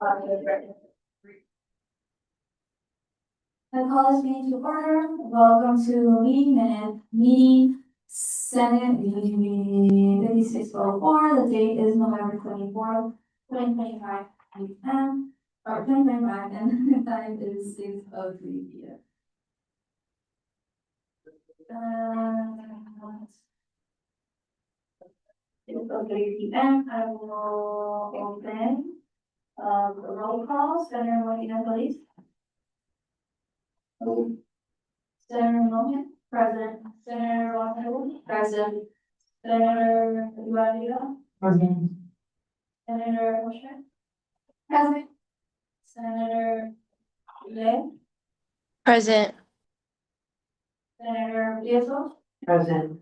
I call this meeting to order. Welcome to meeting Senate meeting 5604. The date is November 24th, 2025 p.m. or 2025, and the time is 6:03 p.m. 6:03 p.m. I will open the roll call. Senator Martina, please. Senator Mohan, present. Senator Washington, present. Senator Eduardo, Present. Senator Busher, present. Senator Lay, Present. Senator Diaz, Present.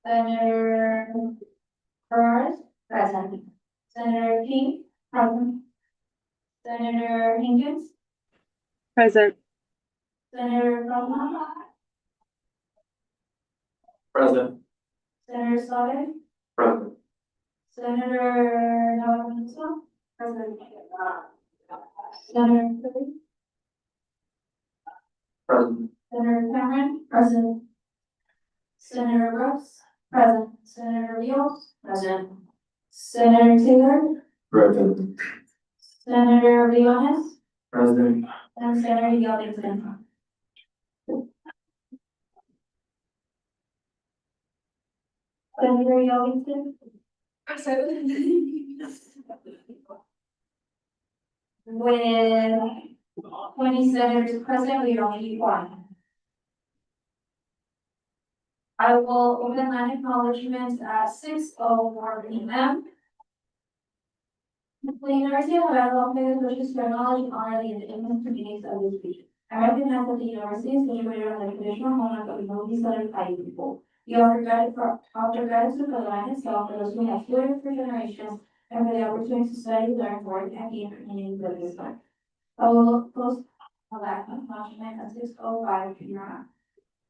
Senator Perez, present. Senator King, present. Senator Higgins, Present. Senator Feldman, Present. Senator Slaughter, Present. Senator Navarro, present. Senator Curry, Present. Senator Cameron, present. Senator Brooks, present. Senator Rios, present. Senator Taylor, Present. Senator Riones, Present. and Senator Yellington. Senator Yellington. Present. With 20 senators present, we only need one. I will open line acknowledgements at 6:04 p.m. The University of Alabama wishes to acknowledge and honor the indigenous communities of this region. I recognize that the university is situated on the traditional homeland of the Mohi Southern Pai people. We offer gratitude for the land itself, for those who have stewarded it for generations, and for the opportunity to study, learn, work, and be in community with this land. I will post a lack of acknowledgement at 6:05 p.m.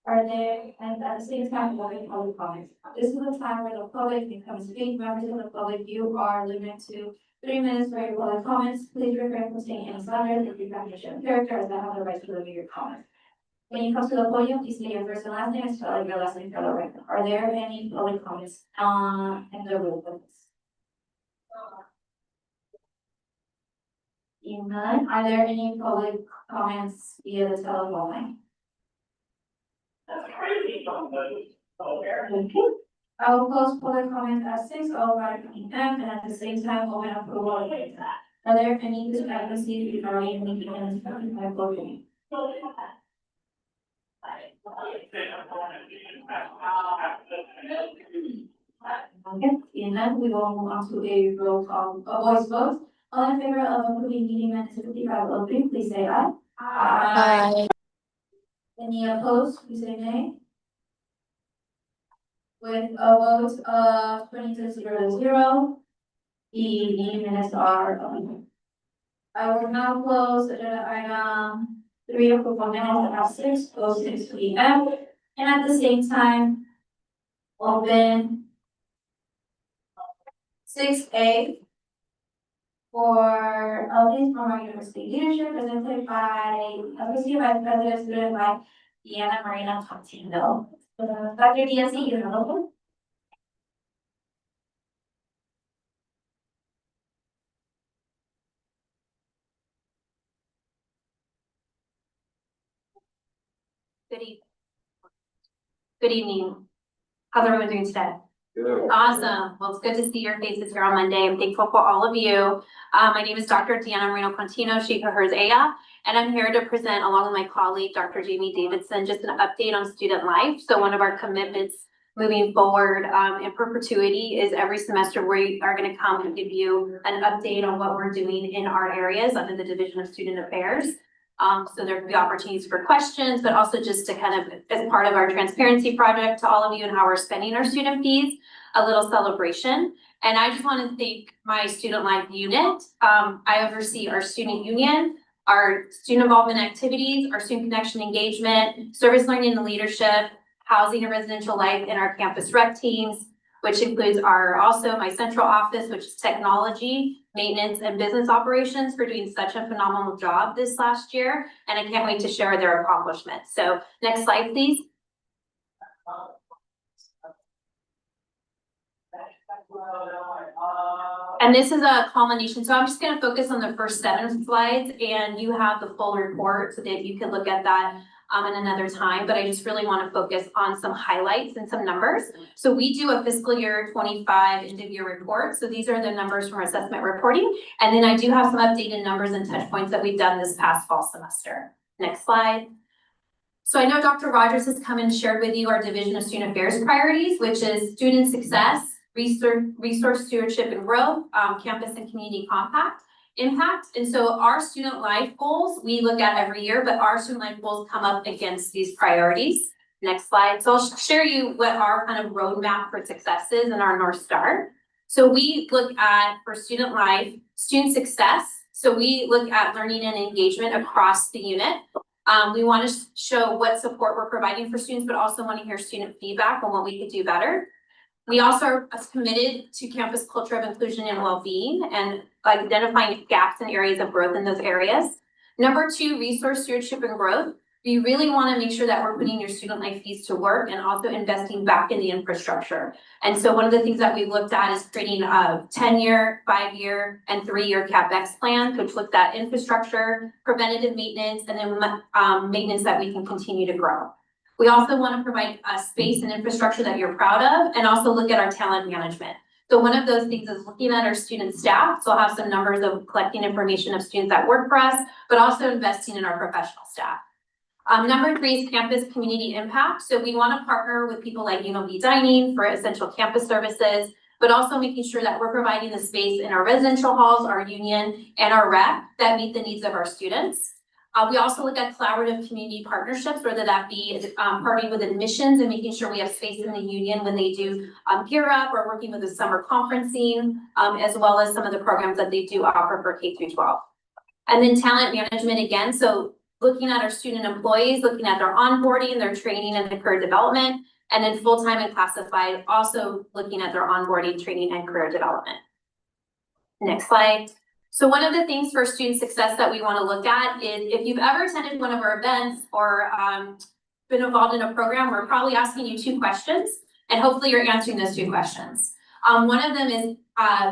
Are there, and at the same time, open public comments. This is the time where the public can come and speak. Members of the public, you are limited to 3 minutes for your public comments. Please refrain from saying any slanders if you have to show character as I have the right to limit your comments. When you come to the podium, please state your first and last name and spell your last name for the record. Are there any public comments in the room with this? None. Are there any public comments via the telephone line? I will close public comment at 6:05 p.m. and at the same time open up for vote. Are there any discrepancies regarding the meeting by voting? Okay, and then we will move on to a roll call, a voice vote. All in favor of approving meeting minutes 5503, please say aye. Aye. Any opposed, please say nay. With a vote of 22-0, the meeting minutes are approved. I will now close agenda item 3 approval minutes at 6:06 p.m. and at the same time open 6A for updates from our university leadership presented by Associate Vice President, student by Deanna Marina Contino. Dr. Diaz, you have a Good evening. How's everyone doing today? Good. Awesome. Well, it's good to see your faces here on Monday. I'm thankful for all of you. My name is Dr. Deanna Marino Contino, she, her, hers, Aya, and I'm here to present along with my colleague, Dr. Jamie Davidson, just an update on student life. So one of our commitments moving forward in perpetuity is every semester we are going to come and give you an update on what we're doing in our areas under the Division of Student Affairs. So there'll be opportunities for questions, but also just to kind of, as part of our transparency project to all of you and how we're spending our student fees, a little celebration. And I just want to thank my student life unit. I oversee our student union, our student involvement activities, our student connection engagement, service learning and leadership, housing and residential life in our campus rec teams, which includes also my central office, which is technology, maintenance, and business operations for doing such a phenomenal job this last year. And I can't wait to share their accomplishments. So next slide, please. And this is a culmination. So I'm just going to focus on the first 7 slides, and you have the full report so that you can look at that in another time. But I just really want to focus on some highlights and some numbers. So we do a fiscal year 25 end of year report. So these are the numbers from our assessment reporting. And then I do have some updated numbers and touch points that we've done this past fall semester. Next slide. So I know Dr. Rogers has come and shared with you our Division of Student Affairs priorities, which is student success, resource stewardship and growth, campus and community impact. And so our student life goals, we look at every year, but our student life goals come up against these priorities. Next slide. So I'll share you what our kind of roadmap for success is and our North Star. So we look at, for student life, student success. So we look at learning and engagement across the unit. We want to show what support we're providing for students, but also want to hear student feedback on what we could do better. We also are committed to campus culture of inclusion and well-being and identifying gaps and areas of growth in those areas. Number 2, resource stewardship and growth. We really want to make sure that we're putting your student life fees to work and also investing back in the infrastructure. And so one of the things that we looked at is creating a 10-year, 5-year, and 3-year CapEx plan, which looked at infrastructure, preventative maintenance, and then maintenance that we can continue to grow. We also want to provide a space and infrastructure that you're proud of, and also look at our talent management. So one of those things is looking at our student staff. So I'll have some numbers of collecting information of students that work for us, but also investing in our professional staff. Number 3 is campus community impact. So we want to partner with people like UNLV Dining for essential campus services, but also making sure that we're providing the space in our residential halls, our union, and our rec that meet the needs of our students. We also look at collaborative community partnerships, whether that be partnering with admissions and making sure we have space in the union when they do gear up, or working with the summer conferencing, as well as some of the programs that they do offer for K through 12. And then talent management again. So looking at our student employees, looking at their onboarding, their training, and their career development, and then full-time and classified, also looking at their onboarding, training, and career development. Next slide. So one of the things for student success that we want to look at is if you've ever attended one of our events or been involved in a program, we're probably asking you 2 questions, and hopefully you're answering those 2 questions. One of them is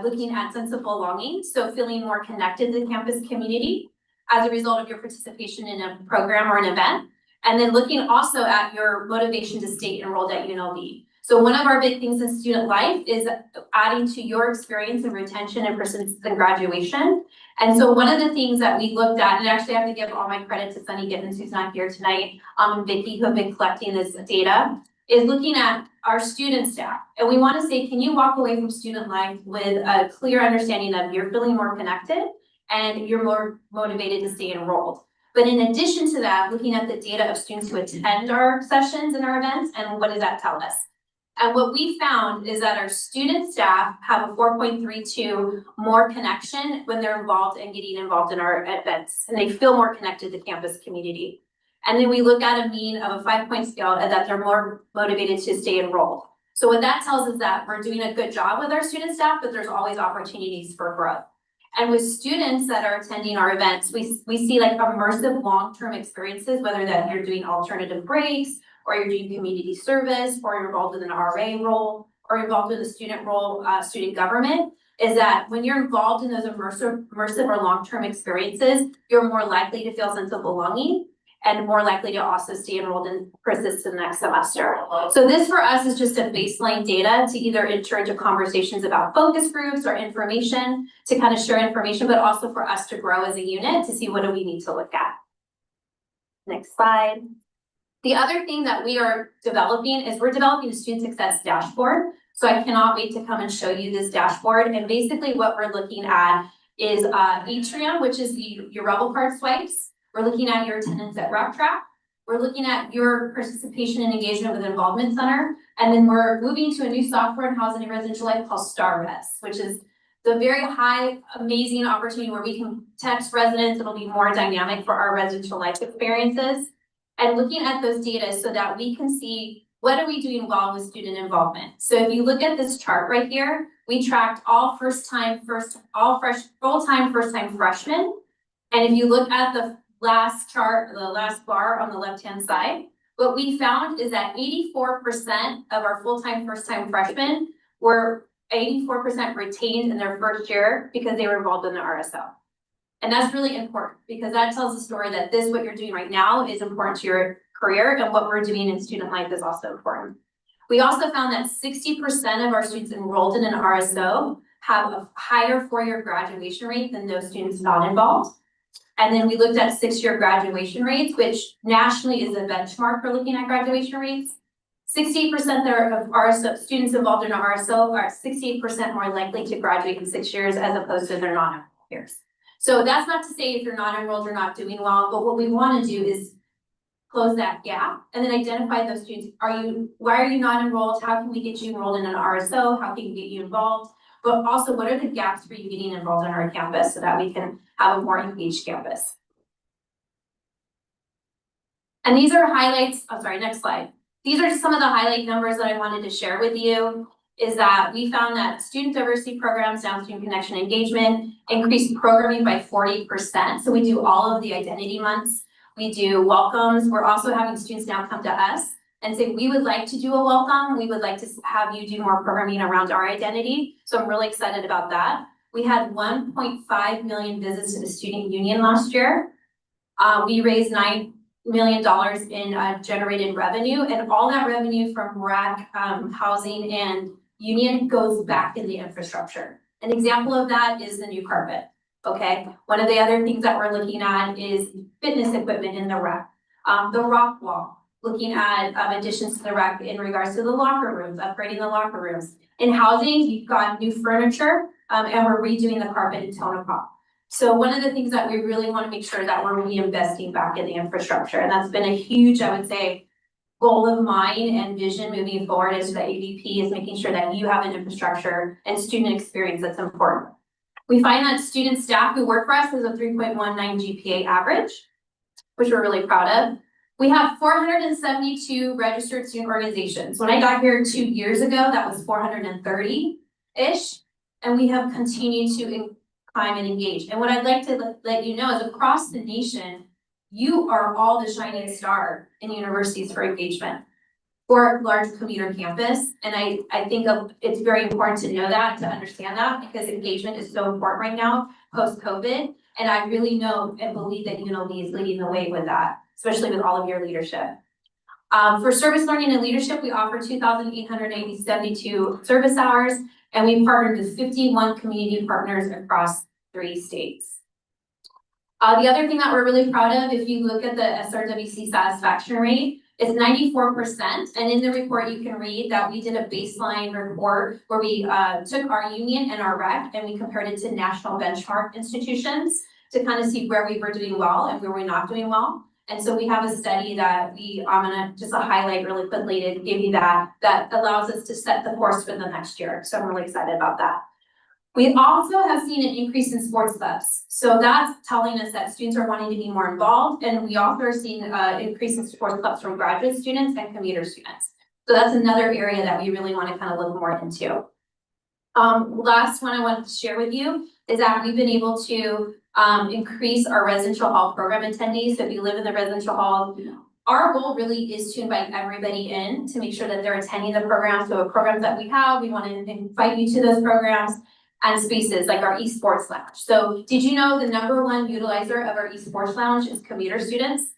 looking at sense of belonging, so feeling more connected to the campus community as a result of your participation in a program or an event, and then looking also at your motivation to stay enrolled at UNLV. So one of our big things in student life is adding to your experience and retention and persistence and graduation. And so one of the things that we looked at, and actually I have to give all my credit to Sunny Gibbons, who's not here tonight, and Vicki, who have been collecting this data, is looking at our student staff. And we want to say, can you walk away from student life with a clear understanding that you're feeling more connected and you're more motivated to stay enrolled? But in addition to that, looking at the data of students who attend our sessions and our events, and what does that tell us? And what we found is that our student staff have a 4.32 more connection when they're involved and getting involved in our events, and they feel more connected to campus community. And then we look at a mean of a 5-point scale and that they're more motivated to stay enrolled. So what that tells us is that we're doing a good job with our student staff, but there's always opportunities for growth. And with students that are attending our events, we see like immersive long-term experiences, whether that you're doing alternative breaks, or you're doing community service, or you're involved in an RA role, or you're involved in the student role, student government, is that when you're involved in those immersive or long-term experiences, you're more likely to feel a sense of belonging and more likely to also stay enrolled and persist in the next semester. So this for us is just a baseline data to either enter into conversations about focus groups or information to kind of share information, but also for us to grow as a unit to see what do we need to look at. Next slide. The other thing that we are developing is we're developing a student success dashboard. So I cannot wait to come and show you this dashboard. And basically what we're looking at is Atrium, which is your Rebel Card swipes. We're looking at your attendance at Rec Track. We're looking at your participation and engagement with the Involvement Center. And then we're moving to a new software in housing and residential life called StarRes, which is the very high, amazing opportunity where we can text residents. It'll be more dynamic for our residential life experiences. And looking at those data so that we can see What are we doing well with student involvement? So if you look at this chart right here, we tracked all full-time first-time freshmen. And if you look at the last chart, the last bar on the left-hand side, what we found is that 84% of our full-time first-time freshmen were 84% retained in their first year because they were involved in the RSO. And that's really important because that tells the story that what you're doing right now is important to your career, and what we're doing in student life is also important. We also found that 60% of our students enrolled in an RSO have a higher four-year graduation rate than those students not involved. And then we looked at six-year graduation rates, which nationally is a benchmark for looking at graduation rates. 68% of RSO students involved in an RSO are 68% more likely to graduate in 6 years as opposed to their non-enrolled years. So that's not to say if you're not enrolled, you're not doing well, but what we want to do is close that gap and then identify those students. Why are you not enrolled? How can we get you enrolled in an RSO? How can we get you involved? But also, what are the gaps for you getting involved in our campus so that we can have a more engaged campus? And these are highlights, next slide. These are just some of the highlight numbers that I wanted to share with you, is that we found that student diversity programs, downstream connection engagement, increased programming by 40%. So we do all of the identity months. We do welcomes. We're also having students now come to us and say, we would like to do a welcome. We would like to have you do more programming around our identity. So I'm really excited about that. We had 1.5 million visits to the student union last year. We raised $9 million in generated revenue, and all that revenue from RAC, housing, and union goes back in the infrastructure. An example of that is the new carpet. Okay, one of the other things that we're looking at is fitness equipment in the RAC. The rock wall, looking at additions to the RAC in regards to the locker rooms, upgrading the locker rooms. In housing, you've got new furniture, and we're redoing the carpet in Tonopah. So one of the things that we really want to make sure that we're reinvesting back in the infrastructure, and that's been a huge, I would say, goal of mine and vision moving forward as the AVP, is making sure that you have an infrastructure and student experience that's important. We find that student staff who work for us has a 3.19 GPA average, which we're really proud of. We have 472 registered student organizations. When I got here 2 years ago, that was 430-ish, and we have continued to climb and engage. And what I'd like to let you know is across the nation, you are all the shining star in universities for engagement for a large commuter campus. And I think it's very important to know that, to understand that, because engagement is so important right now, post-COVID. And I really know and believe that UNLV is leading the way with that, especially with all of your leadership. For service learning and leadership, we offer 2,872 service hours, and we partnered with 51 community partners across 3 states. The other thing that we're really proud of, if you look at the SRWC satisfaction rate, it's 94%. And in the report, you can read that we did a baseline report where we took our union and our rec and we compared it to national benchmark institutions to kind of see where we were doing well and where we're not doing well. And so we have a study that I'm gonna just highlight really quickly to give you that allows us to set the course for the next year. So I'm really excited about that. We also have seen an increase in sports clubs. So that's telling us that students are wanting to be more involved. And we also are seeing an increase in sports clubs from graduate students and commuter students. So that's another area that we really want to kind of look more into. Last one I wanted to share with you is that we've been able to increase our residential hall program attendees. So if you live in the residential hall, our goal really is to invite everybody in to make sure that they're attending the program. So programs that we have, we want to invite you to those programs. And spaces like our esports lounge. So did you know the #1 utilizer of our esports lounge is commuter students?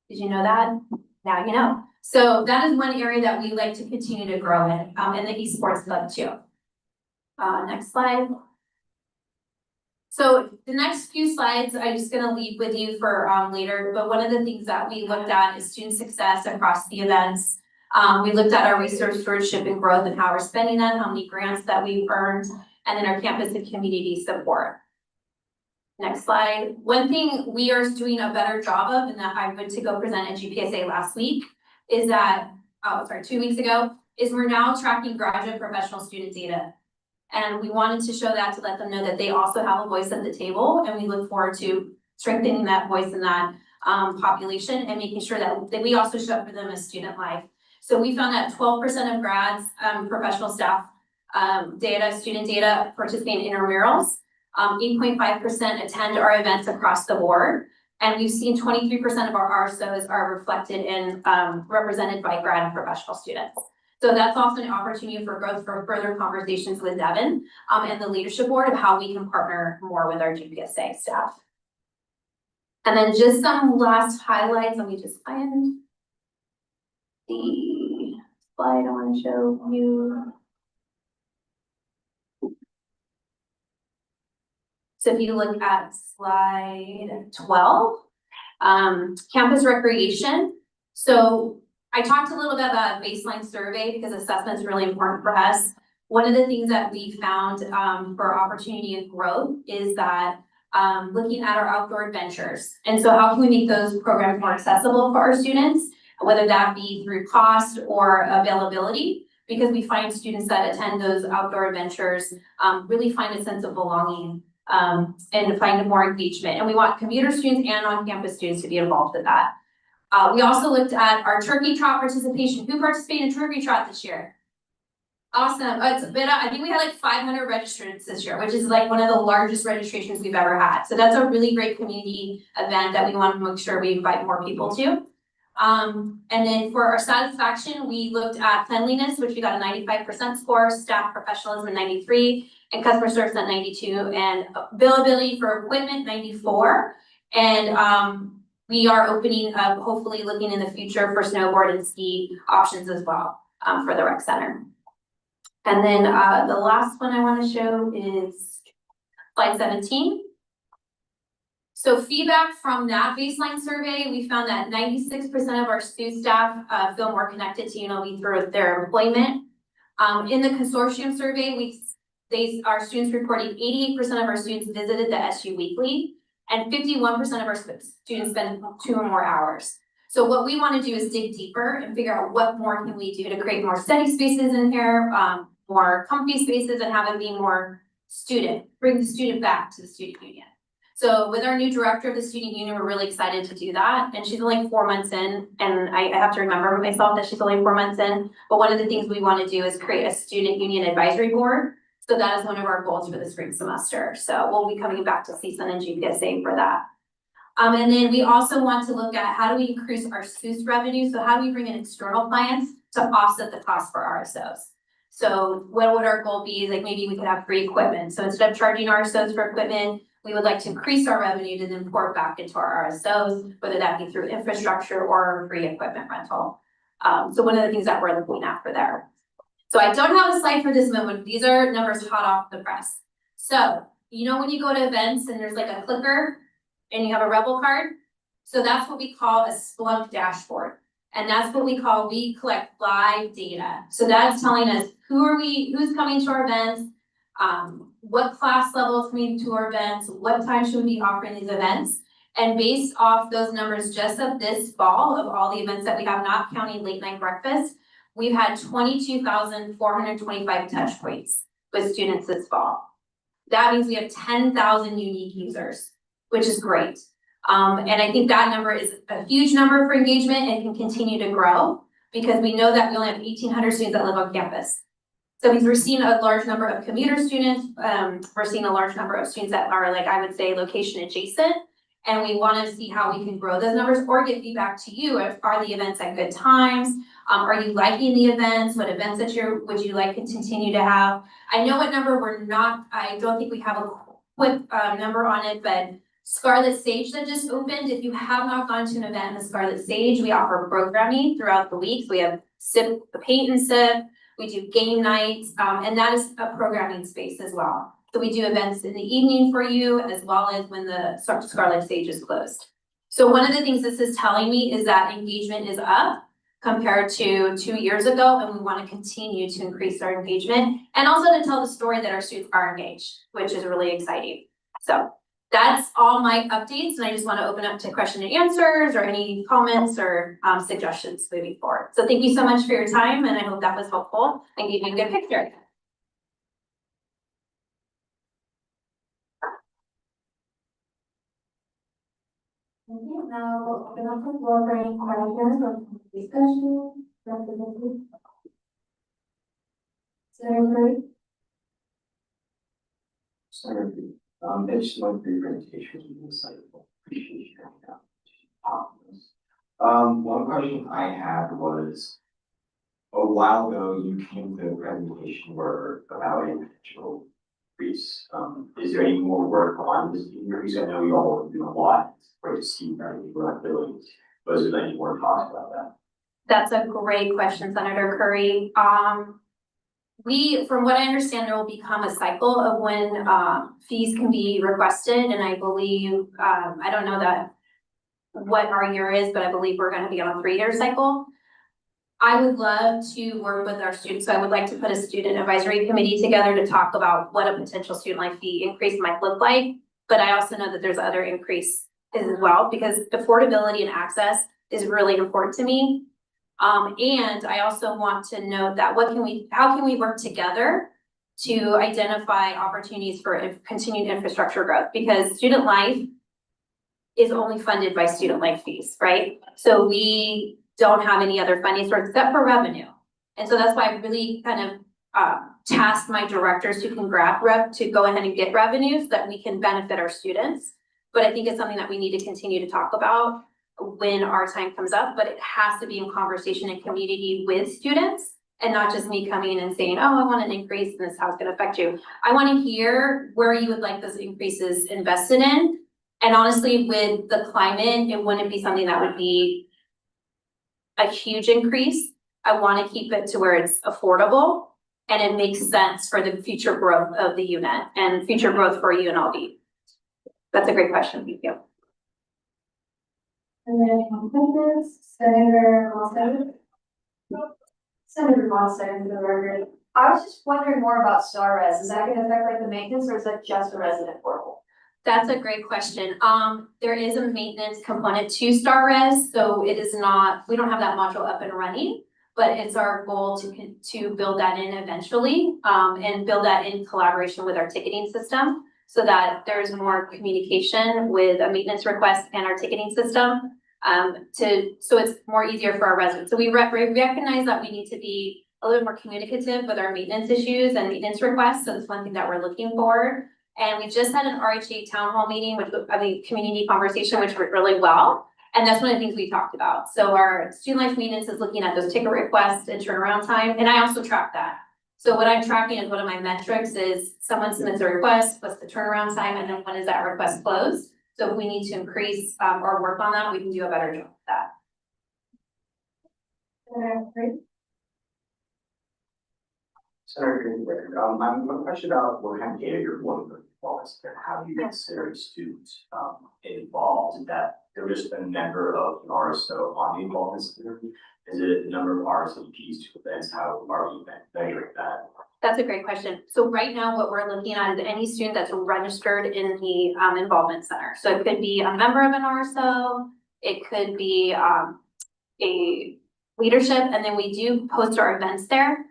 Did you know that? Now you know. So that is one area that we like to continue to grow in the esports club too. Next slide. So the next few slides I'm just gonna leave with you for later, but one of the things that we looked at is student success across the events. We looked at our resource stewardship and growth and how we're spending that, how many grants that we've earned, and then our campus and community support. Next slide. One thing we are doing a better job of, and that I went to go present at GPSA last week, is that, 2 weeks ago, is we're now tracking graduate professional student data. And we wanted to show that to let them know that they also have a voice at the table, and we look forward to strengthening that voice in that population and making sure that we also show up for them as student life. So we found that 12% of grads, professional staff, student data participate in intramurals. 8.5% attend our events across the board. And we've seen 23% of our RSOs are reflected in, represented by grad and professional students. So that's also an opportunity for growth for further conversations with Devin, and the leadership board of how we can partner more with our GPSA staff. And then just some last highlights. Let me just find the slide I want to show you. So if you look at slide 12, campus recreation. So I talked a little bit about a baseline survey because assessment is really important for us. One of the things that we found for opportunity and growth is that looking at our outdoor adventures. And so how can we make those programs more accessible for our students, whether that be through cost or availability, because we find students that attend those outdoor adventures really find a sense of belonging and find more engagement. And we want commuter students and on-campus students to be involved with that. We also looked at our turkey trot participation. Who participated in turkey trot this year? Awesome. It's been, I think we had like 500 registrants this year, which is like one of the largest registrations we've ever had. So that's a really great community event that we want to make sure we invite more people to. And then for our satisfaction, we looked at cleanliness, which we got a 95% score, staff professionalism at 93, and customer service at 92, and availability for equipment 94. And we are opening up, hopefully looking in the future for snowboard and ski options as well for the rec center. And then the last one I want to show is slide 17. So feedback from that baseline survey, we found that 96% of our student staff feel more connected to UNLV through their employment. In the consortium survey, our students reported 88% of our students visited the SU weekly, and 51% of our students spend 2 or more hours. So what we want to do is dig deeper and figure out what more can we do to create more study spaces in here, more comfy spaces, and have it be more student, bring the student back to the student union. So with our new director of the student union, we're really excited to do that. And she's only 4 months in, and I have to remember myself that she's only 4 months in. But one of the things we want to do is create a student union advisory board. So that is one of our goals for the spring semester. So we'll be coming back to CSUN and GPSA for that. And then we also want to look at how do we increase our SUS revenue? So how do we bring in external clients to offset the cost for RSOs? So what would our goal be? Like maybe we could have free equipment. So instead of charging RSOs for equipment, we would like to increase our revenue to then pour it back into our RSOs, whether that be through infrastructure or free equipment rental. So one of the things that we're looking at for there. So I don't have a slide for this moment. These are numbers hot off the press. So, you know, when you go to events and there's like a clicker and you have a Rebel card, so that's what we call a Splunk dashboard. And that's what we call, we collect live data. So that's telling us who's coming to our events, what class level is coming to our events, what time should we be offering these events. And based off those numbers just of this fall of all the events that we have, not counting late night breakfast, we've had 22,425 touch points with students this fall. That means we have 10,000 unique users, which is great. And I think that number is a huge number for engagement and can continue to grow because we know that we only have 1,800 students that live on campus. So because we're seeing a large number of commuter students, we're seeing a large number of students that are, like, I would say, location adjacent. And we want to see how we can grow those numbers or get feedback to you. Are the events at good times? Are you liking the events? What events that would you like to continue to have? I know what number we're not, I don't think we have a quick number on it, but Scarlet Sage that just opened. If you have not gone to an event in the Scarlet Sage, we offer programming throughout the week. So we have sip, the paint and sip. We do game nights, and that is a programming space as well. So we do events in the evening for you, as well as when the Scarlet Sage is closed. So one of the things this is telling me is that engagement is up compared to 2 years ago, and we want to continue to increase our engagement and also to tell the story that our students are engaged, which is really exciting. So that's all my updates, and I just want to open up to question and answers or any comments or suggestions moving forward. So thank you so much for your time, and I hope that was helpful and gave you a good picture. Thank you. Now we'll open up the floor for any questions or discussion. Representative. Senator Curry. Senator, I just went through your presentation, it was insightful. Appreciate you having that. One question I had was, a while ago, you came to a presentation where about a potential increase. Is there any more work on this increase? I know you all do a lot, it's great to see that you're not doing, but is there any more talks about that? That's a great question, Senator Curry. From what I understand, there will become a cycle of when fees can be requested, and I believe, I don't know that what our year is, but I believe we're gonna be on a 3-year cycle. I would love to work with our students, so I would like to put a student advisory committee together to talk about what a potential student life fee increase might look like. But I also know that there's other increases as well, because affordability and access is really important to me. And I also want to note that how can we work together to identify opportunities for continued infrastructure growth? Because student life is only funded by student life fees, right? So we don't have any other funding source except for revenue. And so that's why I really kind of tasked my directors who can to go ahead and get revenues so that we can benefit our students. But I think it's something that we need to continue to talk about when our time comes up, but it has to be in conversation and community with students and not just me coming in and saying, oh, I want an increase and this is how it's gonna affect you. I wanna hear where you would like those increases invested in. And honestly, with the climate, it wouldn't be something that would be a huge increase. I wanna keep it to where it's affordable and it makes sense for the future growth of the unit and future growth for UNLV. That's a great question, thank you. And then Senator Lawson. Senator Lawson, for the record. I was just wondering more about Star Res. Is that gonna affect like the maintenance or is that just a resident portal? That's a great question. There is a maintenance component to Star Res, so it is not, we don't have that module up and running, but it's our goal to build that in eventually, and build that in collaboration with our ticketing system so that there's more communication with a maintenance request and our ticketing system, so it's more easier for our residents. So we recognize that we need to be a little more communicative with our maintenance issues and maintenance requests. So that's one thing that we're looking for. And we just had an RHA town hall meeting, community conversation, which went really well. And that's one of the things we talked about. So our student life maintenance is looking at those ticket requests and turnaround time. And I also track that. So what I'm tracking is one of my metrics is someone submits a request, what's the turnaround time, and then when is that request closed? So if we need to increase or work on that, we can do a better job with that. Senator, I have a question about what kind of data you're looking for and how you consider students involved. Is that they're just a member of an RSO on the involvement center? Is it a number of RSVPs to events? How are you measuring that? That's a great question. So right now, what we're looking at is any student that's registered in the involvement center. So it could be a member of an RSO, it could be a leadership, and then we do post our events there.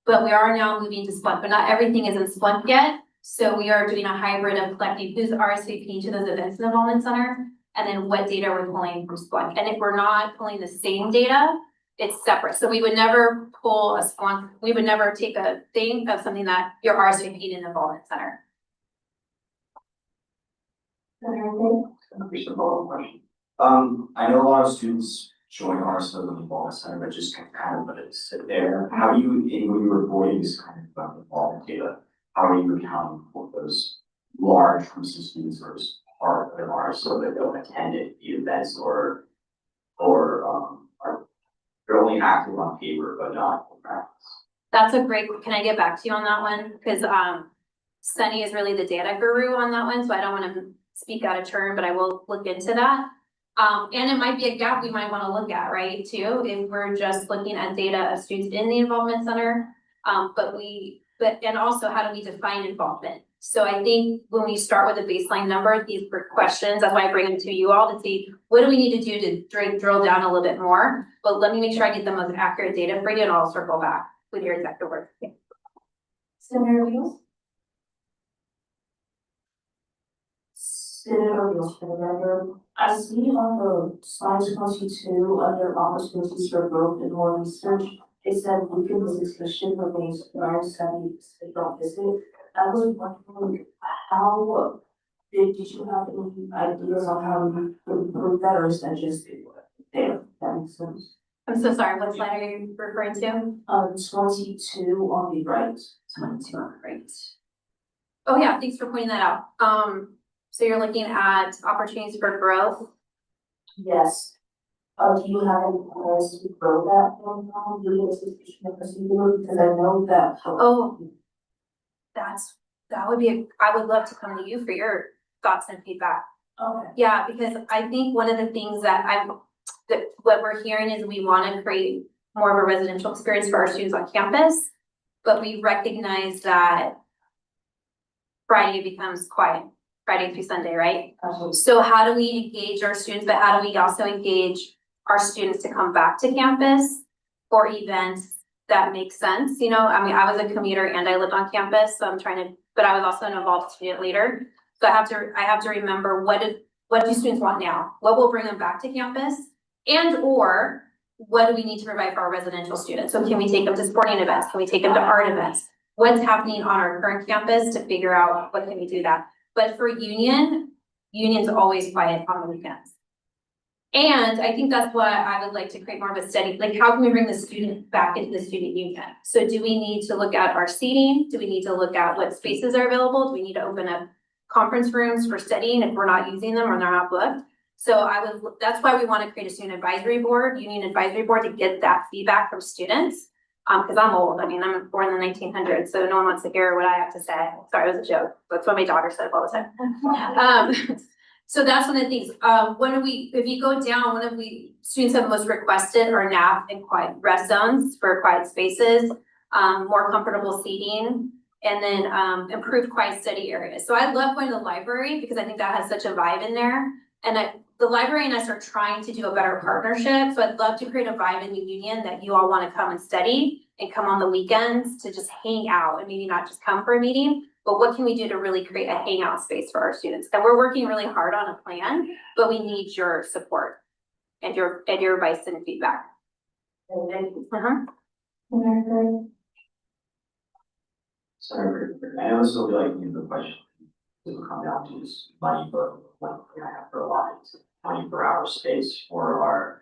But we are now moving to Splunk, but not everything is in Splunk yet. So we are doing a hybrid of collecting who's RSVP to those events in the Involvement Center, and then what data we're pulling from Splunk. And if we're not pulling the same data, it's separate. So we would never pull a Splunk, we would never take a thing of something that you're RSVP'd in the Involvement Center. Just a follow-up question. I know a lot of students join RSO in the involvement center, but just kind of let it sit there. How do you, when you're reporting this kind of involvement data, how are you accounting for those large groups of students versus part of an RSO that don't attend the events or are they're only active on paper but not in practice? That's a great, can I get back to you on that one? Because Sunny is really the data guru on that one, so I don't want to speak out of turn, but I will look into that. And it might be a gap we might want to look at, right, too, if we're just looking at data of students in the involvement center. And also how do we define involvement? So I think when we start with a baseline number, these are questions, that's why I bring them to you all to see what do we need to do to drill down a little bit more. But let me make sure I get the most accurate data for you and I'll circle back with your executive work. Yeah. Senator Wheels. Senator Wilson, I see on the slide 22 under opportunities for growth and more research, it said we can discussion for those around 70% don't visit. I was wondering how did you have any ideas on how we could improve that, or is that just there? That makes sense. I'm so sorry, what slide are you referring to? 22 on the right. 22 on the right. Oh yeah, thanks for pointing that out. So you're looking at opportunities for growth. Yes. Do you have any plans to grow that from now, do this institutional procedure, because I know that. Oh, that would be, I would love to come to you for your thoughts and feedback. Okay. Yeah, because I think one of the things that what we're hearing is we want to create more of a residential experience for our students on campus, but we recognize that Friday becomes quiet, Friday through Sunday, right? Absolutely. So how do we engage our students, but how do we also engage our students to come back to campus for events that make sense? You know, I mean, I was a commuter and I lived on campus, so I'm trying to, but I was also an involved student leader. So I have to remember what do students want now? What will bring them back to campus? And or what do we need to provide for our residential students? So can we take them to sporting events? Can we take them to art events? What's happening on our current campus to figure out what can we do that? But for union's always quiet on the weekends. And I think that's why I would like to create more of a study, like how can we bring the student back into the student union? So do we need to look at our seating? Do we need to look at what spaces are available? Do we need to open up conference rooms for studying if we're not using them or they're not booked? So that's why we want to create a student advisory board, union advisory board, to get that feedback from students. Because I'm old, I mean, I'm born in the 1900s, so no one wants to hear what I have to say. Sorry, it was a joke. That's what my daughter said all the time. So that's one of the things. If you go down, one of the students have most requested are nap and quiet rest zones for quiet spaces, more comfortable seating, and then improved quiet study areas. So I love going to the library because I think that has such a vibe in there. And the library and us are trying to do a better partnership. So I'd love to create a vibe in the union that you all want to come and study and come on the weekends to just hang out and maybe not just come for a meeting, but what can we do to really create a hangout space for our students? And we're working really hard on a plan, but we need your support and your advice and feedback. Sorry, I know this will be like, the question, it will come down to is money, but what can I have for a lot, it's 24-hour space for our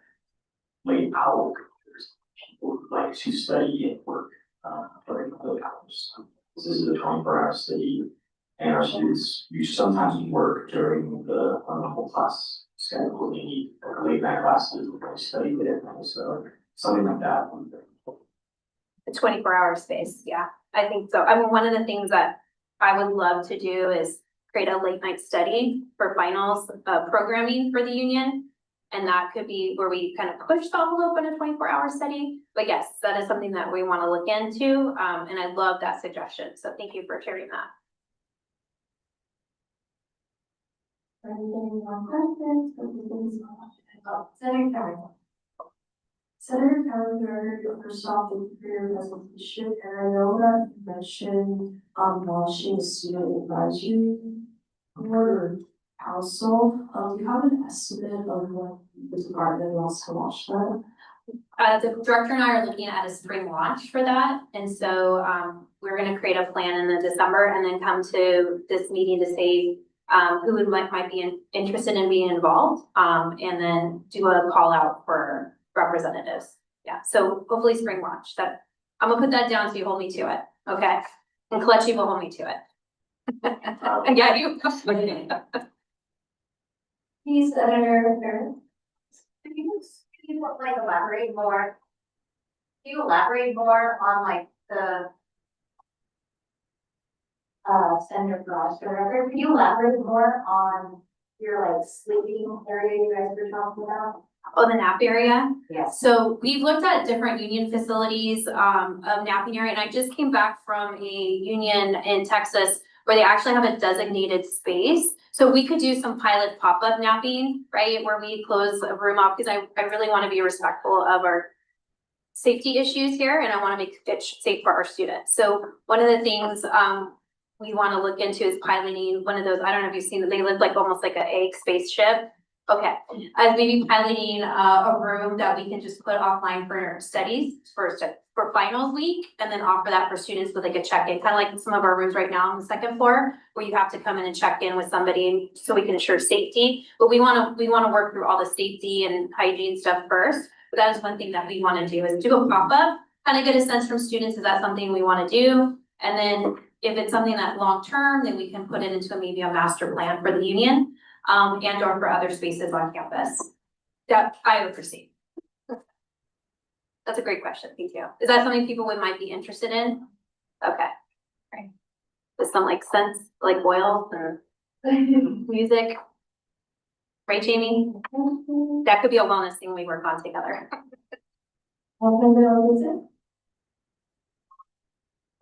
late owl careers, people who like to study and work, during the hours. This is a 24-hour study, and our students, you sometimes work during the whole class schedule, they need late night classes, they study late at night, so something like that. A 24-hour space, yeah, I think so. I mean, one of the things that I would love to do is create a late night study for finals programming for the union. And that could be where we kind of push the envelope in a 24-hour study. But yes, that is something that we want to look into. And I love that suggestion. So thank you for sharing that. Senator Kelly, your first off, for your presentation, and I know that you mentioned launching a student advisory board or council. Do you have an estimate of when the department wants to launch that? The director and I are looking at a spring launch for that. And so we're going to create a plan in the December and then come to this meeting to say who might be interested in being involved, and then do a call out for representatives. Yeah, so hopefully spring launch. That I'm gonna put that down so you hold me to it. Okay, and Kelechi will hold me to it. Yeah, you. Please, Senator. Can you like elaborate more? Can you elaborate more on like the Senator Frost or whatever? Can you elaborate more on your like sleeping area you guys were talking about? Oh, the nap area. Yes. So we've looked at different union facilities of napping area, and I just came back from a union in Texas where they actually have a designated space. So we could do some pilot pop-up napping, right? Where we close a room off, because I really want to be respectful of our safety issues here, and I want to make it safe for our students. So one of the things we want to look into is piloting one of those, I don't know if you've seen it, they look like almost like an egg spaceship. Okay, as maybe piloting a room that we can just put offline for studies for finals week, and then offer that for students with like a check-in, kind of like some of our rooms right now on the second floor, where you have to come in and check in with somebody so we can ensure safety. But we want to work through all the safety and hygiene stuff first. But that is one thing that we want to do, is do a pop-up, kind of get a sense from students, is that something we want to do? And then if it's something that long-term, then we can put it into maybe a master plan for the union, and or for other spaces on campus that I would foresee. That's a great question, thank you. Is that something people might be interested in? Okay, great. With some like scents, like oils or music. Right, Jamie? That could be a wellness thing we work on together.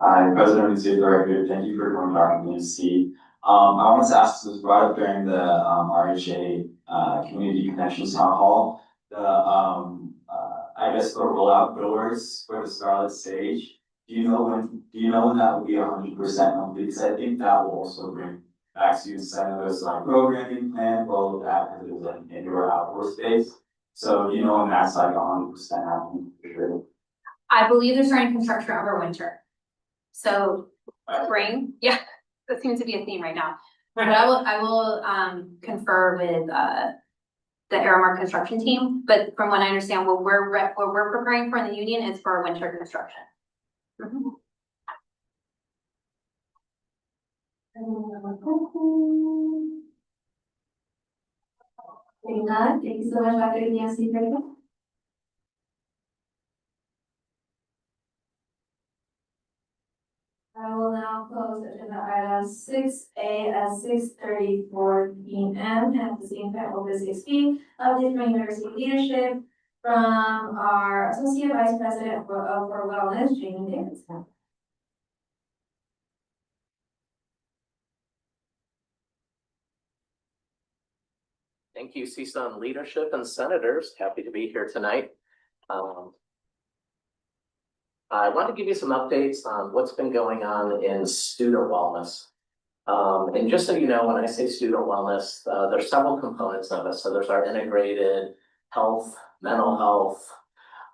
Hi, President and Executive Director, thank you for coming back to see. I wanted to ask, this was brought up during the RHA Community Connections Town Hall. I guess the rollout doors for the Scarlet Stage. Do you know when that will be 100% complete? Because I think that will also bring back students. I know there's like programming plan, all of that, because it was like indoor outdoor space. So do you know when that's like 100% happening for sure? I believe they're starting construction over winter. So spring, yeah, that seems to be a theme right now. But I will confer with the Aramark construction team, but from what I understand, what we're preparing for in the union is for winter construction. Seeing none, thank you so much, Dr. Nancy Craig. I will now close agenda item 6A at 6:34 p.m. and at the same time open 6B update from university leadership from our Associate Vice President for Wellness, Jamie Davidson. Thank you, CSUN leadership and senators. Happy to be here tonight. I want to give you some updates on what's been going on in student wellness. And just so you know, when I say student wellness, there's several components of it. So there's our integrated health, mental health,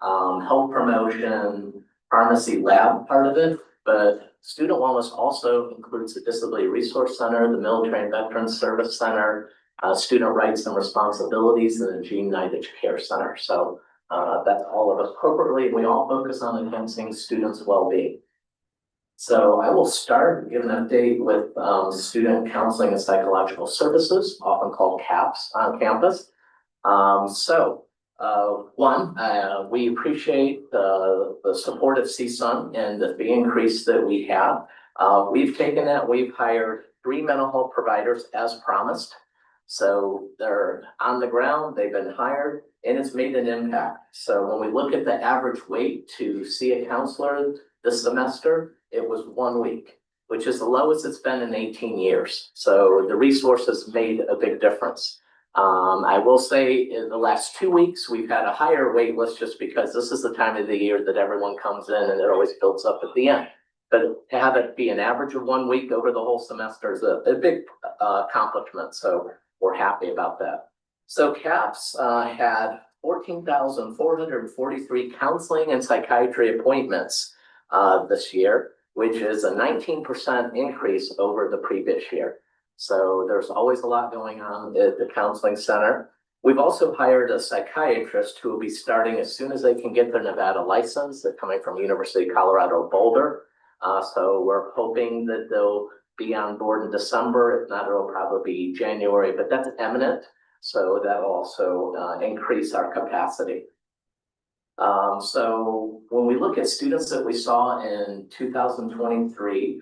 health promotion, pharmacy lab part of it. But student wellness also includes the Disability Resource Center, the Military and Veterans Service Center, Student Rights and Responsibilities, and the United Care Center. So that's all of us corporately. We all focus on enhancing students' well-being. So I will start, give an update with Student Counseling and Psychological Services, often called CAPS, on campus. We appreciate the support of CSUN and the increase that we have. We've taken that, we've hired 3 mental health providers as promised. So they're on the ground, they've been hired, and it's made an impact. So when we look at the average wait to see a counselor this semester, it was 1 week, which is the lowest it's been in 18 years. So the resources made a big difference. I will say in the last 2 weeks, we've had a higher wait list just because this is the time of the year that everyone comes in and it always builds up at the end. But to have it be an average of 1 week over the whole semester is a big accomplishment. So we're happy about that. So CAPS had 14,443 counseling and psychiatry appointments this year, which is a 19% increase over the previous year. So there's always a lot going on at the counseling center. We've also hired a psychiatrist who will be starting as soon as they can get their Nevada license. They're coming from University of Colorado Boulder. So we're hoping that they'll be on board in December. If not, it'll probably be January, but that's imminent. So that'll also increase our capacity. So when we look at students that we saw in 2023,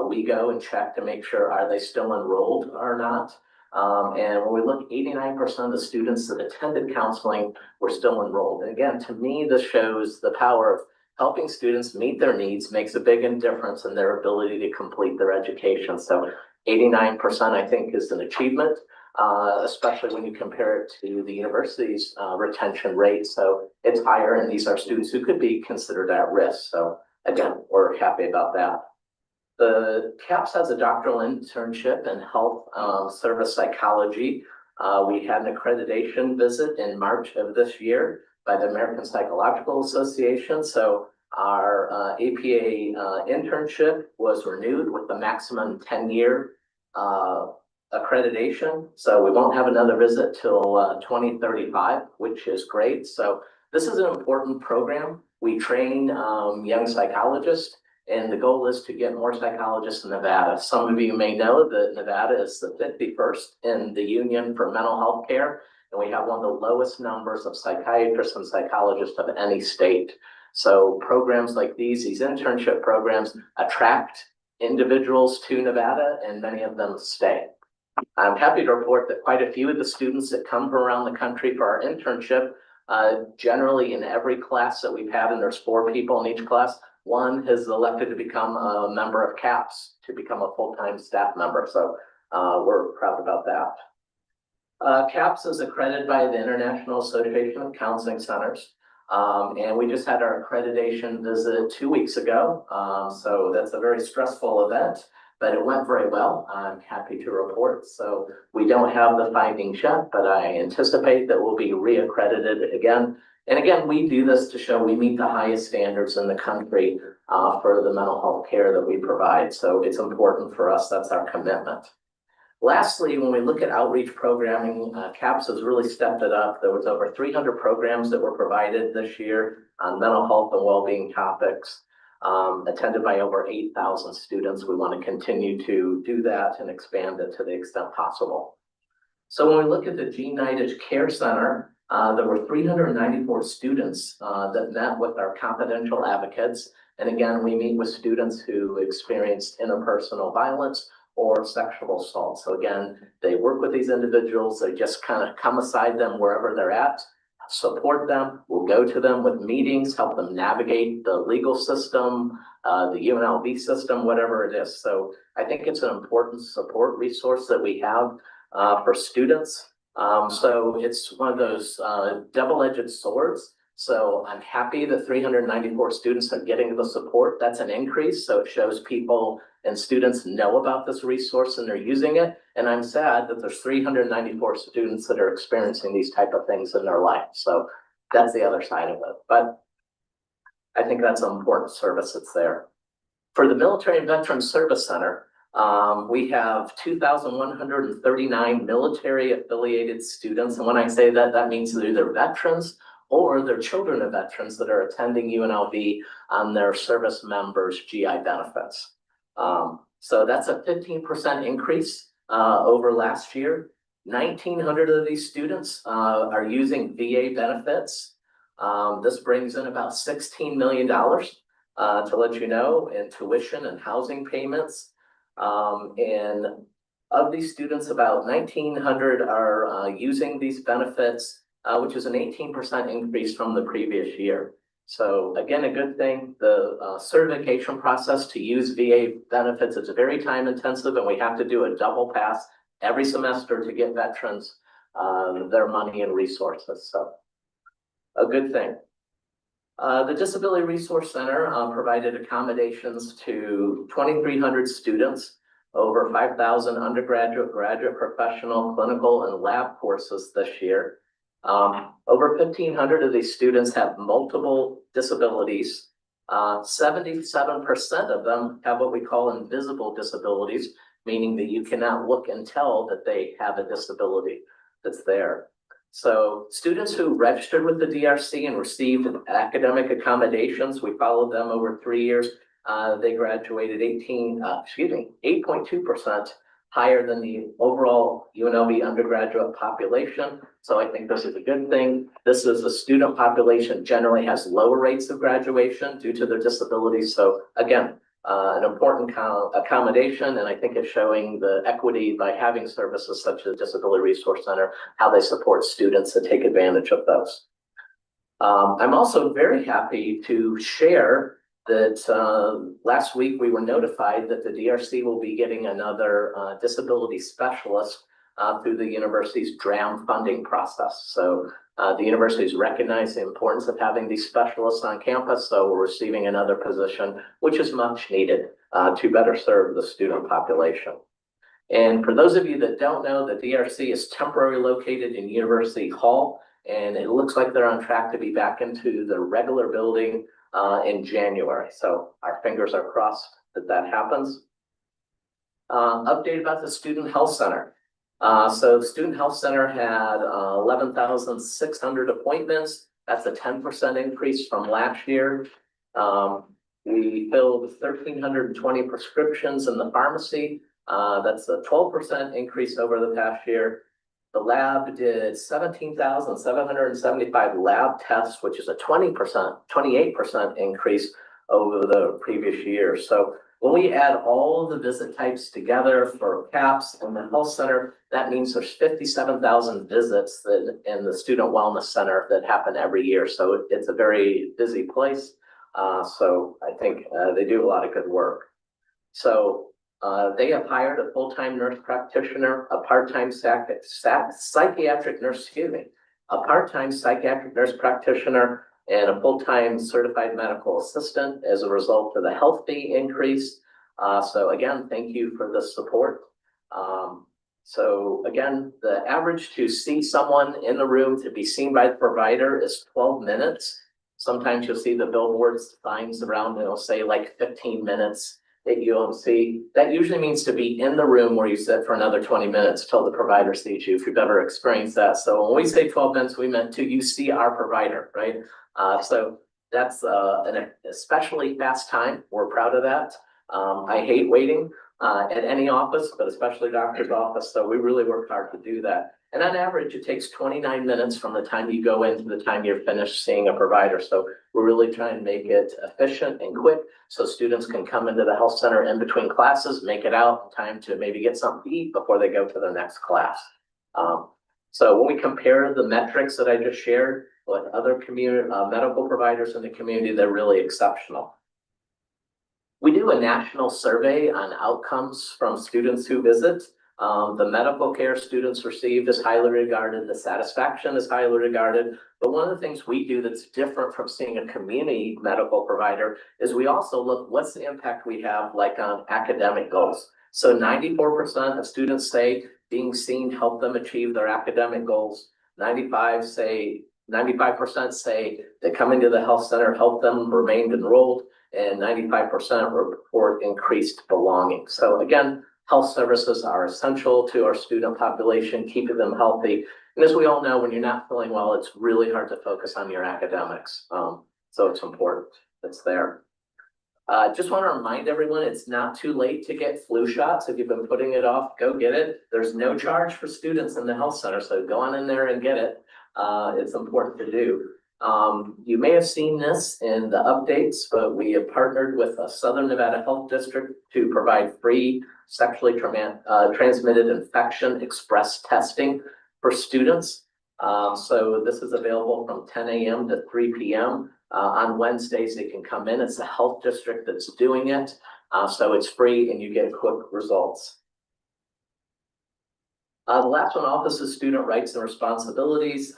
we go and check to make sure, are they still enrolled or not? And when we look, 89% of the students that attended counseling were still enrolled. And again, to me, this shows the power of helping students meet their needs makes a big difference in their ability to complete their education. So 89%, I think, is an achievement, especially when you compare it to the university's retention rate. So it's higher, and these are students who could be considered at risk. So again, we're happy about that. The CAPS has a doctoral internship in health service psychology. We had an accreditation visit in March of this year by the American Psychological Association. So our APA internship was renewed with the maximum 10-year accreditation. So we won't have another visit till 2035, which is great. So this is an important program. We train young psychologists, and the goal is to get more psychologists in Nevada. Some of you may know that Nevada is the 51st in the Union for mental health care, and we have one of the lowest numbers of psychiatrists and psychologists of any state. So programs like these internship programs attract individuals to Nevada, and many of them stay. I'm happy to report that quite a few of the students that come from around the country for our internship, generally in every class that we've had, and there's 4 people in each class, one has elected to become a member of CAPS, to become a full-time staff member. So we're proud about that. CAPS is accredited by the International Association of Counseling Centers. And we just had our accreditation visit 2 weeks ago. So that's a very stressful event, but it went very well. I'm happy to report. So we don't have the findings yet, but I anticipate that we'll be reaccredited again. And again, we do this to show we meet the highest standards in the country for the mental health care that we provide. So it's important for us. That's our commitment. Lastly, when we look at outreach programming, CAPS has really stepped it up. There was over 300 programs that were provided this year on mental health and well-being topics, attended by over 8,000 students. We want to continue to do that and expand it to the extent possible. So when we look at the Gene Nidage Care Center, there were 394 students that met with our confidential advocates. And again, we meet with students who experienced interpersonal violence or sexual assault. So again, they work with these individuals. They just kind of come aside them wherever they're at, support them. We'll go to them with meetings, help them navigate the legal system, the UNLV system, whatever it is. So I think it's an important support resource that we have for students. So it's one of those double-edged swords. So I'm happy that 394 students are getting the support. That's an increase. So it shows people and students know about this resource and they're using it. And I'm sad that there's 394 students that are experiencing these type of things in their life. So that's the other side of it. But I think that's an important service that's there. For the Military and Veterans Service Center, we have 2,139 military affiliated students. And when I say that, that means they're either veterans or they're children of veterans that are attending UNLV on their service members' GI benefits. So that's a 15% increase over last year. 1,900 of these students are using VA benefits. This brings in about $16 million to let you know in tuition and housing payments. And of these students, about 1,900 are using these benefits, which is an 18% increase from the previous year. So again, a good thing. The certification process to use VA benefits is very time intensive, and we have to do a double pass every semester to get veterans their money and resources. So a good thing. The Disability Resource Center provided accommodations to 2,300 students, over 5,000 undergraduate, graduate, professional, clinical, and lab courses this year. Over 1,500 of these students have multiple disabilities. 77% of them have what we call invisible disabilities, meaning that you cannot look and tell that they have a disability that's there. So students who registered with the DRC and received academic accommodations, we followed them over 3 years. They graduated 8.2% higher than the overall UNLV undergraduate population. So I think this is a good thing. This is a student population generally has lower rates of graduation due to their disabilities. So again, an important accommodation, and I think it's showing the equity by having services such as Disability Resource Center, how they support students and take advantage of those. I'm also very happy to share that last week we were notified that the DRC will be getting another disability specialist through the university's DRAM funding process. So the universities recognize the importance of having these specialists on campus, so we're receiving another position, which is much needed to better serve the student population. And for those of you that don't know, the DRC is temporarily located in University Hall, and it looks like they're on track to be back into the regular building in January. So our fingers are crossed that that happens. Update about the Student Health Center. So the Student Health Center had 11,600 appointments. That's a 10% increase from last year. We filled 1,320 prescriptions in the pharmacy. That's a 12% increase over the past year. The lab did 17,775 lab tests, which is a 28% increase over the previous year. So when we add all the visit types together for CAPS and the health center, that means there's 57,000 visits in the Student Wellness Center that happen every year. So it's a very busy place. So I think they do a lot of good work. So they have hired a full-time nurse practitioner, a part-time psychiatric nurse, a part-time psychiatric nurse practitioner, and a full-time certified medical assistant as a result of the health fee increase. So again, thank you for the support. So again, the average to see someone in the room to be seen by the provider is 12 minutes. Sometimes you'll see the billboards signs around, it'll say like 15 minutes that you'll see. That usually means to be in the room where you sit for another 20 minutes till the provider sees you, if you've ever experienced that. So when we say 12 minutes, we meant to you see our provider, right? So that's an especially fast time. We're proud of that. I hate waiting at any office, but especially doctor's office. So we really work hard to do that. And on average, it takes 29 minutes from the time you go in to the time you're finished seeing a provider. So we're really trying to make it efficient and quick so students can come into the health center in between classes, make it out in time to maybe get something to eat before they go to their next class. So when we compare the metrics that I just shared with other community medical providers in the community, they're really exceptional. We do a national survey on outcomes from students who visit. The medical care students received is highly regarded, the satisfaction is highly regarded. But one of the things we do that's different from seeing a community medical provider is we also look what's the impact we have like on academic goals. So 94% of students say being seen helped them achieve their academic goals. 95% say that coming to the health center helped them remain enrolled, and 95% report increased belonging. So again, health services are essential to our student population, keeping them healthy. And as we all know, when you're not feeling well, it's really hard to focus on your academics. So it's important it's there. Just want to remind everyone, it's not too late to get flu shots. If you've been putting it off, go get it. There's no charge for students in the health center, so go on in there and get it. It's important to do. You may have seen this in the updates, but we have partnered with a Southern Nevada Health District to provide free sexually transmitted infection express testing for students. So this is available from 10 a.m. to 3 p.m. On Wednesdays, they can come in. It's the health district that's doing it. So it's free and you get quick results. The last one, Office of Student Rights and Responsibilities.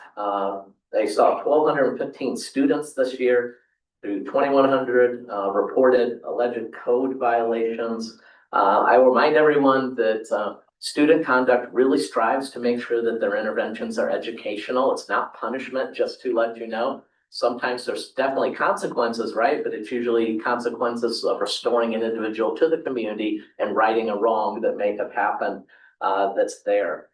They saw 1,215 students this year through 2,100 reported alleged code violations. I will remind everyone that student conduct really strives to make sure that their interventions are educational. It's not punishment, just to let you know. Sometimes there's definitely consequences, right? But it's usually consequences of restoring an individual to the community and righting a wrong that may have happened that's there.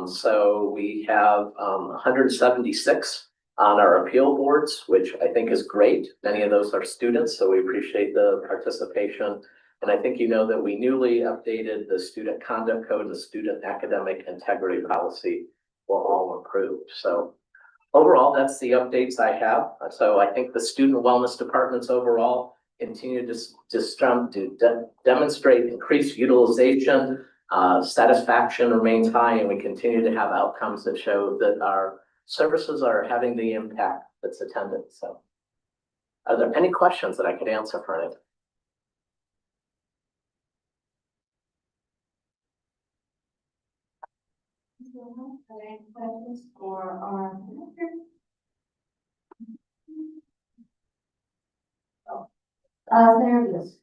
So we have 176 on our appeal boards, which I think is great. Many of those are students, so we appreciate the participation. And I think you know that we newly updated the student conduct code and the student academic integrity policy were all approved. So overall, that's the updates I have. So I think the student wellness departments overall continue to demonstrate increased utilization. Satisfaction remains high, and we continue to have outcomes that show that our services are having the impact that's attended. So are there any questions that I could answer for it? Are there any questions for our director? Senator Lewis.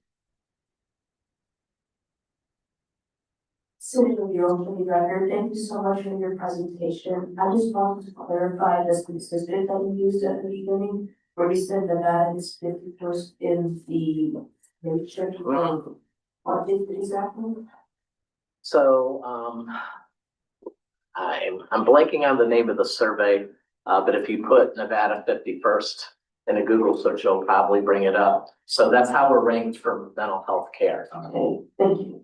Senator Bureau, for the record, thank you so much for your presentation. I just wanted to clarify the statistic that you used at the beginning, where you said that that is 51st in the nature. What is it exactly? So, I'm blanking on the name of the survey, but if you put Nevada 51st in a Google search, it'll probably bring it up. So that's how we're ranked for mental health care. Okay, thank you.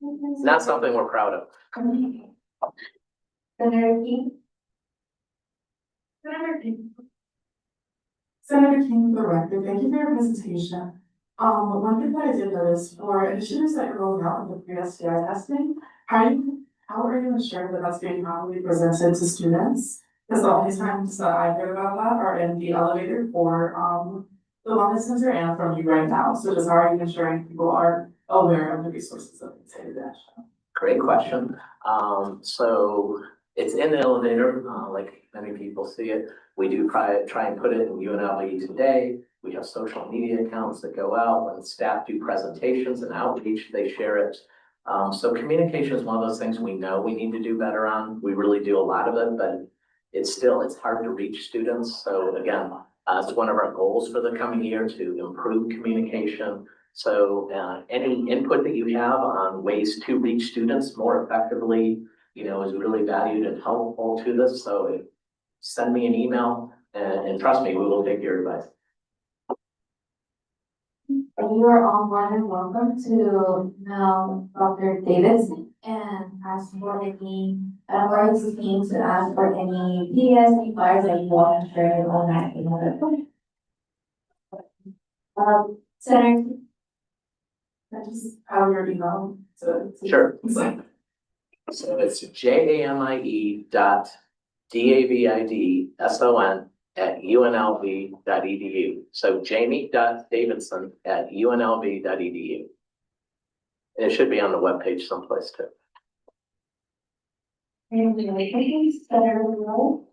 Not something we're proud of. Senator King? Senator King, for the record, thank you for your presentation. One thing that I did notice for initiatives that you're rolling out in the pre-STI testing, how are you ensuring that that's being properly presented to students? Because the only times that I've heard about that are in the elevator for the wellness center and from you right now. So just how are you ensuring people are aware of the resources that they say that? Great question. So it's in the elevator, like many people see it. We do try and put it in UNLV Today. We have social media accounts that go out when staff do presentations and outreach, they share it. So communication is one of those things we know we need to do better on. We really do a lot of it, but it's hard to reach students. So again, it's one of our goals for the coming year to improve communication. So any input that you have on ways to reach students more effectively, is really valued and helpful to this. So send me an email and trust me, we will take your advice. And you are all more than welcome to now Dr. Davidson and ask for any advice team to ask for any PDS flyers that you want to share on that another point. Senator. I just have your email to. Sure. So it's jamie.davidson@unlv.edu. So jamie.davidson@unlv.edu. And it should be on the webpage someplace too. Any other questions? Senator Rowe?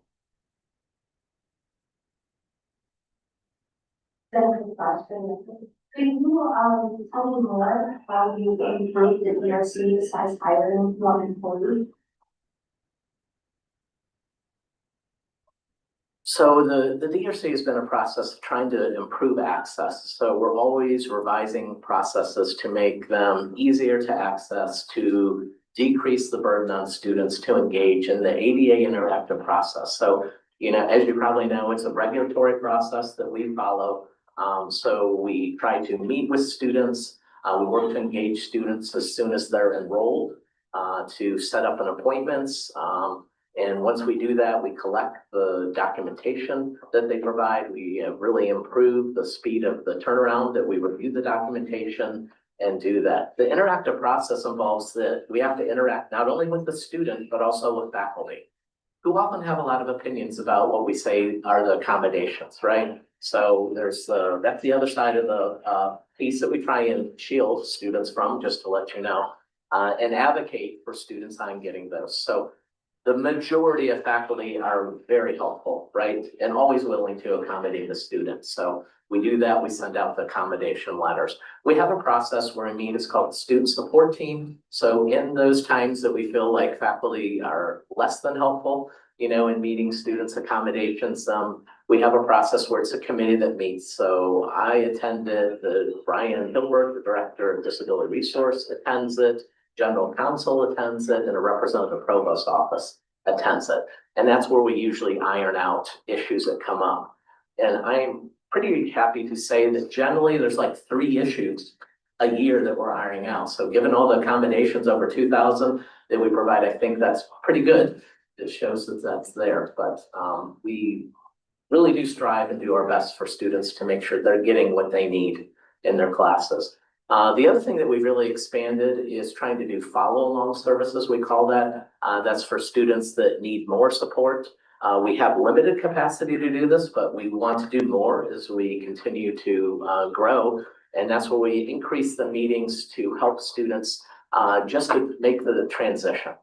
Senator Foster? Could you tell me more how you improved the DRC besides hiring one employee? So the DRC has been a process of trying to improve access. So we're always revising processes to make them easier to access, to decrease the burden on students to engage in the ADA interactive process. So, as you probably know, it's a regulatory process that we follow. So we try to meet with students. We work to engage students as soon as they're enrolled, to set up an appointments. And once we do that, we collect the documentation that they provide. We have really improved the speed of the turnaround that we review the documentation and do that. The interactive process involves that we have to interact not only with the student, but also with faculty, who often have a lot of opinions about what we say are the accommodations, right? So that's the other side of the piece that we try and shield students from, just to let you know, and advocate for students on getting those. So the majority of faculty are very helpful, right? And always willing to accommodate the students. So we do that, we send out the accommodation letters. We have a process where we meet, it's called the student support team. So in those times that we feel like faculty are less than helpful, in meeting students' accommodations, we have a process where it's a committee that meets. So I attended, Brian Hilbert, the Director of Disability Resource, attends it. General counsel attends it, and a representative provost office attends it. And that's where we usually iron out issues that come up. And I'm pretty happy to say that generally there's like 3 issues a year that we're ironing out. So given all the accommodations over 2,000 that we provide, I think that's pretty good. It shows that that's there, but we really do strive and do our best for students to make sure they're getting what they need in their classes. The other thing that we've really expanded is trying to do follow-along services, we call that. That's for students that need more support. We have limited capacity to do this, but we want to do more as we continue to grow. And that's where we increase the meetings to help students just to make the transition.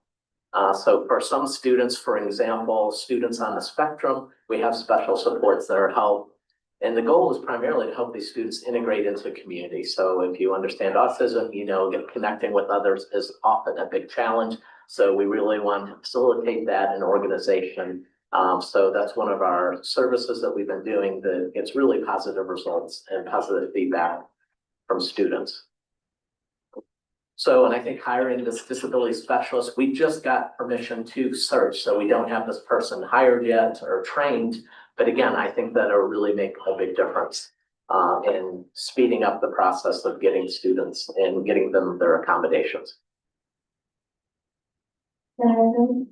So for some students, for example, students on the spectrum, we have special supports that are helped. And the goal is primarily to help these students integrate into the community. So if you understand autism, you know, connecting with others is often a big challenge. So we really want to facilitate that in organization. So that's one of our services that we've been doing that gets really positive results and positive feedback from students. So, and I think hiring this disability specialist, we just got permission to search, so we don't have this person hired yet or trained. But again, I think that'll really make a big difference in speeding up the process of getting students and getting them their accommodations. Thank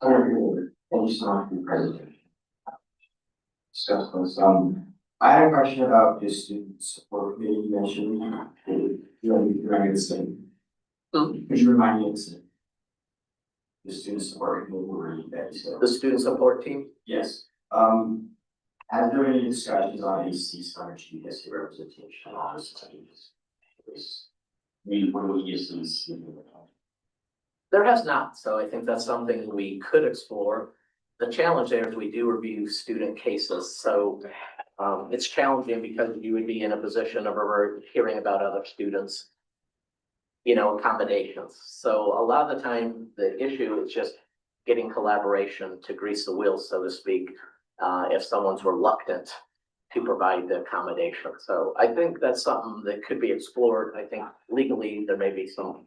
you so much for your presentation. Discuss this. I had a question about the student support committee you mentioned. You're running the same. Could you remind me of the student support committee that you said? The student support team? Yes. Has there been any discussions on a CSUN or GSC representation on this studies? When we use these? There has not, so I think that's something we could explore. The challenge there is we do review student cases, so it's challenging because you would be in a position of hearing about other students, you know, accommodations. So a lot of the time, the issue is just getting collaboration to grease the wheels, so to speak, if someone's reluctant to provide the accommodation. So I think that's something that could be explored. I think legally there may be some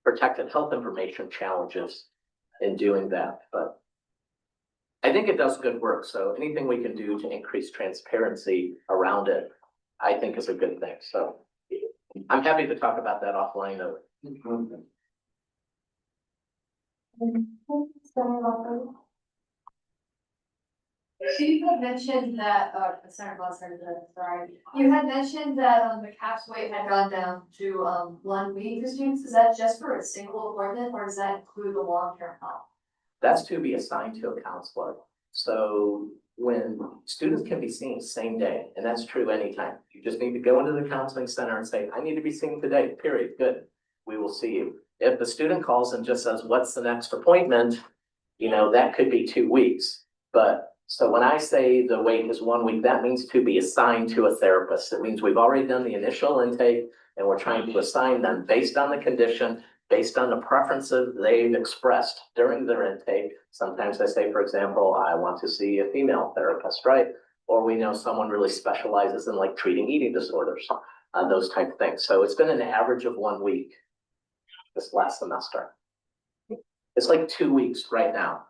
protected health information challenges in doing that, but I think it does good work. So anything we can do to increase transparency around it, I think is a good thing. So I'm happy to talk about that offline. So you had mentioned that, sorry, you had mentioned that, the cap's weight had gone down to, 1 week for students. Is that just for a single appointment or does that include the long-term help? That's to be assigned to a counselor. So when students can be seen same day, and that's true anytime, you just need to go into the counseling center and say, I need to be seen today, period, good. We will see you. If the student calls and just says, what's the next appointment? You know, that could be 2 weeks. But so when I say the wait is 1 week, that means to be assigned to a therapist. It means we've already done the initial intake and we're trying to assign them based on the condition, based on the preferences they've expressed during their intake. Sometimes I say, for example, I want to see a female therapist, right? Or we know someone really specializes in like treating eating disorders, those type of things. So it's been an average of 1 week this last semester. It's like 2 weeks right now.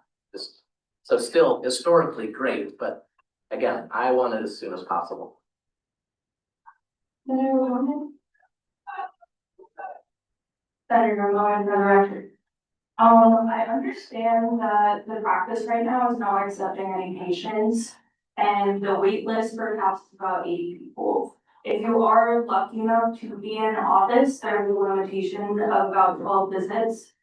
So still historically great, but again, I want it as soon as possible. Senator Moen for the record. I understand that the practice right now is not accepting any patients and the wait list for CAPS is about 80 people. If you are lucky enough to be in office, there's a limitation of about 12 visits.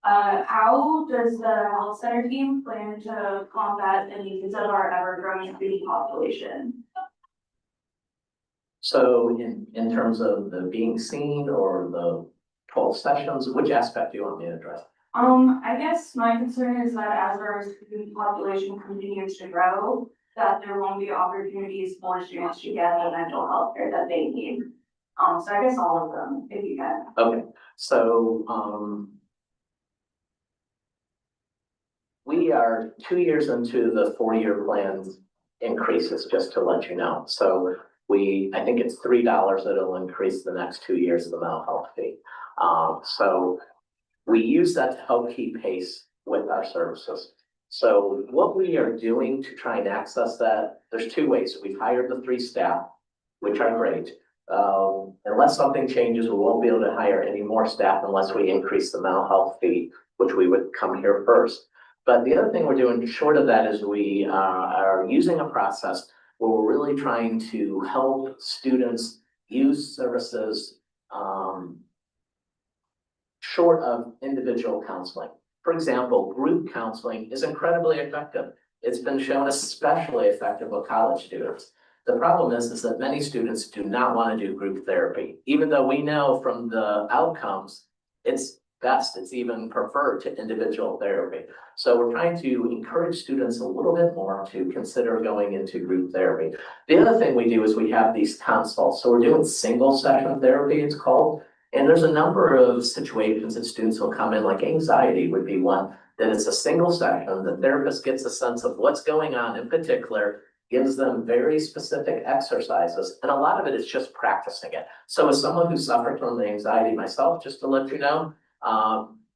How does the health center team plan to combat the needs of our ever-growing student population? So in terms of the being seen or the 12 sessions, which aspect do you want me to address? I guess my concern is that as our student population continues to grow, that there won't be opportunities for students to get the mental health care that they need. So I guess all of them, if you can. Okay, so we are 2 years into the 4-year plans increases, just to let you know. So I think it's $3 that'll increase the next 2 years of the mental health fee. So we use that to help keep pace with our services. So what we are doing to try and access that, there's 2 ways. We've hired the 3 staff, which are great. Unless something changes, we won't be able to hire any more staff unless we increase the mental health fee, which we would come here first. But the other thing we're doing short of that is we are using a process where we're really trying to help students use services short of individual counseling. For example, group counseling is incredibly effective. It's been shown especially effective with college students. The problem is that many students do not want to do group therapy, even though we know from the outcomes, it's best, it's even preferred to individual therapy. So we're trying to encourage students a little bit more to consider going into group therapy. The other thing we do is we have these consults. So we're doing single session therapy, it's called. And there's a number of situations that students will come in, like anxiety would be one, that it's a single session. The therapist gets a sense of what's going on in particular, gives them very specific exercises, and a lot of it is just practicing it. So as someone who suffered from the anxiety myself, just to let you know,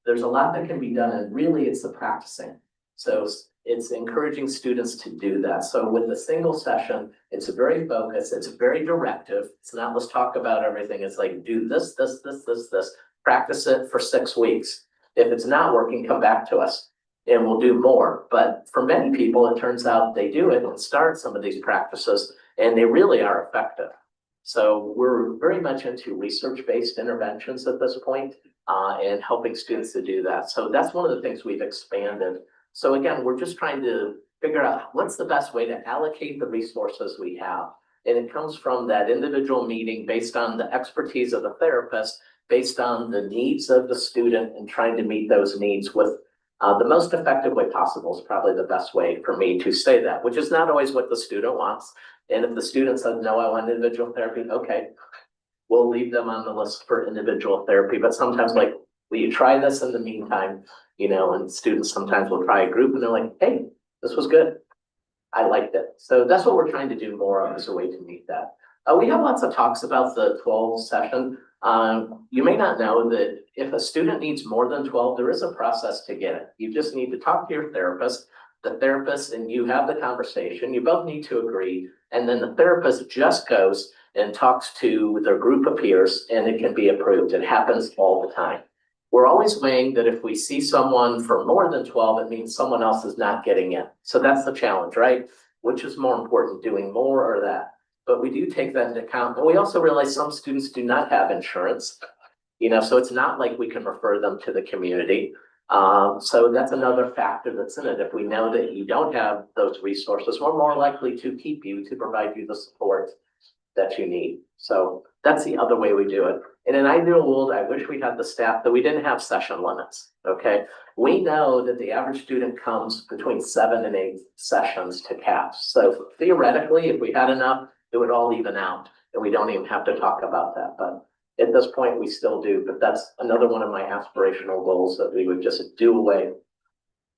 there's a lot that can be done, and really it's the practicing. So it's encouraging students to do that. So with the single session, it's very focused, it's very directive. It's not let's talk about everything. It's like do this. Practice it for 6 weeks. If it's not working, come back to us and we'll do more. But for many people, it turns out they do it and start some of these practices and they really are effective. So we're very much into research-based interventions at this point and helping students to do that. So that's one of the things we've expanded. So again, we're just trying to figure out what's the best way to allocate the resources we have. And it comes from that individual meeting based on the expertise of the therapist, based on the needs of the student and trying to meet those needs with the most effective way possible is probably the best way for me to say that, which is not always what the student wants. And if the student says, no, I want individual therapy, okay, we'll leave them on the list for individual therapy. But sometimes like, will you try this in the meantime? You know, and students sometimes will try a group and they're like, hey, this was good. I liked it. So that's what we're trying to do more of as a way to meet that. We have lots of talks about the 12 session. You may not know that if a student needs more than 12, there is a process to get it. You just need to talk to your therapist, the therapist and you have the conversation. You both need to agree. And then the therapist just goes and talks to their group of peers and it can be approved. It happens all the time. We're always weighing that if we see someone for more than 12, it means someone else is not getting in. So that's the challenge, right? Which is more important, doing more or that? But we do take that into account. But we also realize some students do not have insurance, you know, so it's not like we can refer them to the community. So that's another factor that's in it. If we know that you don't have those resources, we're more likely to keep you, to provide you the support that you need. So that's the other way we do it. In an ideal world, I wish we had the staff that we didn't have session limits, okay? We know that the average student comes between 7 and 8 sessions to CAPS. So theoretically, if we had enough, it would all even out and we don't even have to talk about that. But at this point, we still do, but that's another one of my aspirational goals that we would just do away.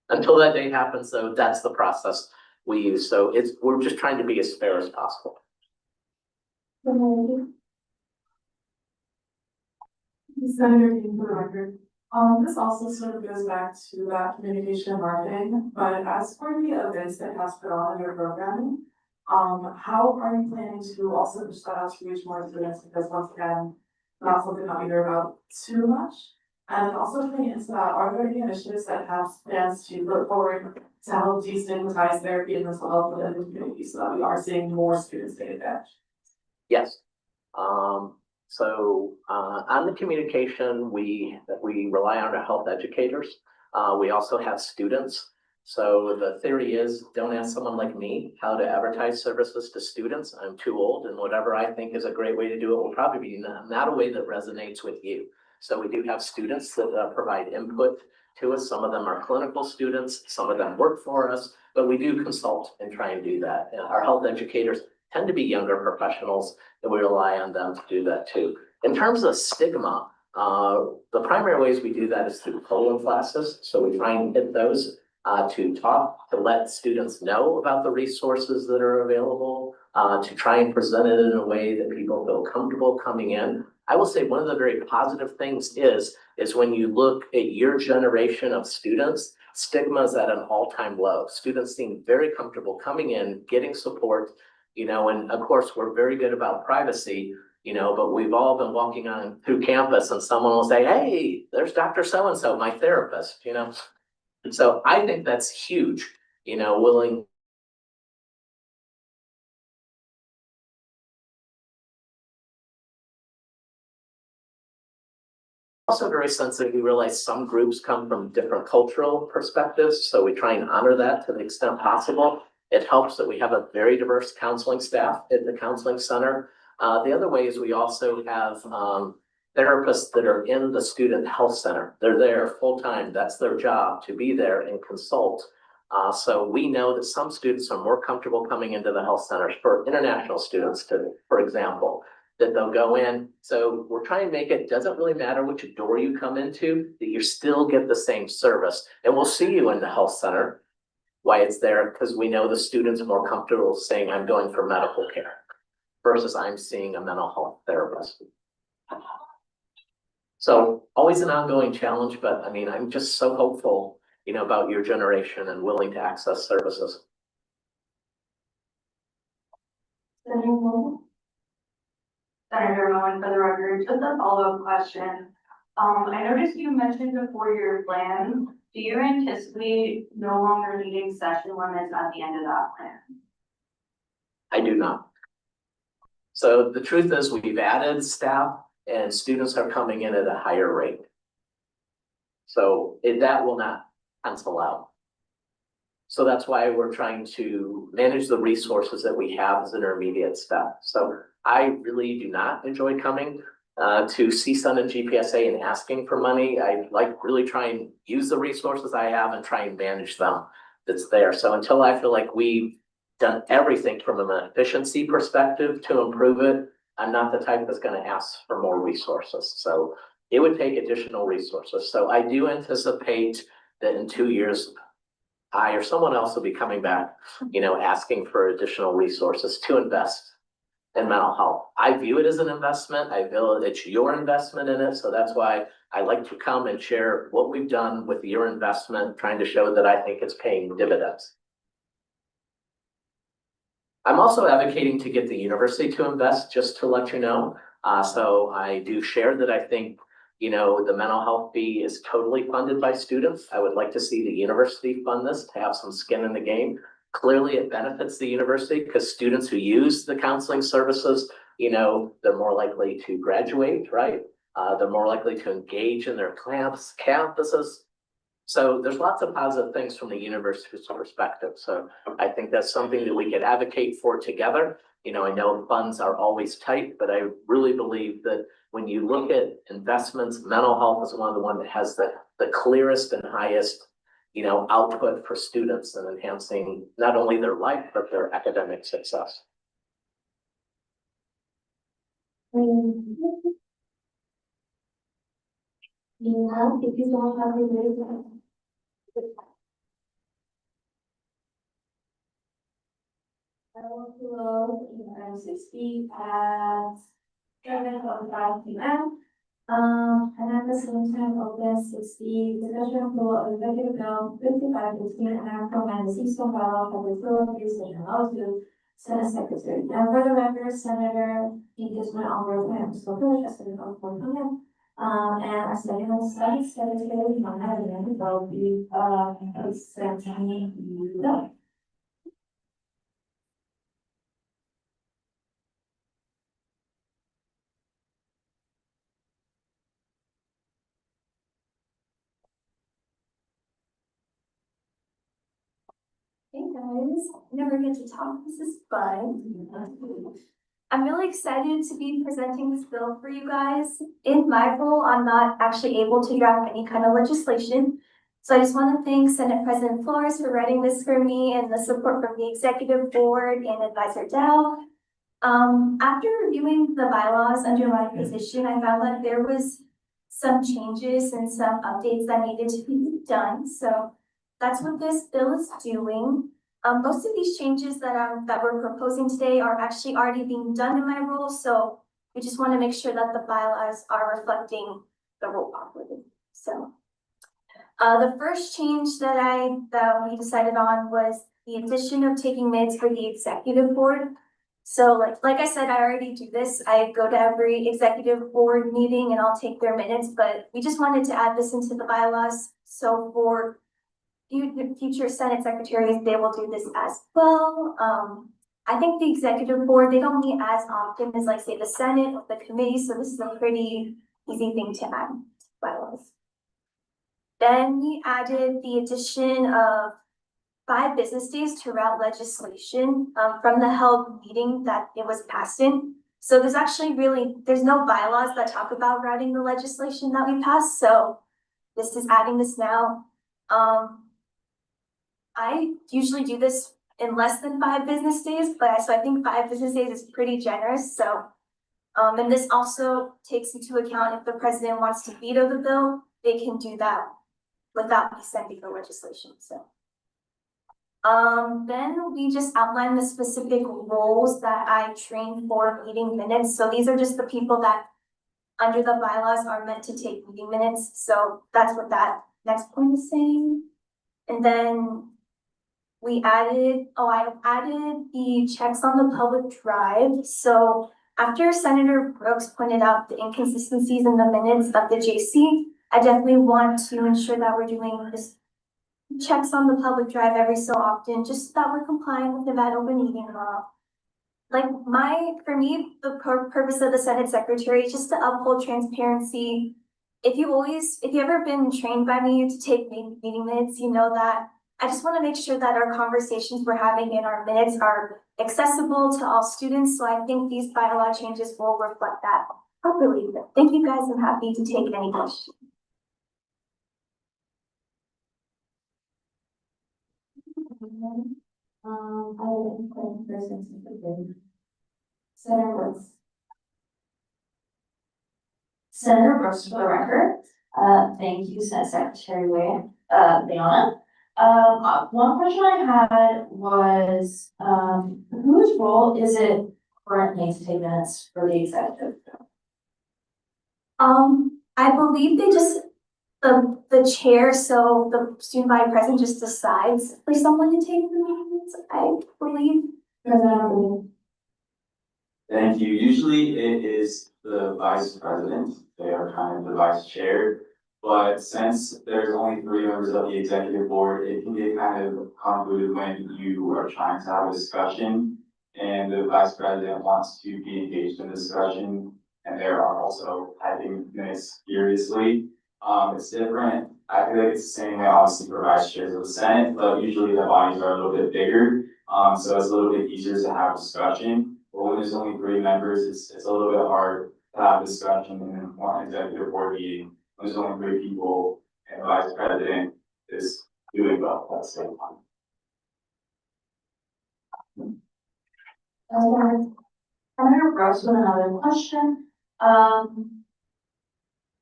Until that day happens, though, that's the process we use. So we're just trying to be as fair as possible. Senator Dean, for the record, this also sort of goes back to that communication and marketing, but as for the events that has put on in your programming, how are you planning to also push that out to reach more students? Because once again, not something that we hear about too much. And also playing into that, are there any initiatives that have plans to look forward to help destigmatize therapy and mental health within the community so that we are seeing more students take advantage? Yes. So on the communication, we rely on our health educators. We also have students. So the theory is don't ask someone like me how to advertise services to students. I'm too old and whatever I think is a great way to do it will probably be not a way that resonates with you. So we do have students that provide input to us. Some of them are clinical students, some of them work for us, but we do consult and try and do that. And our health educators tend to be younger professionals and we rely on them to do that too. In terms of stigma, the primary ways we do that is through polling classes. So we try and hit those to talk, to let students know about the resources that are available, to try and present it in a way that people feel comfortable coming in. I will say one of the very positive things is when you look at your generation of students, stigma is at an all-time low. Students seem very comfortable coming in, getting support, you know, and of course, we're very good about privacy, you know, but we've all been walking on through campus and someone will say, hey, there's Dr. So-and-so, my therapist, you know. And so I think that's huge, you know, willing. Also very sensitive, we realize some groups come from different cultural perspectives, so we try and honor that to the extent possible. It helps that we have a very diverse counseling staff at the counseling center. The other way is we also have therapists that are in the student health center. They're there full-time. That's their job, to be there and consult. So we know that some students are more comfortable coming into the health centers, for international students, for example, that they'll go in. So we're trying to make it, doesn't really matter which door you come into, that you still get the same service. And we'll see you in the health center. Why it's there, because we know the students are more comfortable saying, I'm going for medical care versus I'm seeing a mental health therapist. So always an ongoing challenge, but I mean, I'm just so hopeful, about your generation and willing to access services. Senator Moore? Senator Moen, for the record, just a follow-up question. I noticed you mentioned a four-year plan. Do you anticipate no longer needing session limits at the end of that plan? I do not. So the truth is, we've added staff and students are coming in at a higher rate. So that will not cancel out. So that's why we're trying to manage the resources that we have as intermediate staff. So I really do not enjoy coming to CSUN and GPSA and asking for money. I like really try and use the resources I have and try and manage them that's there. So until I feel like we've done everything from an efficiency perspective to improve it, I'm not the type that's going to ask for more resources. So it would take additional resources. So I do anticipate that in 2 years, I or someone else will be coming back, asking for additional resources to invest in mental health. I view it as an investment. I feel it's your investment in it. So that's why I like to come and share what we've done with your investment, trying to show that I think it's paying dividends. I'm also advocating to get the university to invest, just to let you know. So I do share that I think, the mental health fee is totally funded by students. I would like to see the university fund this to have some skin in the game. Clearly, it benefits the university because students who use the counseling services, they're more likely to graduate, right? They're more likely to engage in their campuses. So there's lots of positive things from the university's perspective. So I think that's something that we could advocate for together. I know funds are always tight, but I really believe that when you look at investments, mental health is one of the ones that has the clearest and highest, output for students and enhancing not only their life, but their academic success. Yeah, if you don't have a very I will close item 60 at 7:05 p.m. And at the same time, open 60, discussion floor of executive bill 5515 and I recommend the CSUN bylaw for the floor of session to Senate Secretary. And for the record, Senator Guzman Alvarez and Mr. Village, as Senator California. And our second Senate Secretary, Mona Lynn, will be, presenting the bill. Hey guys, never get to talk, this is fun. I'm really excited to be presenting this bill for you guys. In my role, I'm not actually able to draft any kind of legislation. So I just want to thank Senate President Flores for writing this for me and the support from the executive board and Advisor Dow. After reviewing the bylaws under my position, I found that there was some changes and some updates that needed to be done. So that's what this bill is doing. Most of these changes that we're proposing today are actually already being done in my role, so we just want to make sure that the bylaws are reflecting the role properly. So, the first change that we decided on was the addition of taking minutes for the executive board. So, like I said, I already do this. I go to every executive board meeting and I'll take their minutes, but we just wanted to add this into the bylaws. So for future Senate secretaries, they will do this as well. I think the executive board, they don't meet as often as, like, say, the Senate or the committee, so this is a pretty easy thing to add to bylaws. Then we added the addition of 5 business days to route legislation, from the held meeting that it was passed in. So there's no bylaws that talk about routing the legislation that we passed, so this is adding this now. I usually do this in less than 5 business days, so I think 5 business days is pretty generous, so. And this also takes into account if the president wants to veto the bill, they can do that without me sending the legislation, so. Then we just outline the specific roles that I train for meeting minutes, so these are just the people that under the bylaws are meant to take meeting minutes, so that's what that next point is saying. And then I added the checks on the public drive, so after Senator Brooks pointed out the inconsistencies in the minutes of the JC, I definitely want to ensure that we're doing this checks on the public drive every so often, just so that we're complying with Nevada open meeting law. Like for me, the purpose of the Senate Secretary is just to uphold transparency. If you ever been trained by me to take meeting minutes, you know that I just want to make sure that our conversations we're having in our minutes are accessible to all students. So I think these bylaw changes will reflect that properly. But thank you guys. I'm happy to take any questions. I have a question. Senator Brooks. Senator Brooks, for the record. Thank you, Senate Secretary Leona. One question I had was, whose role is it currently to take minutes for the executive? I believe the chair, so the student body president just decides for someone to take the meetings, I believe. Thank you. Usually it is the vice president. They are kind of the vice chair. But since there's only 3 members of the executive board, it can get kind of convoluted when you are trying to have a discussion and the vice president wants to be engaged in the discussion. And there are also typing minutes furiously. It's different. I feel like it's the same way obviously for vice chairs of the Senate, but usually the bodies are a little bit bigger. So it's a little bit easier to have a discussion. But when there's only 3 members, it's a little bit hard to have a discussion in one executive board meeting. When there's only 3 people and the vice president is doing well at the same time. Senator Brooks with another question.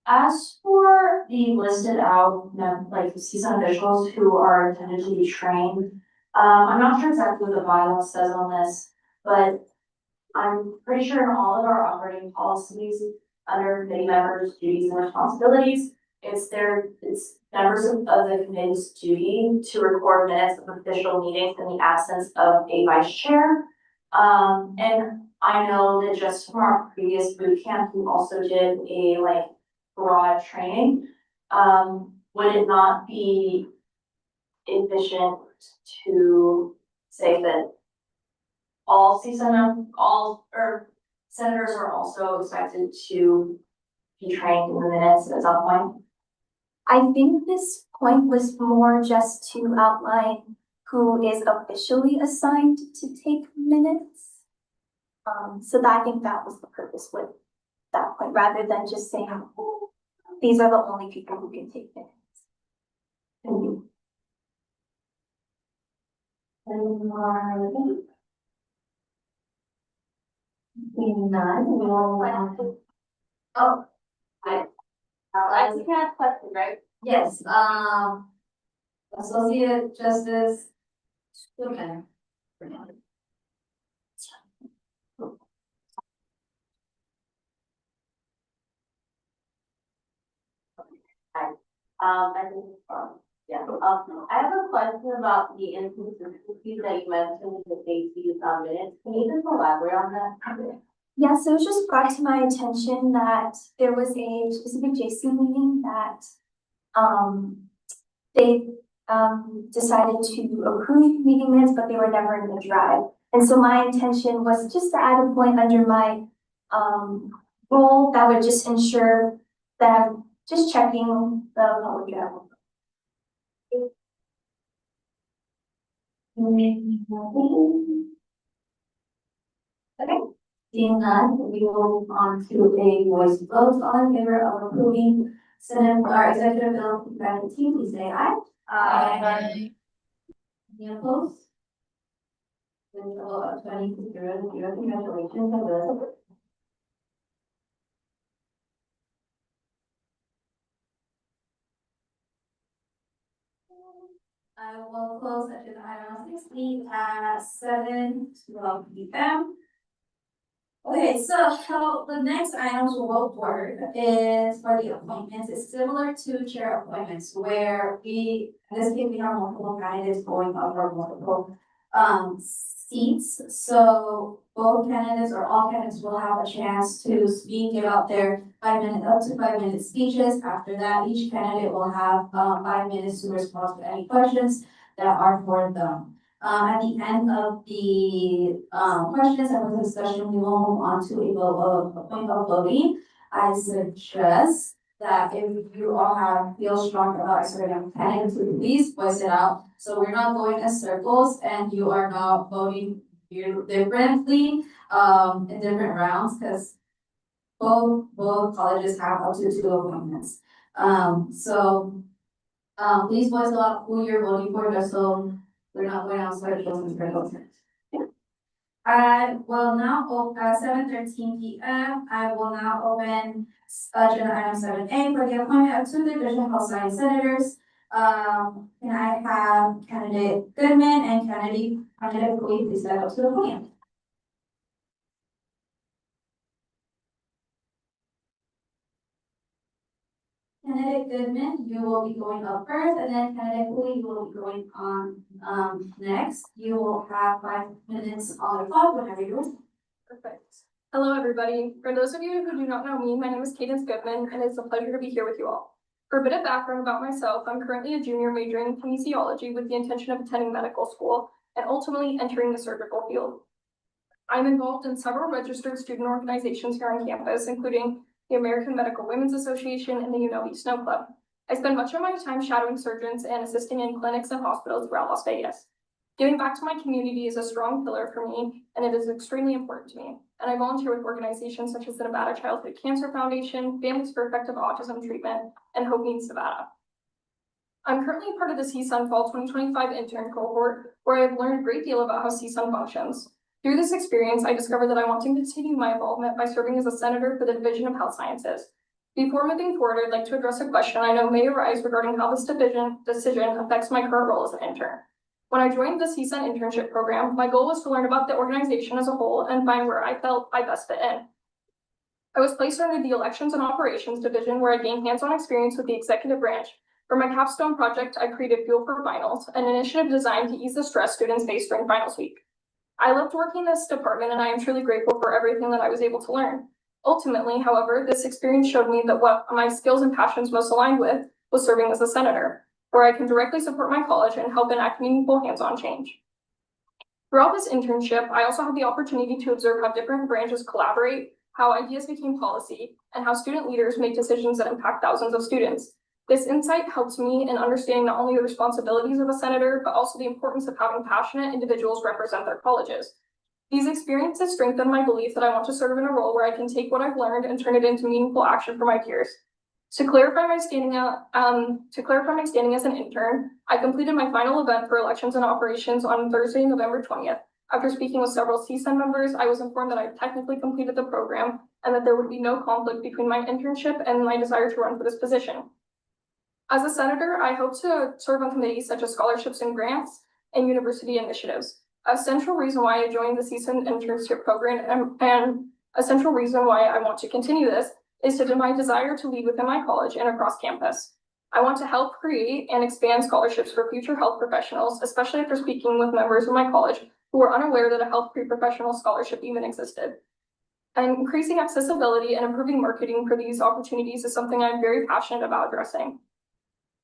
As for the listed out, like CSUN officials who are intended to be trained, I'm not sure exactly what the bylaw says on this, but I'm pretty sure in all of our operating policies under committee members' duties and responsibilities, it's members of the committee's duty to record minutes of official meetings in the absence of a vice chair. And I know that just from our previous boot camp, we also did a broad training. Would it not be efficient to say that all senators are also expected to be trained in the minutes at some point? I think this point was more just to outline who is officially assigned to take minutes. So I think that was the purpose with that point, rather than just saying, these are the only people who can take minutes. Thank you. Any more? Seeing none, we will. Oh, I can have a question, right? Yes, Associate Justice Schumann. I have a question about the inconsistencies that you mentioned in the safety minutes. Can you just elaborate on that? Yeah, so it was just brought to my attention that there was a specific JC meeting that they decided to approve meeting minutes, but they were never in the drive. And so my intention was just to add a point under my role that would just ensure that I'm just checking the public drive. Okay, seeing none, we will move on to a voice vote. All in favor of approving Senate, our executive bill faculty, please say aye. Aye. Any opposed? With a vote of 20 to 0, congratulations, Elizabeth. I will close agenda item 16 at 7:12 p.m. Okay, so the next item to vote for is for the appointments. It's similar to chair appointments where we, in this case, we have multiple candidates going up for multiple seats. So both candidates or all candidates will have a chance to speak, give out their 5 minute, up to 5 minute speeches. After that, each candidate will have 5 minutes to respond to any questions that are for them. At the end of the questions and with discussion, we will move on to a point of voting. I suggest that if you all feel strong about a certain candidate, to please voice it out. So we're not going in circles and you are not voting differently in different rounds, because both colleges have up to 2 appointments. Please voice out who you're voting for, just so we're not going outside those circles. I will now, at 7:13 p.m., I will now open agenda item 7A for the appointment of 2 division health science senators. Can I have candidate Goodman and candidate Lee please step up to the podium? Candidate Goodman, you will be going up first, and then candidate Lee, you will be going on next. You will have 5 minutes on the clock whenever you're ready. Perfect. Hello, everybody. For those of you who do not know me, my name is Cadence Goodman, and it's a pleasure to be here with you all. For a bit of background about myself, I'm currently a junior majoring in kinesiology with the intention of attending medical school and ultimately entering the surgical field. I'm involved in several registered student organizations here on campus, including the American Medical Women's Association and the UNLV Snow Club. I spend much of my time shadowing surgeons and assisting in clinics and hospitals throughout Las Vegas. Giving back to my community is a strong pillar for me, and it is extremely important to me. And I volunteer with organizations such as the Nevada Childhood Cancer Foundation, Families for Effective Autism Treatment, and Hope Meets Nevada. I'm currently part of the CSUN Fall 2025 intern cohort, where I've learned a great deal about how CSUN functions. Through this experience, I discovered that I want to continue my involvement by serving as a senator for the Division of Health Sciences. Before moving forward, I'd like to address a question I know may arise regarding how this decision affects my current role as an intern. When I joined the CSUN internship program, my goal was to learn about the organization as a whole and find where I felt I best fit in. I was placed under the Elections and Operations Division, where I gained hands-on experience with the executive branch. For my capstone project, I created Fuel for Finals, an initiative designed to ease the stress students face during finals week. I loved working in this department, and I am truly grateful for everything that I was able to learn. Ultimately, however, this experience showed me that what my skills and passions most aligned with was serving as a senator, where I can directly support my college and help enact meaningful hands-on change. Throughout this internship, I also had the opportunity to observe how different branches collaborate, how ideas became policy, and how student leaders make decisions that impact thousands of students. This insight helps me in understanding not only the responsibilities of a senator, but also the importance of having passionate individuals represent their colleges. These experiences strengthen my belief that I want to serve in a role where I can take what I've learned and turn it into meaningful action for my peers. To clarify my standing as an intern, I completed my final event for Elections and Operations on Thursday, November 20th. After speaking with several CSUN members, I was informed that I technically completed the program and that there would be no conflict between my internship and my desire to run for this position. As a senator, I hope to serve on committees such as scholarships and grants and university initiatives. A central reason why I joined the CSUN internship program and a central reason why I want to continue this is to my desire to lead within my college and across campus. I want to help create and expand scholarships for future health professionals, especially after speaking with members of my college who were unaware that a health pre-professional scholarship even existed. And increasing accessibility and improving marketing for these opportunities is something I'm very passionate about addressing.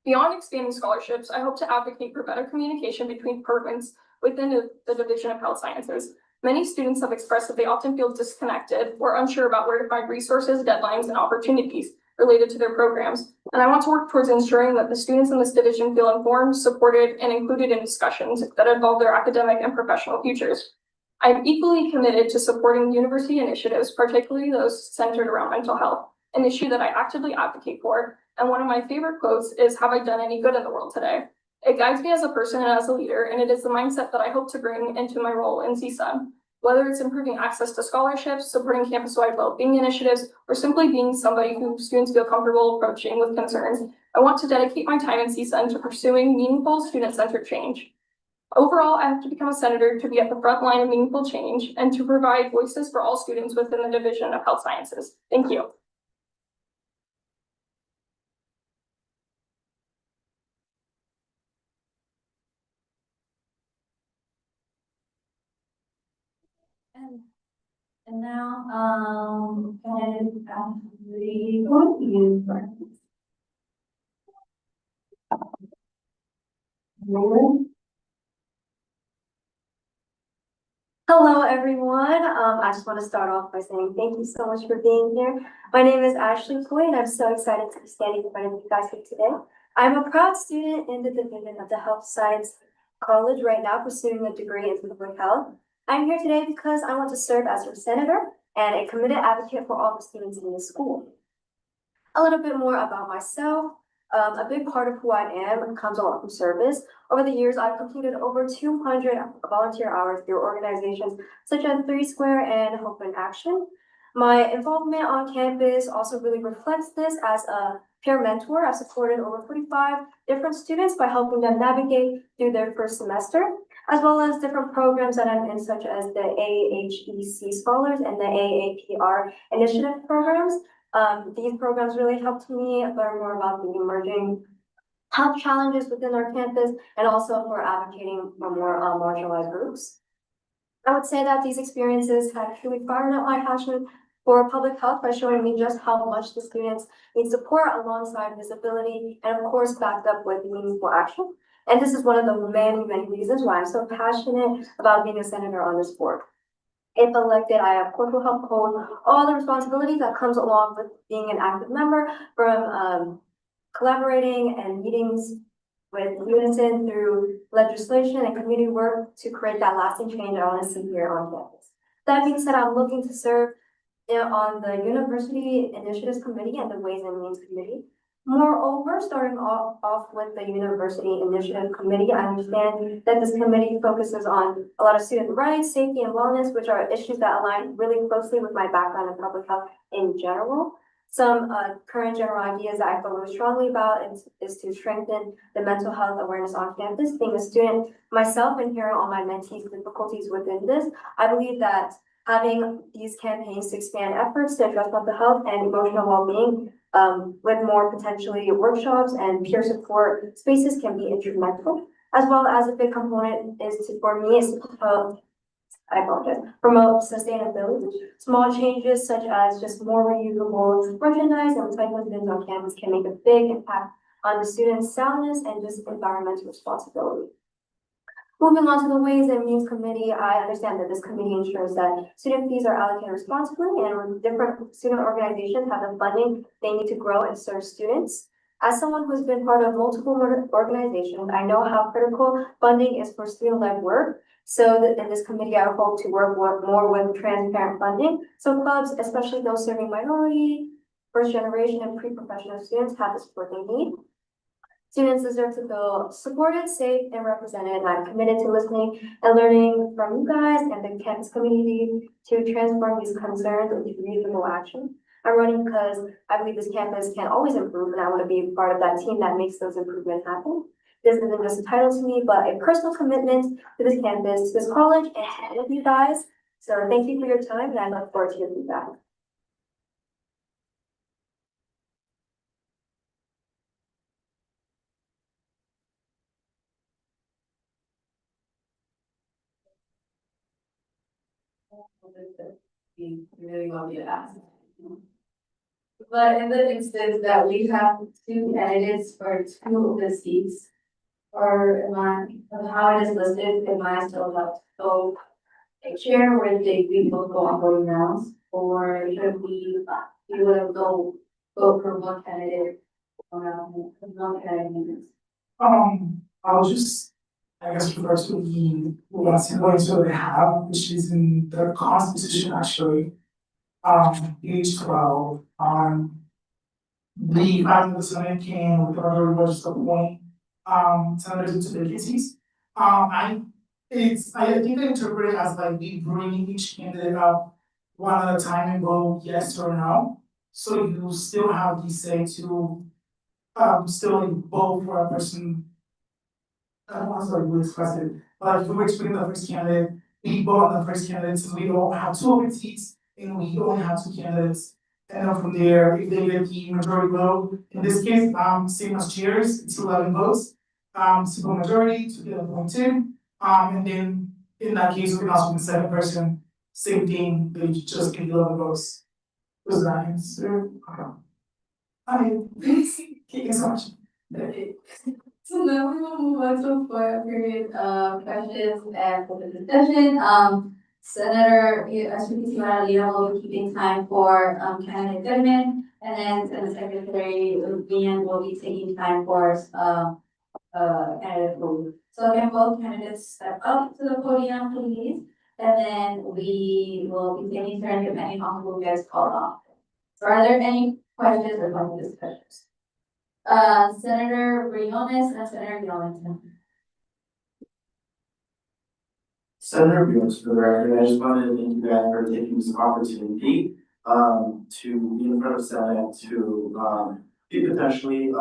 Beyond expanding scholarships, I hope to advocate for better communication between departments within the Division of Health Sciences. Many students have expressed that they often feel disconnected or unsure about where to find resources, deadlines, and opportunities. related to their programs. And I want to work towards ensuring that the students in this division feel informed, supported, and included in discussions that involve their academic and professional futures. I'm equally committed to supporting university initiatives, particularly those centered around mental health, an issue that I actively advocate for. And one of my favorite quotes is, "Have I done any good in the world today?" It guides me as a person and as a leader, and it is the mindset that I hope to bring into my role in CSUN. Whether it's improving access to scholarships, supporting campus-wide well-being initiatives, or simply being somebody who students feel comfortable approaching with concerns, I want to dedicate my time in CSUN to pursuing meaningful student-centered change. Overall, I have to become a senator to be at the front line of meaningful change and to provide voices for all students within the Division of Health Sciences. Thank you. And now, can we go to you first? Hello, everyone. I just want to start off by saying thank you so much for being here. My name is Ashley Coy, and I'm so excited to be standing in front of you guys here today. I'm a proud student in the Division of the Health Science College right now, pursuing a degree in public health. I'm here today because I want to serve as your senator and a committed advocate for all the students in the school. A little bit more about myself. A big part of who I am comes along from service. Over the years, I've completed over 200 volunteer hours through organizations such as 3 Square and Hope in Action. My involvement on campus also really reflects this. As a peer mentor, I've supported over 45 different students by helping them navigate through their first semester, as well as different programs that I'm in, such as the AHEC Scholars and the AAPR Initiative programs. These programs really helped me learn more about the emerging health challenges within our campus and also for advocating for more marginalized groups. I would say that these experiences have truly fired up my passion for public health by showing me just how much the students need support alongside visibility and of course backed up with meaningful action. And this is one of the many reasons why I'm so passionate about being a senator on this board. If elected, I of course will help hold all the responsibilities that comes along with being an active member, from collaborating and meetings with unison through legislation and community work to create that lasting change I want to see here on campus. That being said, I'm looking to serve on the University Initiatives Committee and the Ways and Means Committee. Moreover, starting off with the University Initiative Committee, I understand that this committee focuses on a lot of student rights, safety, and wellness, which are issues that align really closely with my background in public health in general. Some current general ideas that I feel really strongly about is to strengthen the mental health awareness on campus. Being a student myself and hearing all my mentees' difficulties within this, I believe that having these campaigns to expand efforts to address mental health and emotional well-being with more potentially workshops and peer support spaces can be instrumental, as well as a big component is to, for me, is to promote sustainability. Small changes such as just more reusable merchandise and recycling bins on campus can make a big impact on the students' soundness and just environmental responsibility. Moving on to the Ways and Means Committee, I understand that this committee ensures that student fees are allocated responsibly and different student organizations have the funding they need to grow and serve students. As someone who's been part of multiple organizations, I know how critical funding is for student-led work. So that in this committee, I hope to work more with transparent funding. So clubs, especially those serving minority, first generation, and pre-professional students have the support they need. Students deserve to feel supported, safe, and represented, and I'm committed to listening and learning from you guys and the campus community to transform these concerns into reasonable action. I'm running because I believe this campus can always improve, and I want to be part of that team that makes those improvements happen. This isn't just a title to me, but a personal commitment to this campus, to this college, and with you guys. So thank you for your time, and I look forward to your feedback. You really want me to ask. But in the instance that we have 2 candidates for 2 of the seats, or how it is listed, am I still have to go a chair where we both go on voting rounds? Or should we would go vote for one candidate, one candidate. I'll just, I guess, refer to the last points that we have, which is in the Constitution actually. Page 12, the fact that the Senate came with other was the point, senators into vacancies. I think they interpret it as like we bring each candidate up one at a time and go yes or no. So you still have the say to, still like vote for a person. I don't want to like express it, but if we were to bring the first candidate, we vote on the first candidate, since we don't have two open seats, and we only have two candidates. And then from there, if they get the majority vote, in this case, same as chairs, it's 11 votes. Simple majority to get appointed, and then in that case, we can also the second person, same thing, they just get 11 votes. Was that answer? Thank you so much. So now we will move on to a period of questions and for the discussion. Senator, SPPC Madalena will be keeping time for candidate Goodman, and then Secretary Vian will be taking time for candidate Wu. So again, both candidates step up to the podium, please, and then we will be taking turns depending on who gets called off. So are there any questions or public discussions? Senator Briones and Senator Yellington. Senator Beals, for the record, I just wanted to thank you guys for taking this opportunity, to be in front of Senate, to, be potentially,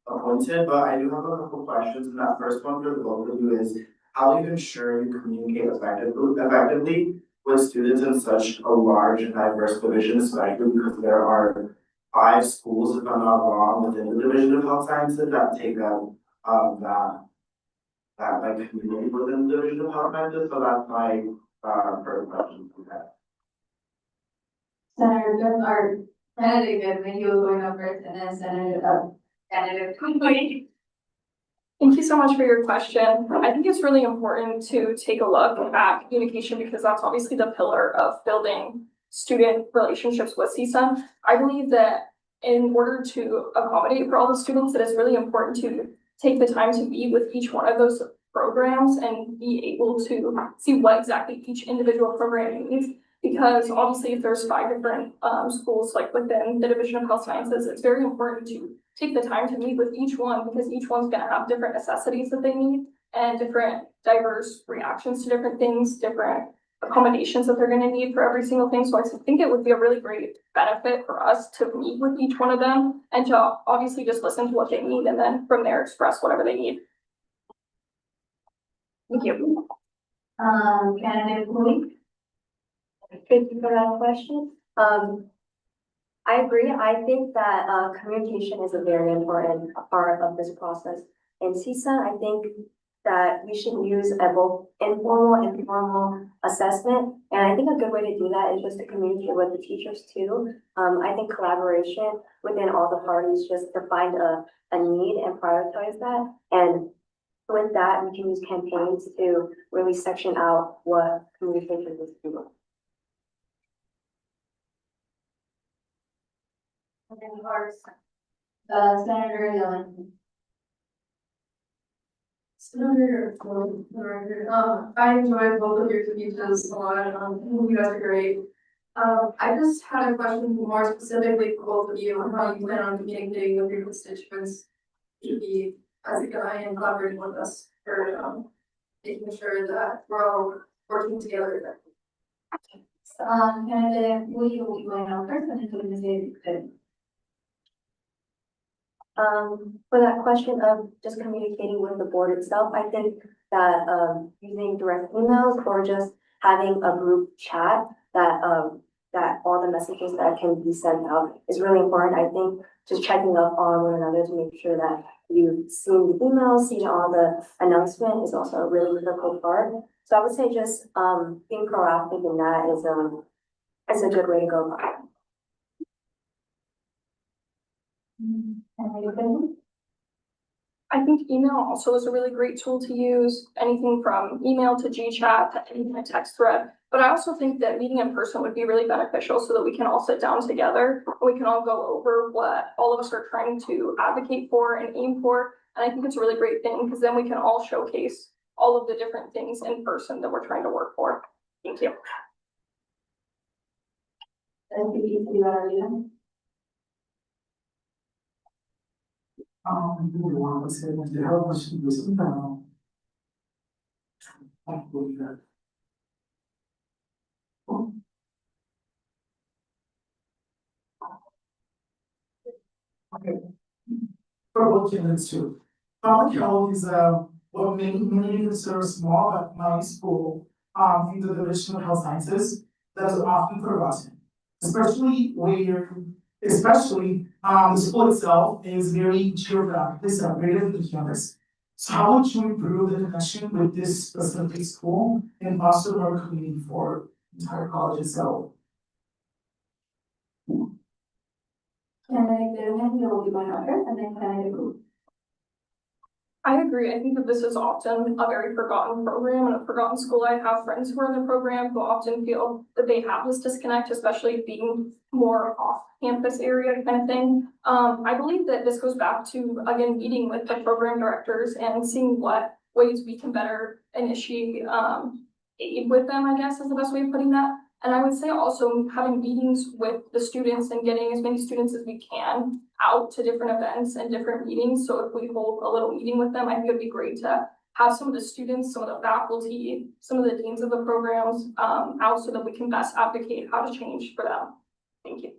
appointed, but I do have a couple questions, and that first one for the both of you is, how do you ensure you communicate effectively with students in such a large and diverse division, especially because there are 5 schools, if I'm not wrong, within the Division of Health Sciences that take up, that like community within the Division of Health Sciences, so that's my, first question for that. Senator Good, or candidate Goodman, you were going up first, and then Senator, candidate Queen. Thank you so much for your question. I think it's really important to take a look at communication because that's obviously the pillar of building student relationships with CSUN. I believe that in order to accommodate for all the students, it is really important to take the time to be with each one of those programs and be able to see what exactly each individual program needs. Because obviously if there's 5 different schools like within the Division of Health Sciences, it's very important to take the time to meet with each one because each one's gonna have different necessities that they need and different diverse reactions to different things, different accommodations that they're gonna need for every single thing. So I think it would be a really great benefit for us to meet with each one of them and to obviously just listen to what they need and then from there express whatever they need. Thank you. Candidate Queen. Thank you for that question. I agree. I think that communication is a very important part of this process. In CSUN, I think that we should use a both informal and formal assessment. And I think a good way to do that is just to communicate with the teachers too. I think collaboration within all the parties just to find a need and prioritize that. And with that, we can use campaigns to really section out what communication is doing. And then ours, Senator Yellington. Senator, I enjoyed both of your speeches a lot. You guys are great. I just had a question more specifically for both of you on how you plan on communicating with your constituents to be as a guy and collaborating with us for making sure that we're all working together. Candidate, will you be going on first and then doing the same? For that question of just communicating with the board itself, I think that using direct emails or just having a group chat that that all the messages that can be sent out is really important. I think just checking up on one another to make sure that you've seen the emails, seen all the announcement is also a really critical part. So I would say just being proactive in that is a good way to go about it. I think email also is a really great tool to use, anything from email to GChat to any kind of text thread. But I also think that meeting in person would be really beneficial so that we can all sit down together and we can all go over what all of us are trying to advocate for and aim for. And I think it's a really great thing because then we can all showcase all of the different things in person that we're trying to work for. Thank you. Thank you, Arlene. We want to say that the health issue is now. Okay. For both candidates too. Public health is what many consider small but mighty school in the division of health sciences that is often forgotten. Especially the school itself is very geographically separated from the campus. So how would you improve the connection with this specific school and foster more community for the entire college itself? Candidate Goodman, you will be going over, and then candidate Wu. I agree. I think that this is often a very forgotten program and a forgotten school. I have friends who are in the program who often feel that they have this disconnect, especially being more off-campus area kind of thing. I believe that this goes back to, again, meeting with the program directors and seeing what ways we can better initiate aid with them, I guess is the best way of putting that. And I would say also having meetings with the students and getting as many students as we can out to different events and different meetings. So if we hold a little meeting with them, I think it'd be great to have some of the students, some of the faculty, some of the deans of the programs out so that we can best advocate how to change for them. Thank you.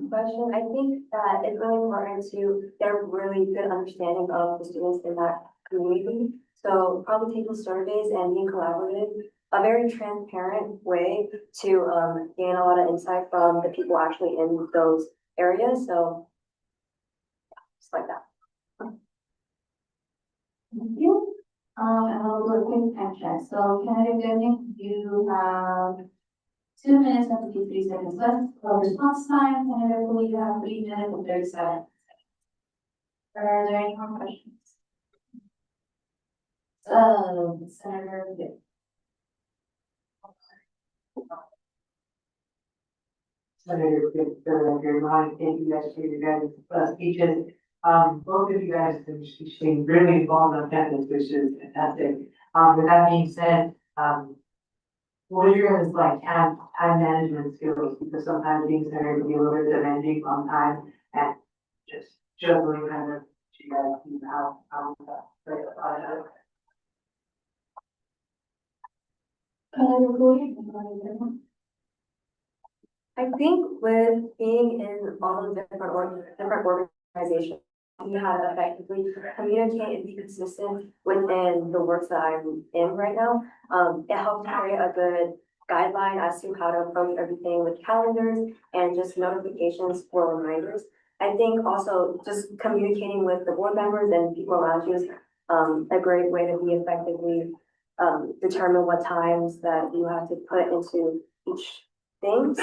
Question. I think that it's really important to get a really good understanding of the students in that community. So probably taking surveys and being collaborative, a very transparent way to gain a lot of insight from the people actually in those areas. So just like that. Thank you. And I'll do a quick time check. So candidate Goodman, you have 2 minutes and 53 seconds left for response time, and I believe you have 3 minutes and 37 seconds. Are there any more questions? Senator Gibb. Senator, very much, thank you guys for your guys' speeches. Both of you guys have been really involved on campus, which is fantastic. With that being said, what are your guys' like time management skills? Because sometimes being senator can be a little bit demanding on time and just juggling kind of you guys see how I think with being in all the different organizations, you have to effectively communicate and be consistent within the works that I'm in right now. It helps create a good guideline as to how to approach everything with calendars and just notifications for reminders. I think also just communicating with the board members and people around you is a great way to be effectively determine what times that you have to put into each thing.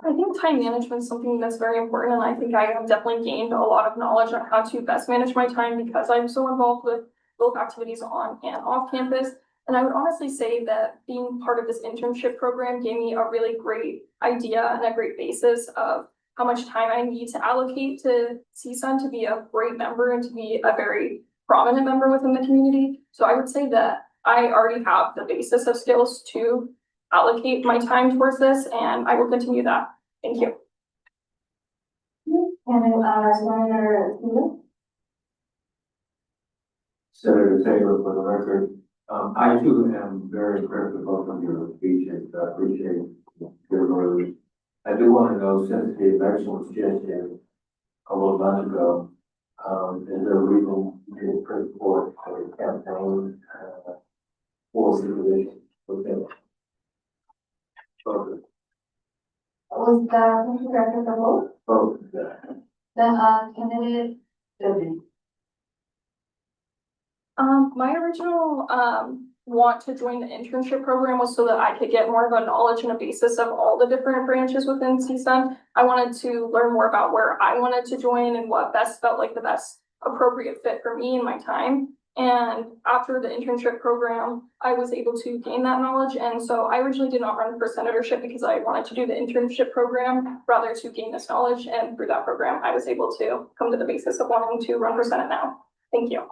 I think time management is something that's very important, and I think I have definitely gained a lot of knowledge on how to best manage my time because I'm so involved with both activities on and off campus. And I would honestly say that being part of this internship program gave me a really great idea and a great basis of how much time I need to allocate to CSUN to be a great member and to be a very prominent member within the community. So I would say that I already have the basis of skills to allocate my time towards this, and I will continue that. Thank you. Senator Taylor, for the record, I too am very impressed with both of your speeches. I appreciate your words. I do want to know, since the election was just in a little month ago, is there a reason you didn't put forth a campaign for the position within? Was the director for both? Both. Then candidate Goodman. My original want to join the internship program was so that I could get more of a knowledge and a basis of all the different branches within CSUN. I wanted to learn more about where I wanted to join and what best felt like the best appropriate fit for me and my time. And after the internship program, I was able to gain that knowledge. And so I originally did not run for senatorship because I wanted to do the internship program rather to gain this knowledge. And through that program, I was able to come to the basis of wanting to run for Senate now. Thank you.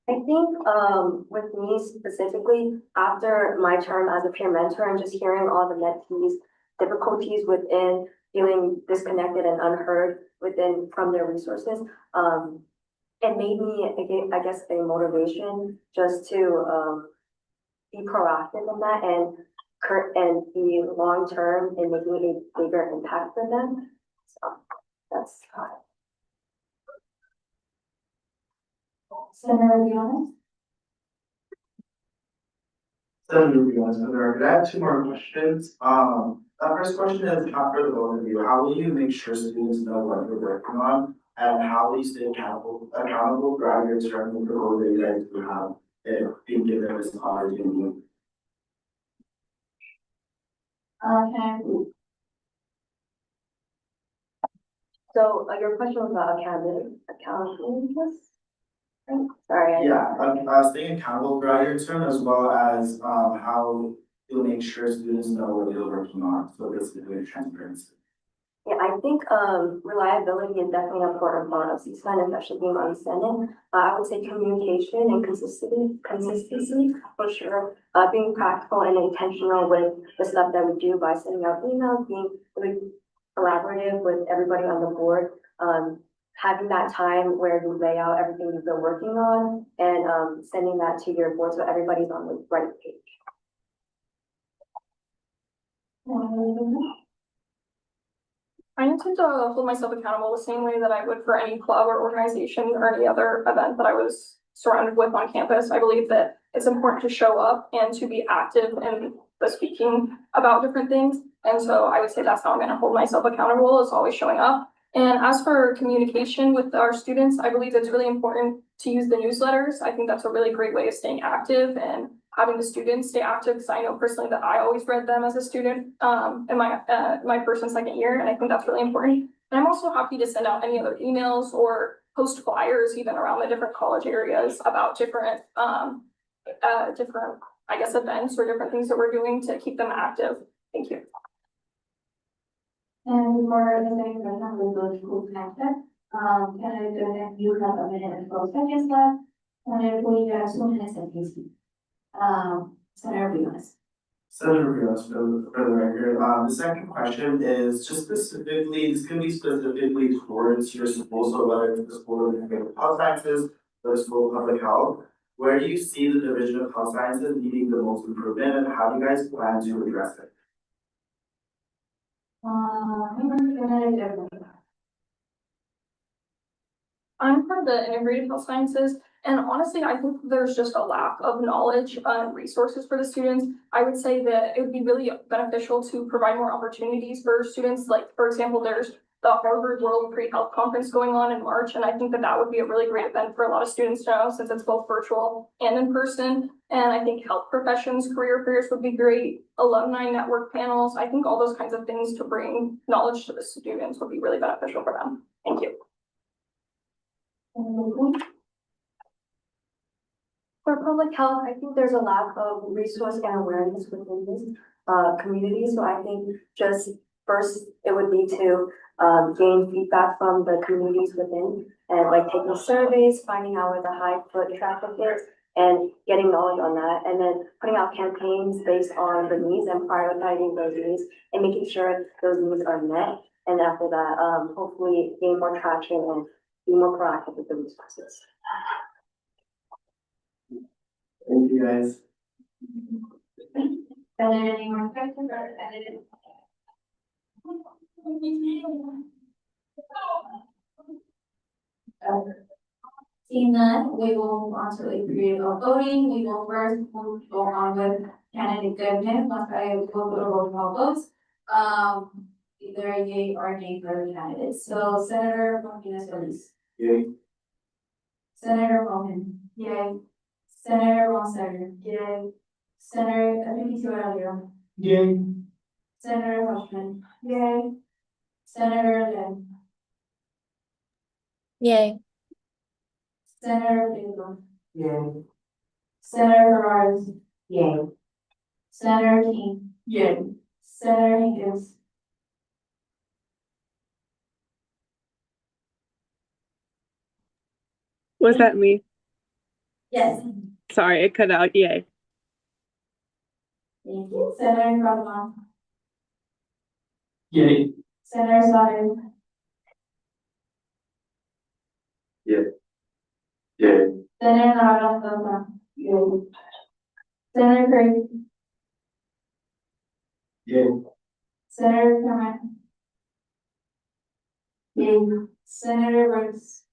I think, with me specifically, after my term as a peer mentor and just hearing all the mentees' difficulties within feeling disconnected and unheard from their resources, it made me, I guess, a motivation just to, be proactive in that and be long-term in making a bigger impact for them. So that's how. Senator Leon. Senator Rios, for the record, I have two more questions. The first question is, after the overview, how will you make sure students know what you're working on? And how will you stay accountable throughout your term with the role that you guys will have if being given this opportunity? So your question was about accountability? Sorry. Yeah, staying accountable throughout your term as well as how you'll make sure students know what you're working on. So basically transparency. Yeah, I think reliability is definitely an important part of CSUN, especially being on the Senate. I would say communication and consistency for sure. Being practical and intentional with the stuff that we do by sending out emails, being really collaborative with everybody on the board. Having that time where you lay out everything you've been working on and sending that to your board so everybody's on the right page. I intend to hold myself accountable the same way that I would for any club or organization or any other event that I was surrounded with on campus. I believe that it's important to show up and to be active in the speaking about different things. And so I would say that's how I'm going to hold myself accountable, is always showing up. And as for communication with our students, I believe it's really important to use the newsletters. I think that's a really great way of staying active and having the students stay active, because I know personally that I always read them as a student in my first and second year, and I think that's really important. And I'm also happy to send out any other emails or post flyers even around the different college areas about different I guess events or different things that we're doing to keep them active. Thank you. And for the second question, we'll go to school connected. Can I do that? You have a minute and 12 seconds left. And if we have 2 minutes and 15. Senator Rios. Senator Rios, for the record, the second question is just specifically, this can be specifically towards your school, so whether it's the School of Health Sciences or the School of Public Health. Where do you see the Division of Health Sciences needing the most improvement, and how do you guys plan to address it? I'm part of the integrated health sciences, and honestly, I think there's just a lack of knowledge and resources for the students. I would say that it would be really beneficial to provide more opportunities for students. Like, for example, there's the Harvard World Pre-Health Conference going on in March, and I think that that would be a really great event for a lot of students to know, since it's both virtual and in person. And I think health professions, career fairs would be great, alumni network panels. I think all those kinds of things to bring knowledge to the students would be really beneficial for them. Thank you. For public health, I think there's a lack of resource and awareness within this community. So I think just first it would be to gain feedback from the communities within, and like taking surveys, finding out where the high foot traffic is, and getting knowledge on that, and then putting out campaigns based on the needs and prioritizing those needs and making sure those needs are met. And after that, hopefully gain more traction and be more proactive with the resources. Thank you, guys. Are there any more questions or edits? Seeing none, we will move on to the period of voting. We will first go on with candidate Goodman. Once I go through the roll call votes, either a yay or nay for the candidates. So Senator Martinez Solis. Yay. Senator Mohan. Yay. Senator Ronstadt. Yay. Senator Epitio. Yay. Senator Hushman. Yay. Senator Lynn. Yay. Senator Bingo. Yay. Senator Ferraris. Yay. Senator King. Yay. Senator Higgins. Was that me? Yes. Sorry, it cut out. Yay. Thank you. Senator Crosman. Yay. Senator Sutter. Yay. Senator Navarro. Yay. Senator Craig. Yay. Senator Cameron. Yay. Senator Brooks.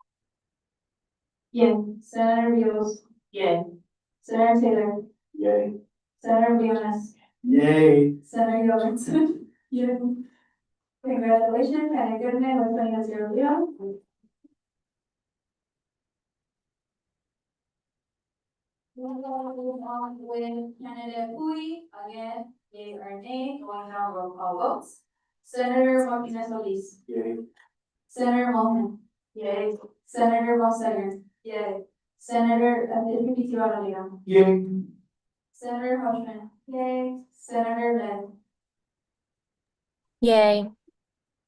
Yay. Senator Beals. Yay. Senator Taylor. Yay. Senator Leonis. Yay. Senator Yelverton. Yay. Congratulations, and a good night with playing as your Leo. We'll move on with candidate Hui, again, yea or nay, going down roll call votes. Senator Martinez Solis. Yay. Senator Mohan. Yay. Senator Ronstadt. Yay. Senator Epitio. Yay. Senator Hushman. Yay. Senator Lynn. Yay.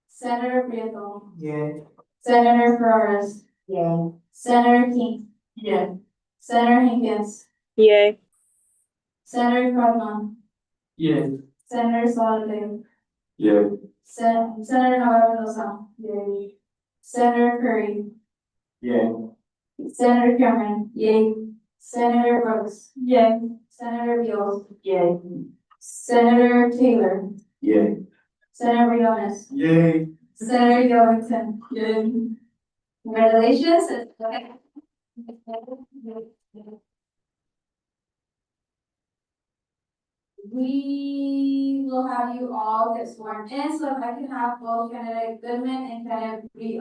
Senator Prieto. Yay. Senator Ferraris. Yay. Senator King. Yay. Senator Higgins. Yay. Senator Crosman. Yay. Senator Solomon. Yay. Senator Navarro. Yay. Senator Curry. Yay. Senator Cameron. Yay. Senator Brooks. Yay. Senator Beals. Yay. Senator Taylor. Yay. Senator Leonis. Yay. Senator Yellington. Yay. Congratulations. We will have you all get sworn in, so if I can have both candidate Goodman and candidate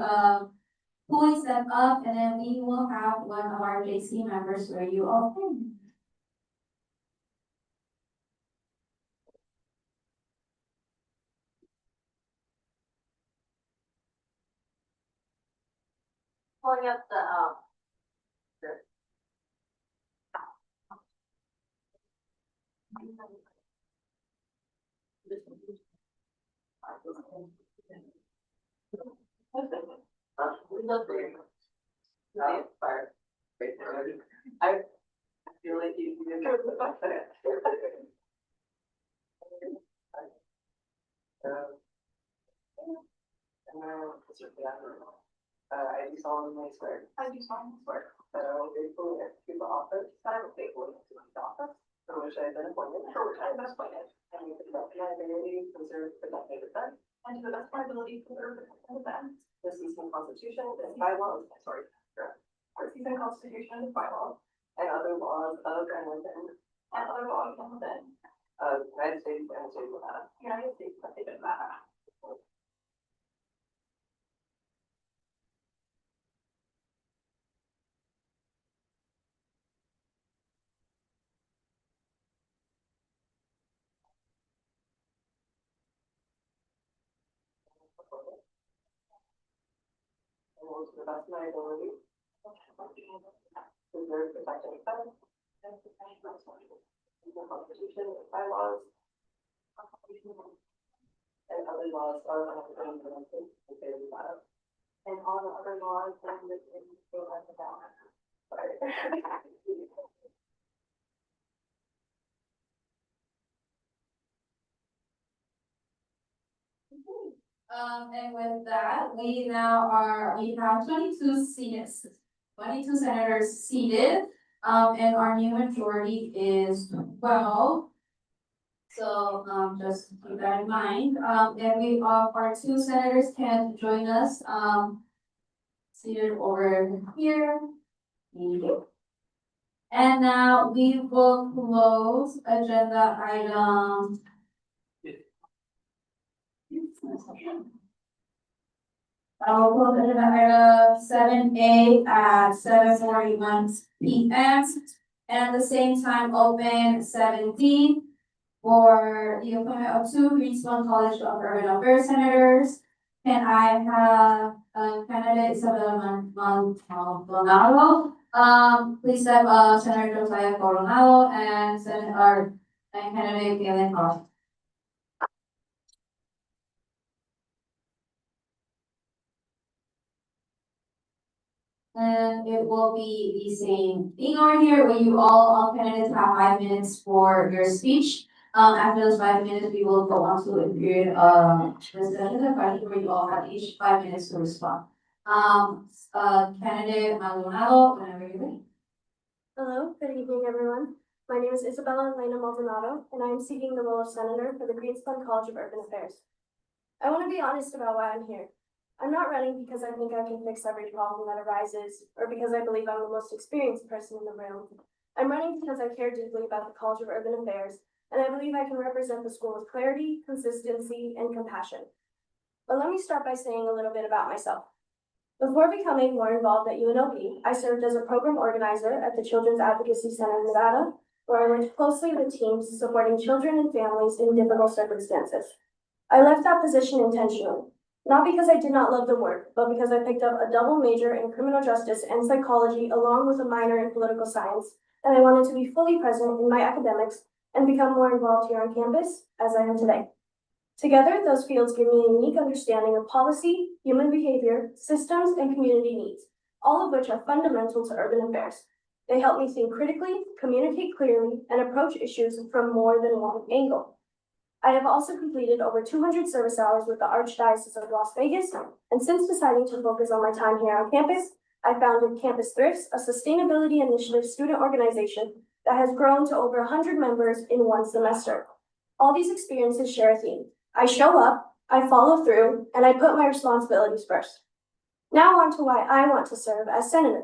Hui step up, and then we will have one of our JC members swear you all in. Pulling up the, I feel like you did I do solemnly swear. I do solemnly swear. That I will faithfully execute the office. That I will faithfully execute the office. For which I have been appointed. For which I have been appointed. And with the best of my ability, preserve, protect, and defend. And to the best of my ability, preserve, protect, and defend. The Season Constitution and bylaws, the Season Constitution and bylaws. And other laws of and within. And other laws of and within. United States and the state of Nevada. United States and the state of Nevada. And will to the best of my ability. Preserve, protect, and defend. And to the Constitution and bylaws. And other laws of and within the state of Nevada. And all the other laws and within the state of Nevada. Sorry. And with that, we have 22 senators seated, and our new majority is 12. So, just keep that in mind, and our 2 senators can join us, seated over here. Thank you. And now we will close agenda item. We'll close agenda item 7A at 7:41 PM. And at the same time, open 7D for the appointment of two Greenspan College of Urban Affairs senators. Can I have candidate Isabella Maldonado? Please have Senator Josiah Coronado and candidate Galen Cross. And it will be the same thing over here, where all candidates have 5 minutes for your speech. After those 5 minutes, we will go on to a period of discussion and question where you all have each 5 minutes to respond. Candidate Maldonado, whenever you're ready. Hello, good evening, everyone. My name is Isabella Elena Maldonado, and I am seeking the role of senator for the Greenspan College of Urban Affairs. I want to be honest about why I'm here. I'm not running because I think I can fix every problem that arises, or because I believe I'm the most experienced person in the room. I'm running because I care deeply about the College of Urban Affairs, and I believe I can represent the school with clarity, consistency, and compassion. But let me start by saying a little bit about myself. Before becoming more involved at UNLV, I served as a program organizer at the Children's Advocacy Center in Nevada, where I worked closely with teams supporting children and families in difficult circumstances. I left that position intentionally, not because I did not love the work, but because I picked up a double major in criminal justice and psychology along with a minor in political science, and I wanted to be fully present in my academics and become more involved here on campus, as I am today. Together, those fields give me a unique understanding of policy, human behavior, systems, and community needs, all of which are fundamental to urban affairs. They help me think critically, communicate clearly, and approach issues from more than one angle. I have also completed over 200 service hours with the Archdiocese of Las Vegas, and since deciding to focus on my time here on campus, I founded Campus Thrifts, a sustainability initiative student organization that has grown to over 100 members in one semester. All these experiences share a theme. I show up, I follow through, and I put my responsibilities first. Now on to why I want to serve as senator.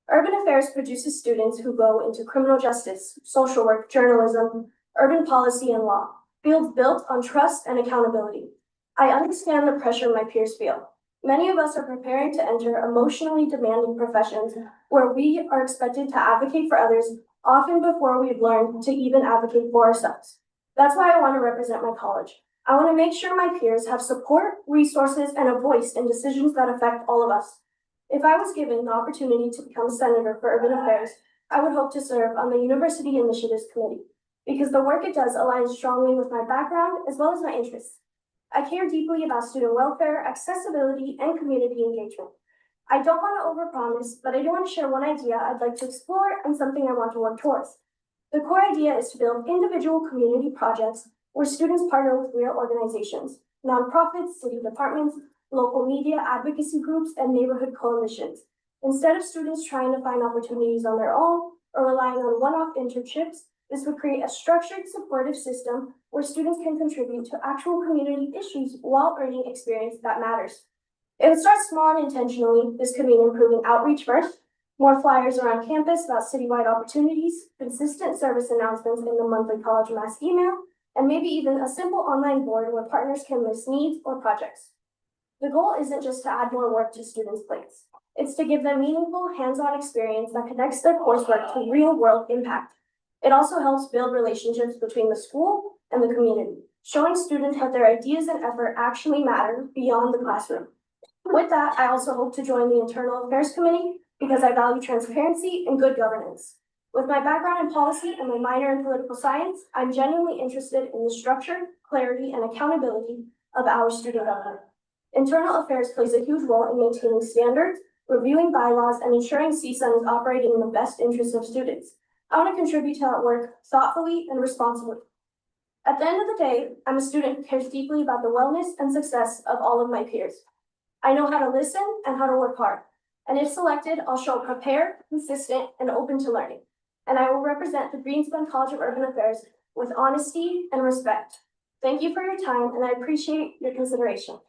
Urban Affairs produces students who go into criminal justice, social work, journalism, urban policy, and law, fields built on trust and accountability. I understand the pressure my peers feel. Many of us are preparing to enter emotionally demanding professions where we are expected to advocate for others often before we've learned to even advocate for ourselves. That's why I want to represent my college. I want to make sure my peers have support, resources, and a voice in decisions that affect all of us. If I was given the opportunity to become senator for urban affairs, I would hope to serve on the University Initiatives Committee, because the work it does aligns strongly with my background as well as my interests. I care deeply about student welfare, accessibility, and community engagement. I don't want to overpromise, but I do want to share one idea I'd like to explore and something I want to work towards. The core idea is to build individual community projects where students partner with real organizations, nonprofits, city departments, local media, advocacy groups, and neighborhood coalitions. Instead of students trying to find opportunities on their own or relying on one-off internships, this would create a structured, supportive system where students can contribute to actual community issues while earning experience that matters. If it starts small and intentionally, this could mean improving outreach first, more flyers around campus about citywide opportunities, consistent service announcements in the monthly college mass email, and maybe even a simple online board where partners can list needs or projects. The goal isn't just to add more work to students' plates. It's to give them meaningful, hands-on experience that connects their coursework to real-world impact. It also helps build relationships between the school and the community, showing students that their ideas and effort actually matter beyond the classroom. With that, I also hope to join the Internal Affairs Committee because I value transparency and good governance. With my background in policy and my minor in political science, I'm genuinely interested in the structure, clarity, and accountability of our student government. Internal Affairs plays a huge role in maintaining standards, reviewing bylaws, and ensuring CSUN is operating in the best interest of students. I want to contribute to that work thoughtfully and responsibly. At the end of the day, I'm a student who cares deeply about the wellness and success of all of my peers. I know how to listen and how to work hard. And if selected, I'll show up prepared, consistent, and open to learning. And I will represent the Greenspan College of Urban Affairs with honesty and respect. Thank you for your time, and I appreciate your consideration.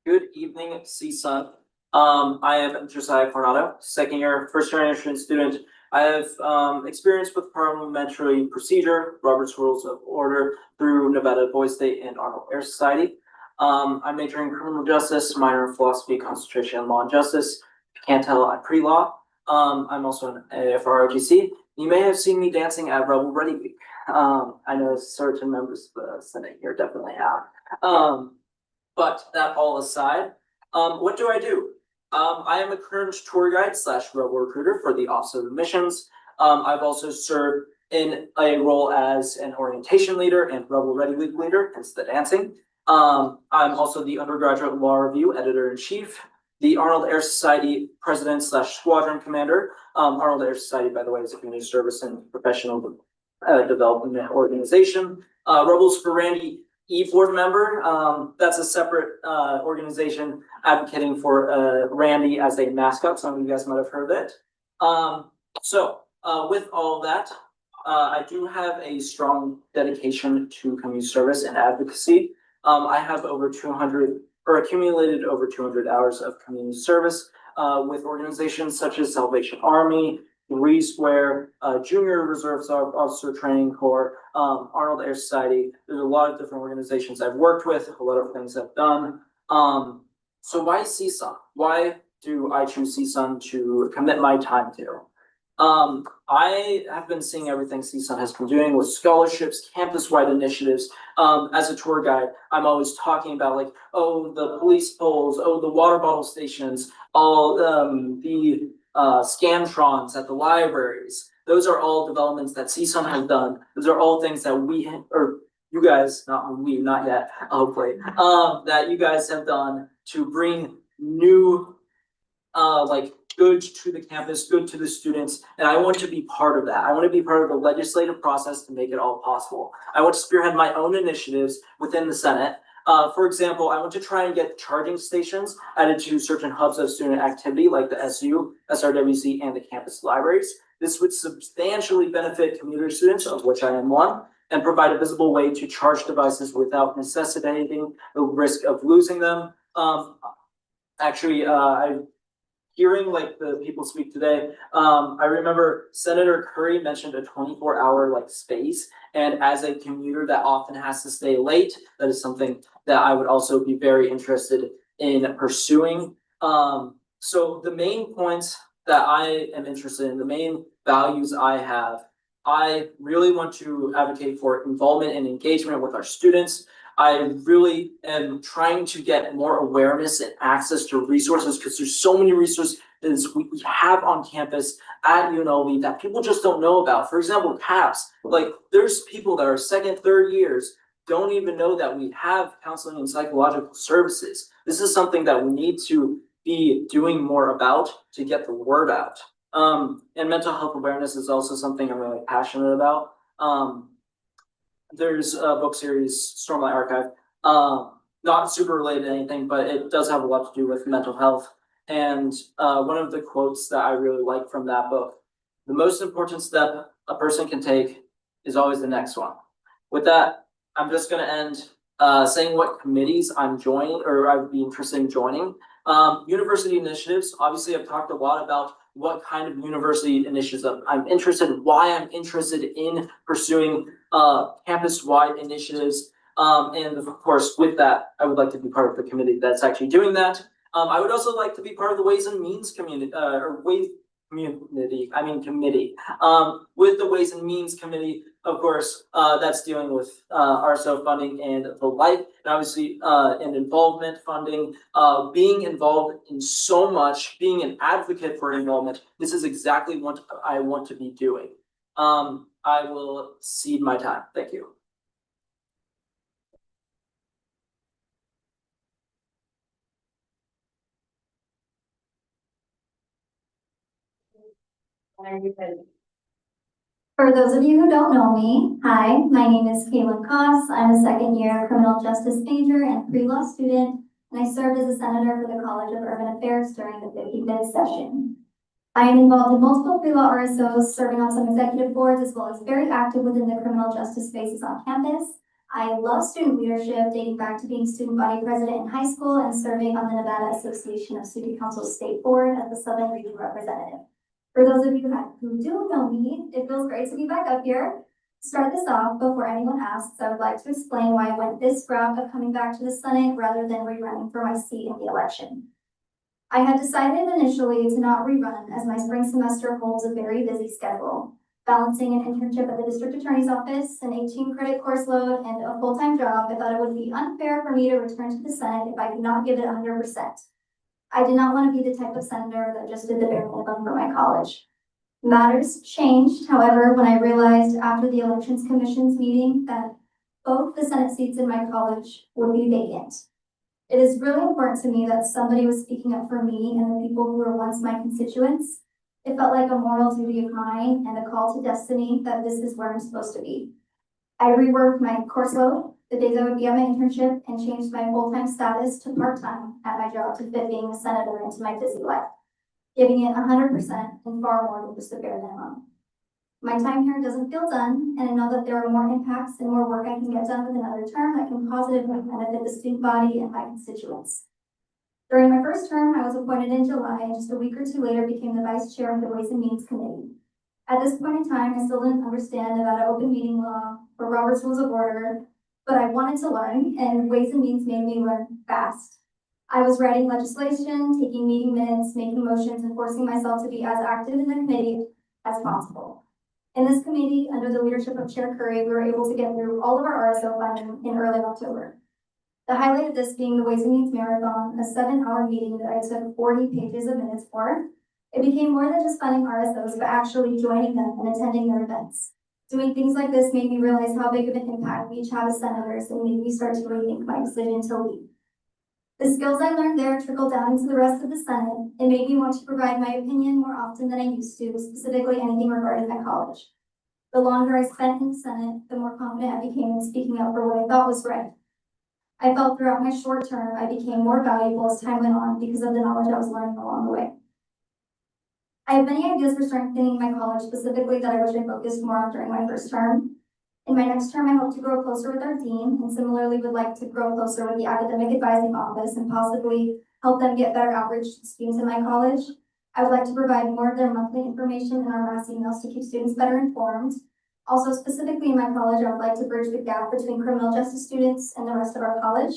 Good evening, CSUN. I am Josiah Coronado, second year, first generation student. I have experience with parliamentary procedure, Robert's Rules of Order through Nevada Boys State and Arnold Air Society. I'm majoring in criminal justice, minor in philosophy, concentration in law and justice. If you can't tell, I'm pre-law. I'm also an AFROGC. You may have seen me dancing at Rebel Ready Week. I know certain members of the Senate here definitely have. But that all aside, what do I do? I am a current tour guide / rebel recruiter for the Office of Admissions. I've also served in a role as an orientation leader and Rebel Ready Week leader, hence the dancing. I'm also the undergraduate law review editor-in-chief, the Arnold Air Society president / squadron commander. Arnold Air Society, by the way, is a community service and professional development organization. Rebels for Randy board member. That's a separate organization advocating for Randy as a mascot. Some of you guys might have heard of it. With all of that, I do have a strong dedication to community service and advocacy. I have over 200 or accumulated over 200 hours of community service with organizations such as Salvation Army, Three Square, Junior Reserve Officer Training Corps, Arnold Air Society. There's a lot of different organizations I've worked with, a lot of things I've done. So why CSUN? Why do I choose CSUN to commit my time to? I have been seeing everything CSUN has been doing with scholarships, campus-wide initiatives. As a tour guide, I'm always talking about like, oh, the police poles, oh, the water bottle stations, all the scantrons at the libraries. Those are all developments that CSUN has done. Those are all things that we, or you guys, not yet, hopefully, that you guys have done to bring new, like good to the campus, good to the students. And I want to be part of that. I want to be part of the legislative process to make it all possible. I want to spearhead my own initiatives within the Senate. For example, I want to try and get charging stations added to certain hubs of student activity like the SU, SRWC, and the campus libraries. This would substantially benefit commuter students, of which I am one, and provide a visible way to charge devices without necessitating the risk of losing them. Hearing like the people speak today, I remember Senator Curry mentioned a 24-hour like space, and as a commuter that often has to stay late, that is something that I would also be very interested in pursuing. So the main points that I am interested in, the main values I have, I really want to advocate for involvement and engagement with our students. I really am trying to get more awareness and access to resources because there's so many resources we have on campus at UNLV that people just don't know about. For example, CAPS, like there's people that are second, third years don't even know that we have counseling and psychological services. This is something that we need to be doing more about to get the word out. And mental health awareness is also something I'm really passionate about. There's a book series, Stormlight Archive, not super related to anything, but it does have a lot to do with mental health. And one of the quotes that I really like from that book, the most important step a person can take is always the next one. With that, I'm just going to end saying what committees I'm joining or I'd be interested in joining. University initiatives, obviously I've talked a lot about what kind of university initiatives I'm interested in, why I'm interested in pursuing campus-wide initiatives. And of course, with that, I would like to be part of the committee that's actually doing that. I would also like to be part of the Ways and Means community, committee. With the Ways and Means committee, of course, that's dealing with RSO funding and the like, and obviously and involvement funding, being involved in so much, being an advocate for involvement. This is exactly what I want to be doing. I will cede my time. Thank you. For those of you who don't know me, hi, my name is Caitlin Koss. I'm a second year criminal justice major and pre-law student, and I served as a senator for the College of Urban Affairs during the 55th session. I am involved in multiple pre-law RSOs, serving on some executive boards, as well as very active within the criminal justice spaces on campus. I love student leadership, dating back to being student body president in high school and serving on the Nevada Association of Student Council State Board as the Southern Region representative. For those of you who do know me, it feels great to be back up here. To start this off, before anyone asks, I would like to explain why I went this route of coming back to the Senate rather than rerunning for my seat in the election. I had decided initially to not rerun as my spring semester holds a very busy schedule, balancing an internship at the district attorney's office, an 18-credit course load, and a full-time job. I thought it would be unfair for me to return to the Senate if I could not give it 100%. I did not want to be the type of senator that just did the bare minimum for my college. Matters changed, however, when I realized after the Elections Commission's meeting that both the Senate seats in my college would be vacant. It is really important to me that somebody was speaking up for me and the people who were once my constituents. It felt like a moral duty of mine and a call to destiny that this is where I'm supposed to be. I reworked my course load, the days I would be at my internship, and changed my full-time status to part-time at my job to fit being a senator into my busy life, giving it 100% and far more than just the bare minimum. My time here doesn't feel done, and I know that there are more impacts and more work I can get done with another term that can positively benefit the student body and my constituents. During my first term, I was appointed in July, and just a week or two later became the vice chair of the Ways and Means Committee. At this point in time, I still didn't understand about open meeting law or Robert's Rules of Order, but I wanted to learn, and Ways and Means made me learn fast. I was writing legislation, taking meeting minutes, making motions, and forcing myself to be as active in the committee as possible. In this committee, under the leadership of Chair Curry, we were able to get through all of our RSO funding in early October. The highlight of this being the Ways and Means Marathon, a 7-hour meeting that I took 40 pages of minutes for. It became more than just funding RSOs, but actually joining them and attending their events. Doing things like this made me realize how big of an impact we each have as senators and made me start to rethink my decision to leave. The skills I learned there trickled down into the rest of the Senate. It made me want to provide my opinion more often than I used to, specifically anything regarding my college. The longer I spent in the Senate, the more confident I became in speaking up for what I thought was right. I felt throughout my short term, I became more valuable as time went on because of the knowledge I was learning along the way. I have many ideas for strengthening my college, specifically that I wish I focused more on during my first term. In my next term, I hope to grow closer with our dean, and similarly would like to grow closer with the academic advising office and possibly help them get better outreach to students in my college. I would like to provide more of their monthly information in our mass emails to keep students better informed. Also, specifically in my college, I would like to bridge the gap between criminal justice students and the rest of our college.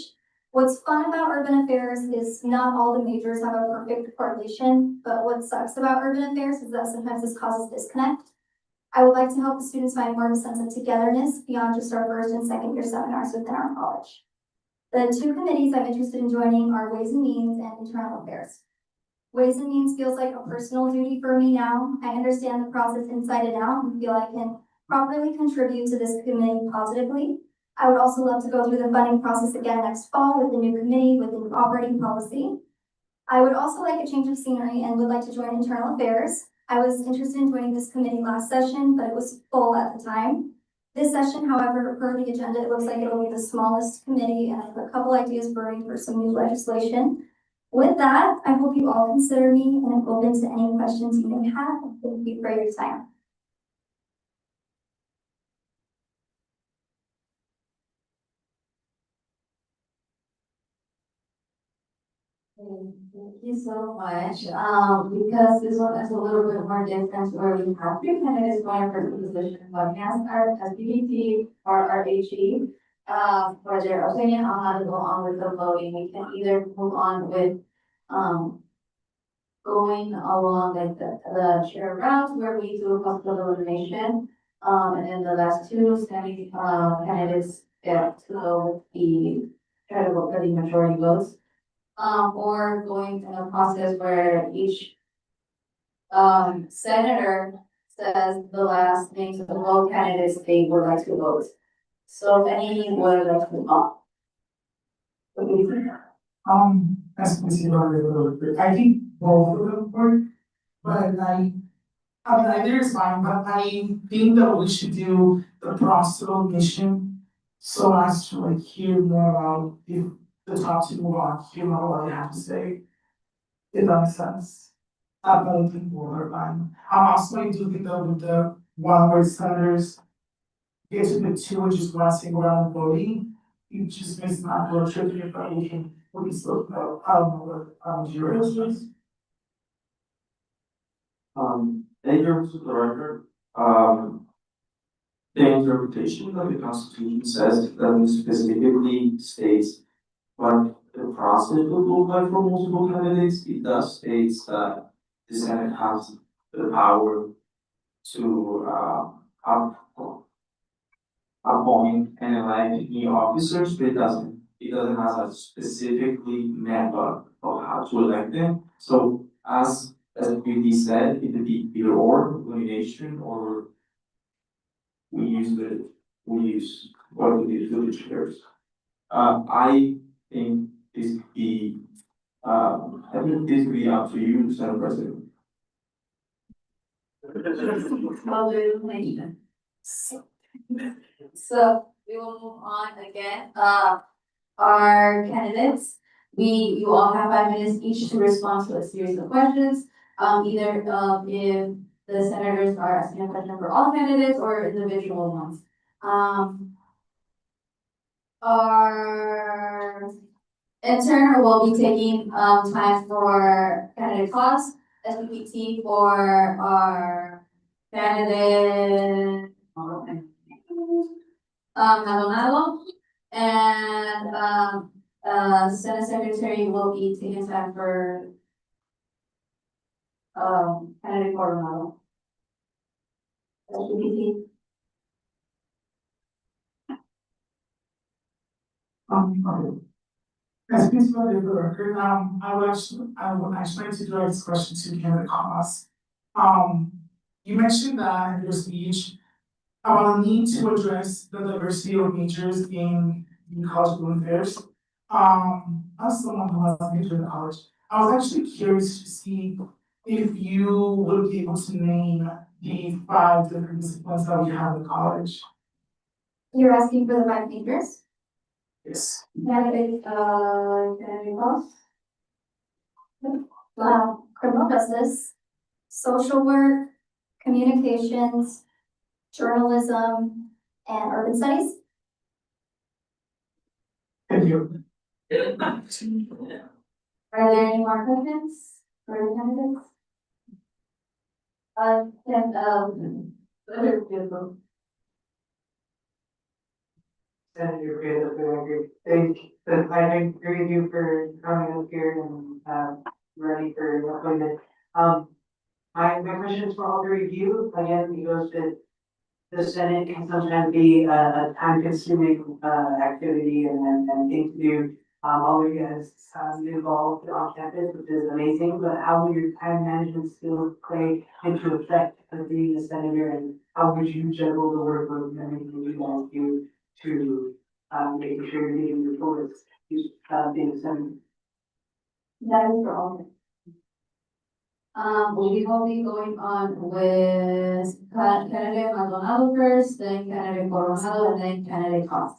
What's fun about urban affairs is not all the majors have a perfect correlation, but what sucks about urban affairs is that sometimes this causes disconnect. I would like to help the students find more of a sense of togetherness beyond just our first and second year seminars within our college. The two committees I'm interested in joining are Ways and Means and Internal Affairs. Ways and Means feels like a personal duty for me now. I understand the process inside and out and feel I can properly contribute to this committee positively. I would also love to go through the funding process again next fall with the new committee with the new operating policy. I would also like a change of scenery and would like to join Internal Affairs. I was interested in joining this committee last session, but it was full at the time. This session, however, per the agenda, it looks like it'll be the smallest committee, and I have a couple ideas brewing for some new legislation. With that, I hope you all consider me, and I'm open to any questions you may have. Thank you for your time. Thank you so much. Because this one is a little bit more different where we have three candidates going for the position of enhanced art, SBDT, or RHE. For their opinion on how to go on with the voting, we can either move on with, going along like the chair rounds where we do a possible elimination. And then the last two candidates get to go with try to vote for the majority votes. Or going in a process where each senator says the last names of all candidates they would like to vote. So if any would like to vote. What do you think? As we see I think both of them work, but I mean, either is fine, but I think that we should do the process mission so as to like hear more about if the top two move on, hear more what they have to say. If that makes sense. But I think both are fine. I do think that with the one word senators, get to the two and just one single round voting, you just miss my blood sugar, but we can, we still know, yours is. In terms of the record, the interpretation of the Constitution says it doesn't specifically states what the process would look like for multiple candidates. It does states that the Senate has the power to, appoint and elect new officers, but it doesn't have a specifically method of how to elect them. So as BD said, it could be either or, nomination, or we use what we do to the chairs. I think this could be, I think this could be up to you, Senate President. Nomination. So we will move on again. Our candidates, you all have 5 minutes each to respond to a series of questions. Either if the senators are asking a question for all candidates or individual ones. Our intern will be taking time for candidate costs, SPPT for our candidate Maldonado, and Senate Secretary will be taking time for candidate Coronado. SPPT. Okay. As please for the record, I would actually like to direct this question to candidate Comas. You mentioned that in your speech about the need to address the diversity of majors in college student affairs. As someone who has majored in college, I was actually curious to see if you would be able to name the 5 different disciplines that we have in college. You're asking for the 5 majors? Yes. Candidate Ross? Criminal justice, social work, communications, journalism, and urban studies. Thank you. Are there any more questions for the candidates? Senator Fredo, for the record, I agree with you for coming up here and, ready for your appointment. My question is for all 3 of you, again, it goes to the Senate can sometimes be a time consuming, activity and thing to do. All of you guys have been involved on campus, which is amazing, but how will your time management skills play into effect of being a senator, and how would you juggle the workload and everything you guys do to, making sure you're meeting your goals, being a senator? That is for all. We will be going on with candidate Maldonado first, then candidate Coronado, and then candidate Costa.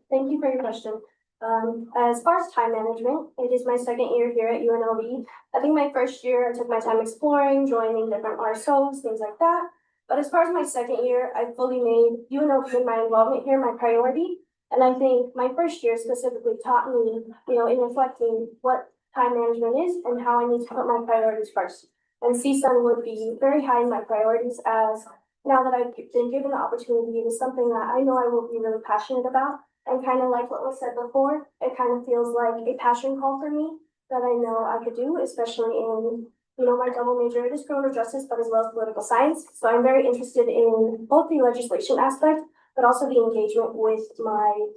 Thank you for your question. As far as time management, it is my 2nd year here at UNLV. I think my 1st year, I took my time exploring, joining different RSOs, things like that. But as far as my 2nd year, I fully made UNLV and my involvement here my priority. And I think my 1st year specifically taught me, in reflecting what time management is and how I need to put my priorities first. And CSUN would be very high in my priorities, as now that I've been given the opportunity, it is something that I know I will be really passionate about. And kind of like what was said before, it kind of feels like a passion call for me that I know I could do, especially in, my double major. It is criminal justice, but as well as political science. So I'm very interested in both the legislation aspect, but also the engagement with my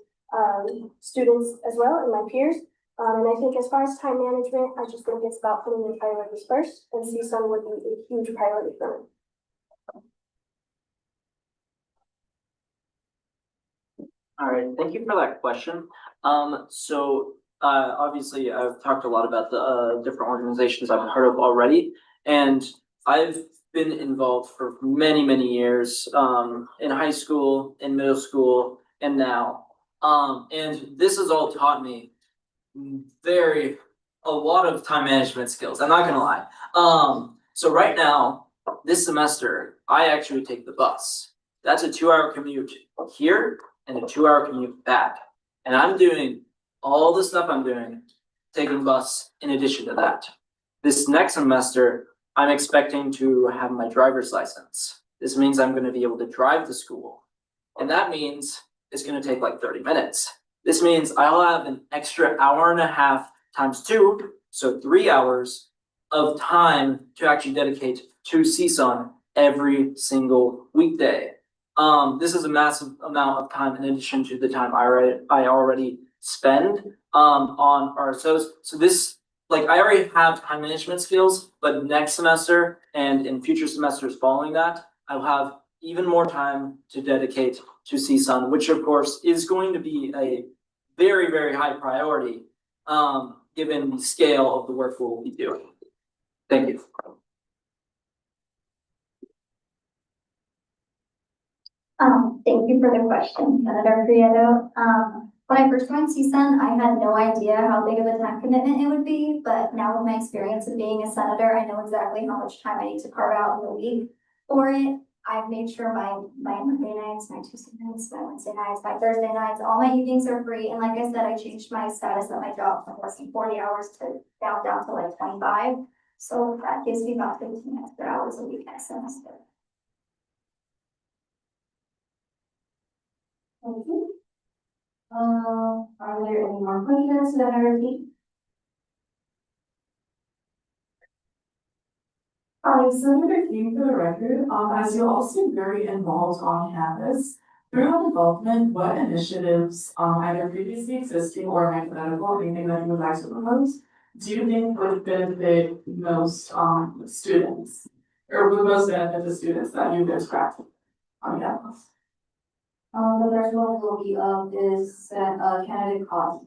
students as well and my peers. And I think as far as time management, I just think it's about putting the priorities first, and CSUN would be a huge priority for me. All right, thank you for that question. Obviously I've talked a lot about the different organizations I'm part of already, and I've been involved for many, many years, in high school, in middle school, and now. And this has all taught me a lot of time management skills, I'm not gonna lie. So right now, this semester, I actually take the bus. That's a 2-hour commute here and a 2-hour commute back. And I'm doing all the stuff I'm doing, taking bus in addition to that. This next semester, I'm expecting to have my driver's license. This means I'm gonna be able to drive to school. And that means it's gonna take like 30 minutes. This means I'll have an extra hour and a half times 2, so 3 hours of time to actually dedicate to CSUN every single weekday. This is a massive amount of time in addition to the time I already spend on RSOs. So this, like, I already have time management skills, but next semester and in future semesters following that, I'll have even more time to dedicate to CSUN, which of course is going to be a very, very high priority, given the scale of the work we'll be doing. Thank you. Thank you for the question, Senator Prieto. When I first joined CSUN, I had no idea how big of a time commitment it would be, but now with my experience of being a senator, I know exactly how much time I need to carve out in the week for it. I've made sure my Monday nights, my Tuesday nights, my Wednesday nights, my Thursday nights, all my evenings are free. And like I said, I changed my status at my job from less than 40 hours to down to like 25. So that gives me about 15 extra hours a week next semester. Thank you. Are there any more questions that are repeat? Senator King, for the record, as you all seem very involved on campus, through your involvement, what initiatives, either previously existing or hypothetical, anything that you would like to propose, do you think would benefit most, students? Or would most benefit the students that you interact with on campus? The first one will be is candidate cost.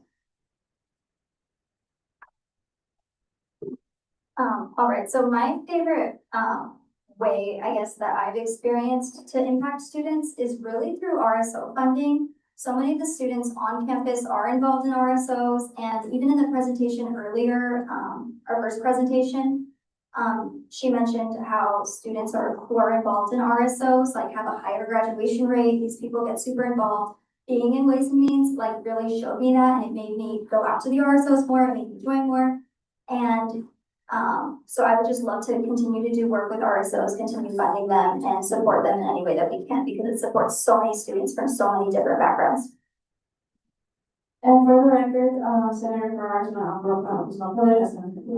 All right, so my favorite way, I guess, that I've experienced to impact students is really through RSO funding. So many of the students on campus are involved in RSOs, and even in the presentation earlier, our first presentation, she mentioned how students who are involved in RSOs like have a higher graduation rate. These people get super involved. Being in Ways and Means like really showed me that, and it made me go out to the RSOs more, it made me join more. And so I would just love to continue to do work with RSOs, continue funding them and support them in any way that we can, because it supports so many students from so many different backgrounds. And for the record, Senator Farrar is not really as moving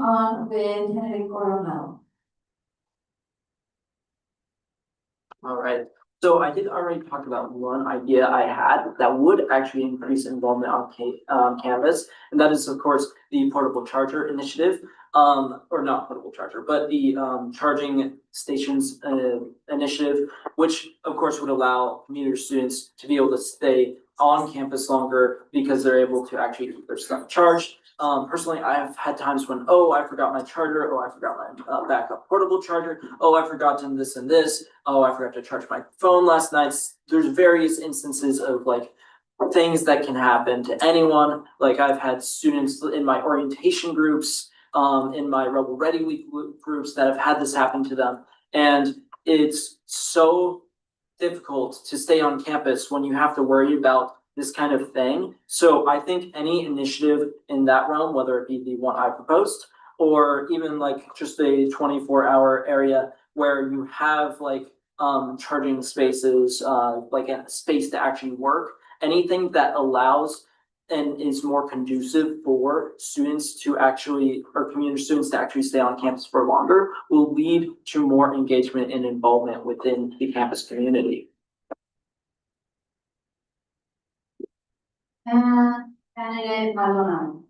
on with candidate Coronel. All right. So I did already talk about one idea I had that would actually increase involvement on campus, and that is, of course, the portable charger initiative, or not portable charger, but the charging stations initiative, which of course would allow commuter students to be able to stay on campus longer because they're able to actually keep their stuff charged. Personally, I've had times when, oh, I forgot my charger, oh, I forgot my backup portable charger, oh, I forgot to this and this, oh, I forgot to charge my phone last night. There's various instances of like things that can happen to anyone. Like I've had students in my orientation groups, in my Rebel Ready Week groups that have had this happen to them. And it's so difficult to stay on campus when you have to worry about this kind of thing. So I think any initiative in that realm, whether it be the one I proposed, or even like just a 24-hour area where you have like charging spaces, like a space to actually work, anything that allows and is more conducive for students to actually, or community students to actually stay on campus for longer, will lead to more engagement and involvement within the campus community. And candidate Maldonado.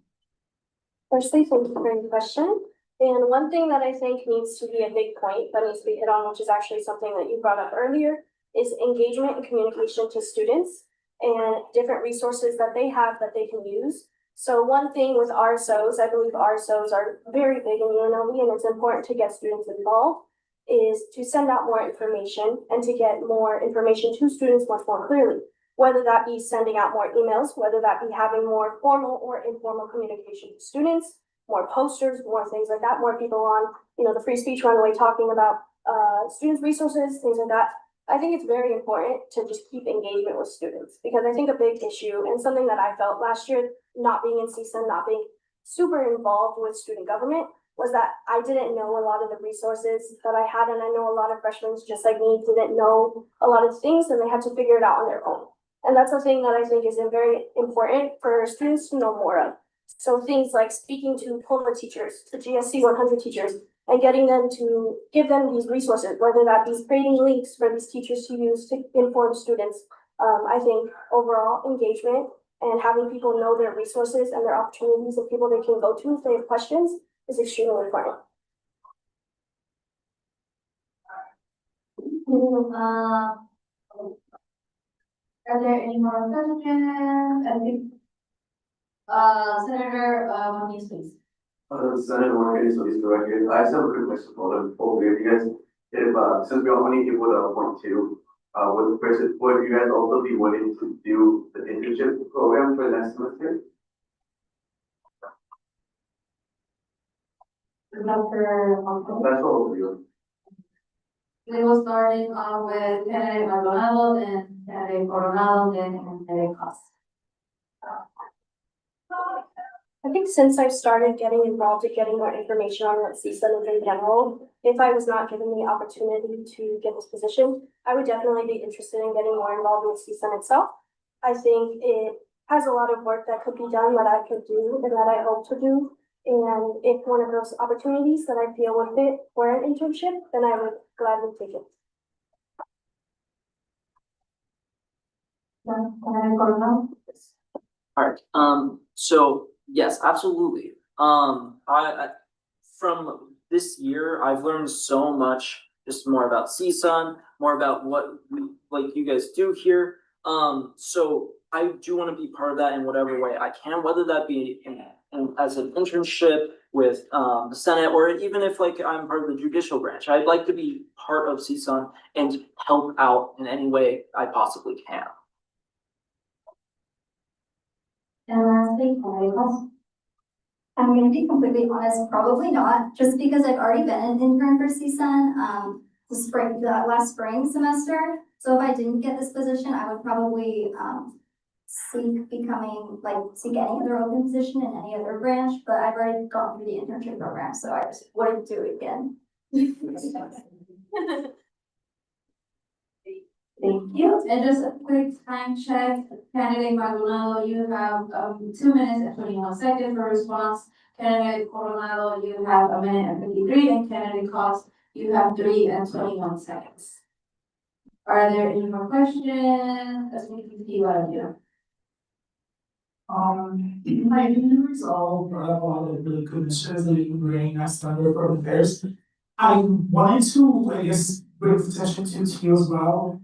Firstly, thank you for your question. And one thing that I think needs to be a big point that needs to be hit on, which is actually something that you brought up earlier, is engagement and communication to students and different resources that they have that they can use. So one thing with RSOs, I believe RSOs are very big in UNLV, and it's important to get students involved, is to send out more information and to get more information to students much more clearly. Whether that be sending out more emails, whether that be having more formal or informal communication with students, more posters, more things like that, more people on, the free speech runway talking about students' resources, things like that. I think it's very important to just keep engagement with students, because I think a big issue and something that I felt last year, not being in CSUN, not being super involved with student government, was that I didn't know a lot of the resources that I had, and I know a lot of freshmen just like me didn't know a lot of things, and they had to figure it out on their own. And that's the thing that I think is very important for students to know more of. So things like speaking to POLA teachers, to GSC 100 teachers, and getting them to give them these resources, whether that be creating links for these teachers to use to inform students. I think overall engagement and having people know their resources and their opportunities and people they can go to if they have questions is extremely important. Are there any more questions? I think, Senator, Moniz, please. Senator Marquez, so this director, I just have a quick question for them, for you guys. If, since we have only people that are 0.2, would you guys also be willing to do the internship program for next semester? That's all of you. We will start it off with candidate Maldonado, then candidate Coronado, then candidate Costa. I think since I've started getting involved in getting more information on what CSUN is in general, if I was not given the opportunity to get this position, I would definitely be interested in getting more involved with CSUN itself. I think it has a lot of work that could be done that I could do and that I hope to do. And if one of those opportunities that I feel would fit for an internship, then I would gladly take it. Alright, so yes, absolutely. I from this year, I've learned so much, just more about CSUN, more about what we, like you guys do here. So I do want to be part of that in whatever way I can, whether that be as an internship with the Senate, or even if like I'm part of the judicial branch. I'd like to be part of CSUN and help out in any way I possibly can. And lastly, I'm gonna be completely honest, probably not, just because I've already been an intern for CSUN, the last spring semester. So if I didn't get this position, I would probably, seek any other open position in any other branch, but I've already gone through the internship program, so I just wouldn't do it again. thank you. And just a quick time check, candidate Maldonado, you have 2 minutes and 21 seconds for response. Candidate Coronado, you have 1 minute and 53, and candidate Costa, you have 3 and 21 seconds. Are there any more questions? As we can see what I do. My memories all brought up a lot of really good initiatives that you can bring as standard for affairs. I wanted to, I guess, bring attention to you as well.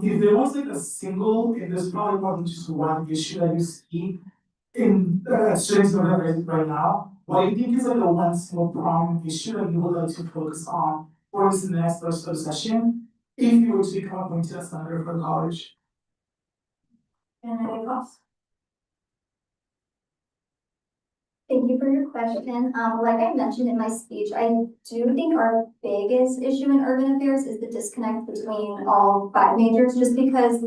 If there was like a single, and there's probably more than just one issue that you see in students right now, what do you think is like the one single problem issue that you would like to focus on for this next legislative session, if you were to become appointed as senator for the college? Candidate Costa. Thank you for your question. Like I mentioned in my speech, I do think our biggest issue in urban affairs is the disconnect between all 5 majors, just because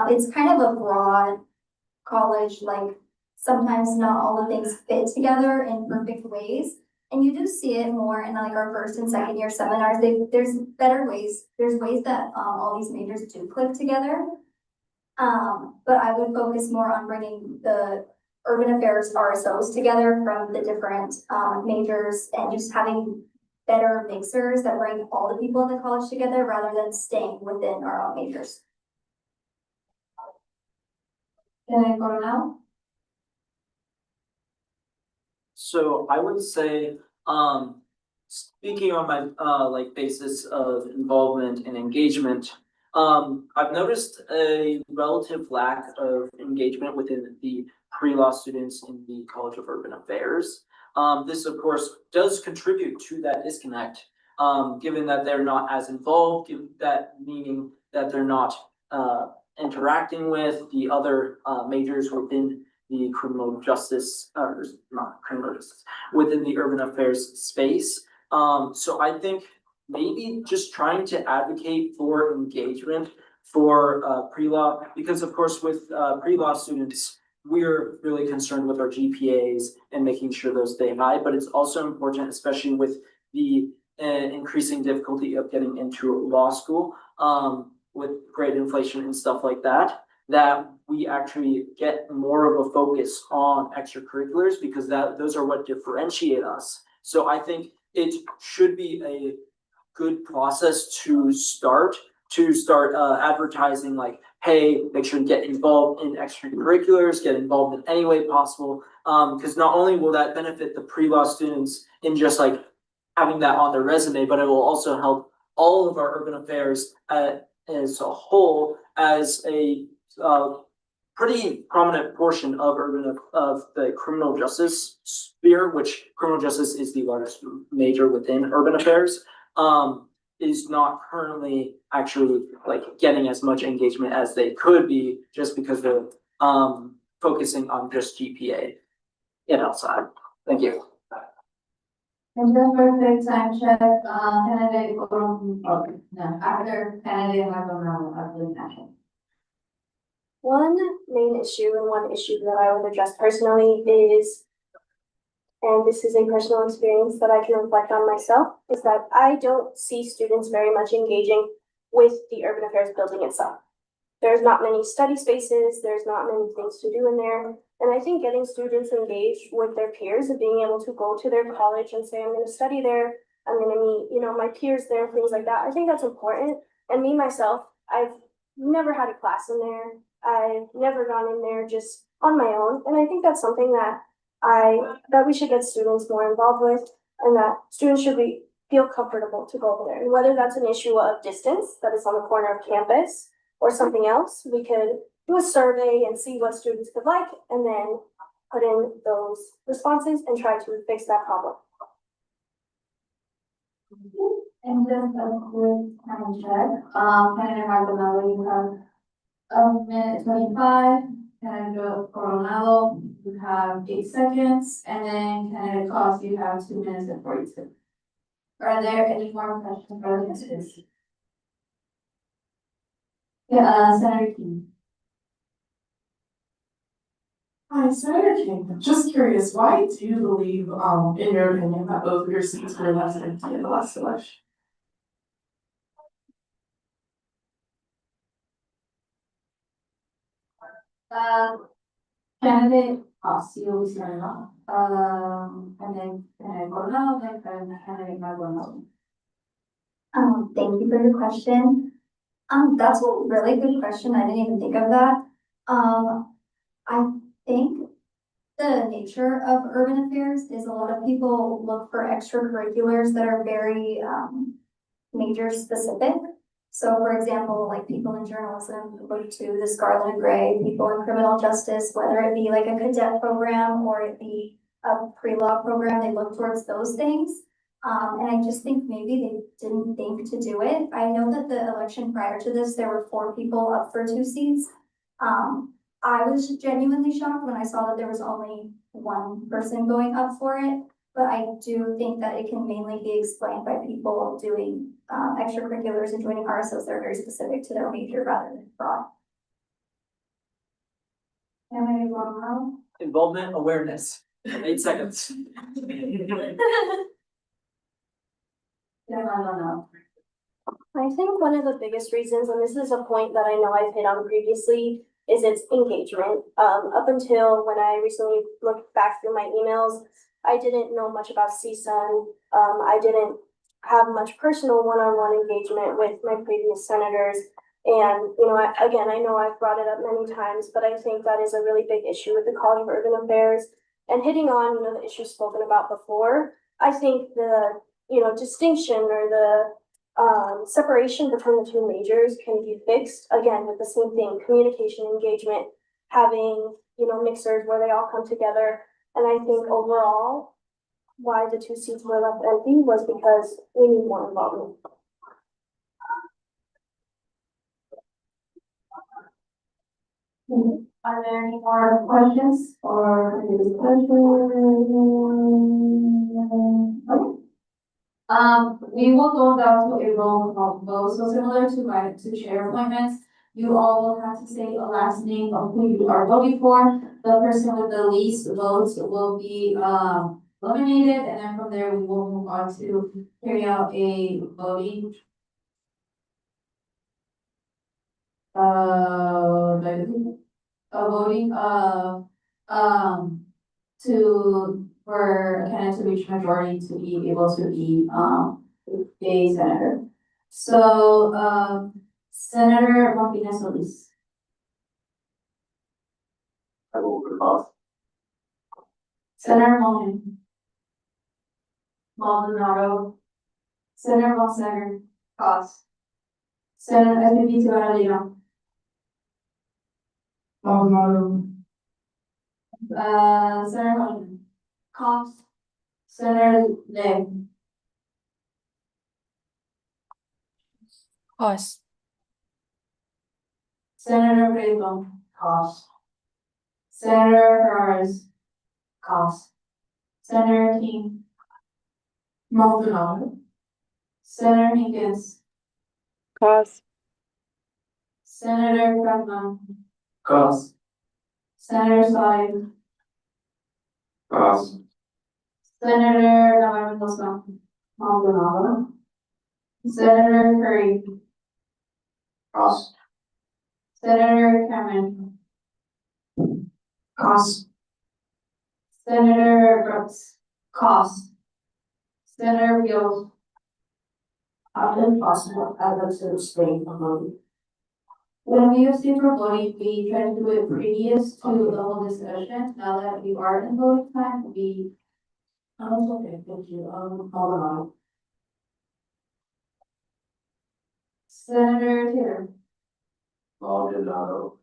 it's kind of a broad college, like sometimes not all the things fit together in perfect ways. And you do see it more in like our first and second year seminars. There's better ways, there's ways that all these majors do click together. But I would focus more on bringing the urban affairs RSOs together from the different majors and just having better mixers that bring all the people in the college together rather than staying within our own majors. Candidate Coronado. So I would say, speaking on my basis of involvement and engagement, I've noticed a relative lack of engagement within the pre-law students in the College of Urban Affairs. This of course does contribute to that disconnect, given that they're not as involved, meaning that they're not interacting with the other majors within the criminal justice, not criminal justice, within the urban affairs space. So I think maybe just trying to advocate for engagement for pre-law, because of course with pre-law students, we're really concerned with our GPAs and making sure those stay high, but it's also important, especially with the increasing difficulty of getting into law school, with grade inflation and stuff like that, that we actually get more of a focus on extracurriculars, because those are what differentiate us. So I think it should be a good process to start advertising, like, hey, make sure to get involved in extracurriculars, get involved in any way possible. Because not only will that benefit the pre-law students in just like having that on their resume, but it will also help all of our urban affairs as a whole, as a pretty prominent portion of the criminal justice sphere, which criminal justice is the largest major within urban affairs. Is not currently actually like getting as much engagement as they could be, just because they're focusing on just GPA and outside. Thank you. And just for a quick time check, candidate, no, after candidate, I don't know, after the national. One main issue and one issue that I would address personally is, and this is a personal experience that I can reflect on myself, is that I don't see students very much engaging with the urban affairs building itself. There's not many study spaces, there's not many things to do in there. And I think getting students engaged with their peers and being able to go to their college and say, I'm gonna study there, I'm gonna meet, my peers there, things like that. I think that's important. And me, myself, I've never had a class in there. I've never gone in there just on my own. And I think that's something that we should get students more involved with, and that students should feel comfortable to go over there. And whether that's an issue of distance, that is on the corner of campus, or something else, we could do a survey and see what students could like, and then put in those responses and try to fix that problem. And just a quick time check, candidate Maldonado, you have a minute 25, candidate Coronado, you have 8 seconds, and then candidate Cost, you have 2 minutes and 42. Are there any more questions for the witnesses? Yeah, Senator King. Hi, Senator King, just curious, why do you believe, in your opinion, that both of your seats were left empty in the last election? Candidate Cost, you always start it off, and then candidate Coronado, then candidate Maldonado. Thank you for your question. That's a really good question. I didn't even think of that. I think the nature of urban affairs is a lot of people look for extracurriculars that are very, major specific. So for example, like people in journalism look to the Scarlet and Gray, people in criminal justice, whether it be like a cadet program or it be a pre-law program, they look towards those things. And I just think maybe they didn't think to do it. I know that the election prior to this, there were 4 people up for 2 seats. I was genuinely shocked when I saw that there was only 1 person going up for it. But I do think that it can mainly be explained by people doing extracurriculars and joining RSOs that are very specific to their major rather than broad. Involvement awareness, 8 seconds. I think one of the biggest reasons, and this is a point that I know I've hit on previously, is its engagement. Up until when I recently looked back through my emails, I didn't know much about CSUN. I didn't have much personal one-on-one engagement with my previous senators. And, I know I've brought it up many times, but I think that is a really big issue with the College of Urban Affairs. And hitting on, the issues spoken about before, I think the, distinction or the separation between the 2 majors can be fixed, again, with the same thing, communication, engagement, having, mixers where they all come together. And I think overall, why the 2 seats were left empty was because we need more involvement. Are there any more questions or discussion? We will go down to a roll call vote, so similar to chair appointments. You all will have to say a last name of who you are voting for. The person with the least votes will be, eliminated, and then from there, we will move on to carry out a voting. A voting, for a candidate to reach majority to be able to be, a senator. So, Senator Martinez Solis. I will for cost. Senator Mohan. Maldonado. Senator Bonsager. Cost. Senator SVP Tibaralino. Maldonado. Senator Hodgman. Cost. Senator Lay. Pause. Senator Grable. Cost. Senator Flores. Cost. Senator King. Maldonado. Senator Higgins. Pause. Senator Bregman. Cost. Senator Side. Cost. Senator Navarro Mendoza. Maldonado. Senator Curry. Cost. Senator Cameron. Cost. Senator Brooks. Cost. Senator Beals. If possible, I'd like to abstain from voting. When we use it for voting, we try to do it previous to the whole discussion. Now that we are in voting time, we. Okay, thank you, Maldonado. Senator Taylor. Maldonado.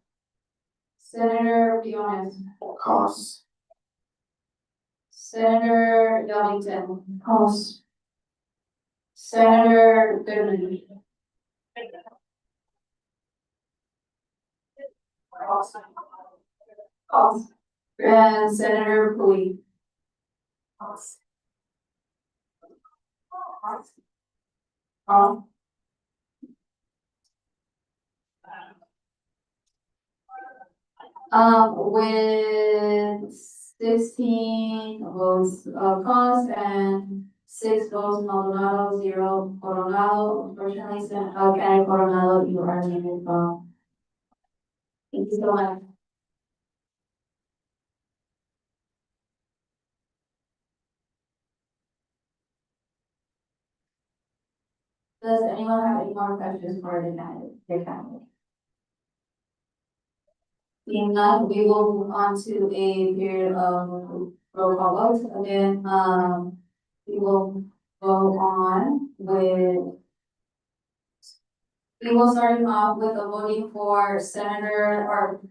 Senator Briones. Cost. Senator Darlington. Cost. Senator Goodman. Cost. And Senator Puig. Cost. With 16 votes of cost and 6 votes Maldonado, 0 Coronado. Unfortunately, Candidate Coronado, you are leaving from. Thank you so much. Does anyone have any more questions for the candidate? Seeing none, we will move on to a period of roll call votes. Again, we will go on with. We will start off with a voting for Senator or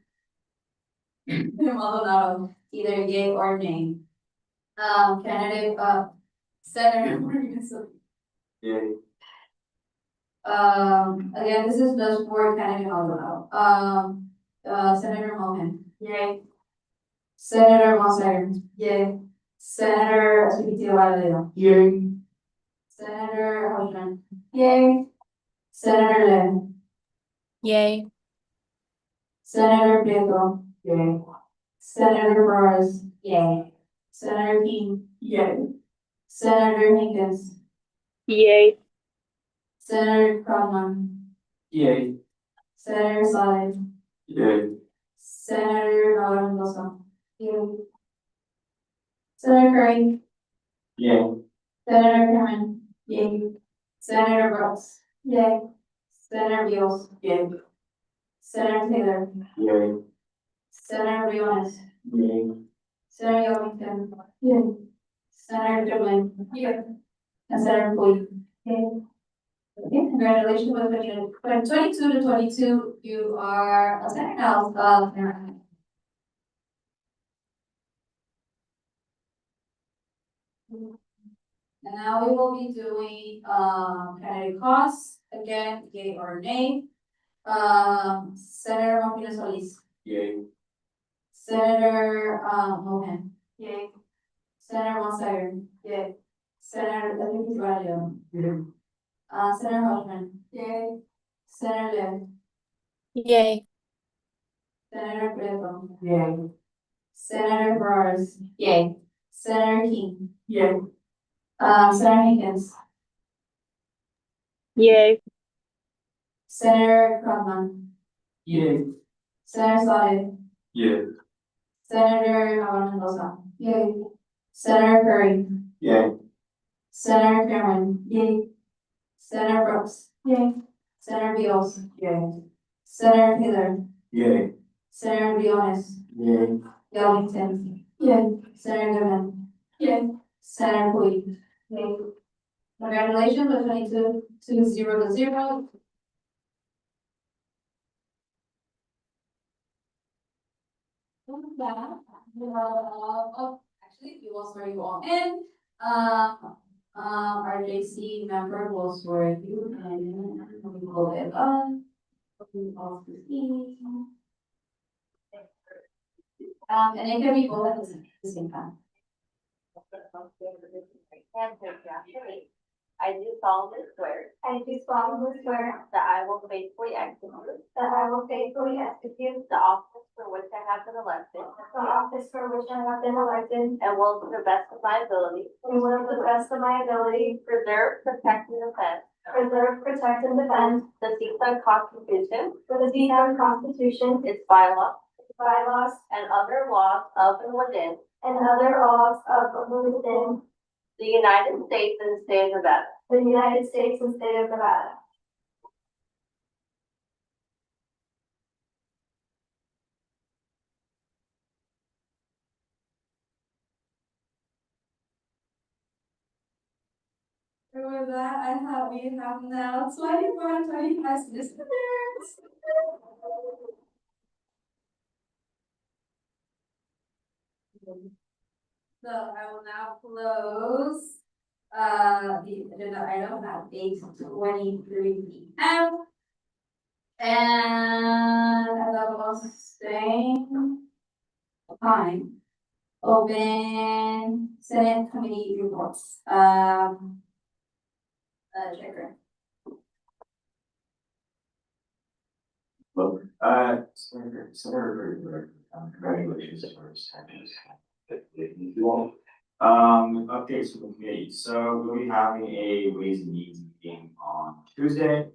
Maldonado, either yay or nay. Candidate, Senator Martinez. Yay. Again, this is just for candidate Maldonado. Senator Mohan. Yay. Senator Bonsager. Yay. Senator Tibaralino. Yay. Senator Hodgman. Yay. Senator Lynn. Yay. Senator Prieto. Yay. Senator Flores. Yay. Senator King. Yay. Senator Higgins. Yay. Senator Cromwell. Yay. Senator Sade. Yay. Senator Navarro Mendoza. Yay. Senator Curry. Yay. Senator Cameron. Yay. Senator Brooks. Yay. Senator Beals. Yay. Senator Taylor. Yay. Senator Briones. Yay. Senator Darlington. Yay. Senator Goodman. Yay. And Senator Puig. Yay. Okay, congratulations with the 22 to 22, you are a senator now, and now we will be doing, candidate costs, again, yay or nay. Senator Martinez Solis. Yay. Senator, Mohan. Yay. Senator Bonsager. Yay. Senator Carvalho. Senator Hoffman. Yay. Senator Lim. Yay. Senator Graham. Yay. Senator Burrs. Yay. Senator King. Yay. Senator Higgins. Yay. Senator Krugman. Yay. Senator Sade. Yeah. Senator Mendoza. Yay. Senator Curry. Yay. Senator Cameron. Yay. Senator Brooks. Yay. Senator Beals. Yay. Senator Taylor. Yay. Senator Bionis. Yay. Yellington. Yay. Senator Goodman. Yay. Senator Cui. Yay. Congratulations, the 22-0. With that, actually, we will swear you all in. Our JC member will swear you in. We will get we all proceed. And it can be both at the same time. I do solemnly swear I do solemnly swear that I will faithfully execute that I will faithfully execute the office for which I have been elected the office for which I have been elected and will to the best of my ability and will to the best of my ability preserve, protect, and defend preserve, protect, and defend the CSUN Constitution, the CSUN Constitution, its bylaws, bylaws, and other laws of and within and other laws of and within the United States and the state of Nevada. the United States and state of Nevada. And with that, we have now 25 listeners. So I will now close the agenda item at 8:23 p.m. And as I was saying, time, open Senate committee reports. Checker. Well, Senator, congratulations for sending you all. Updates from the committee. So we'll be having a Ways and Means meeting on Tuesday,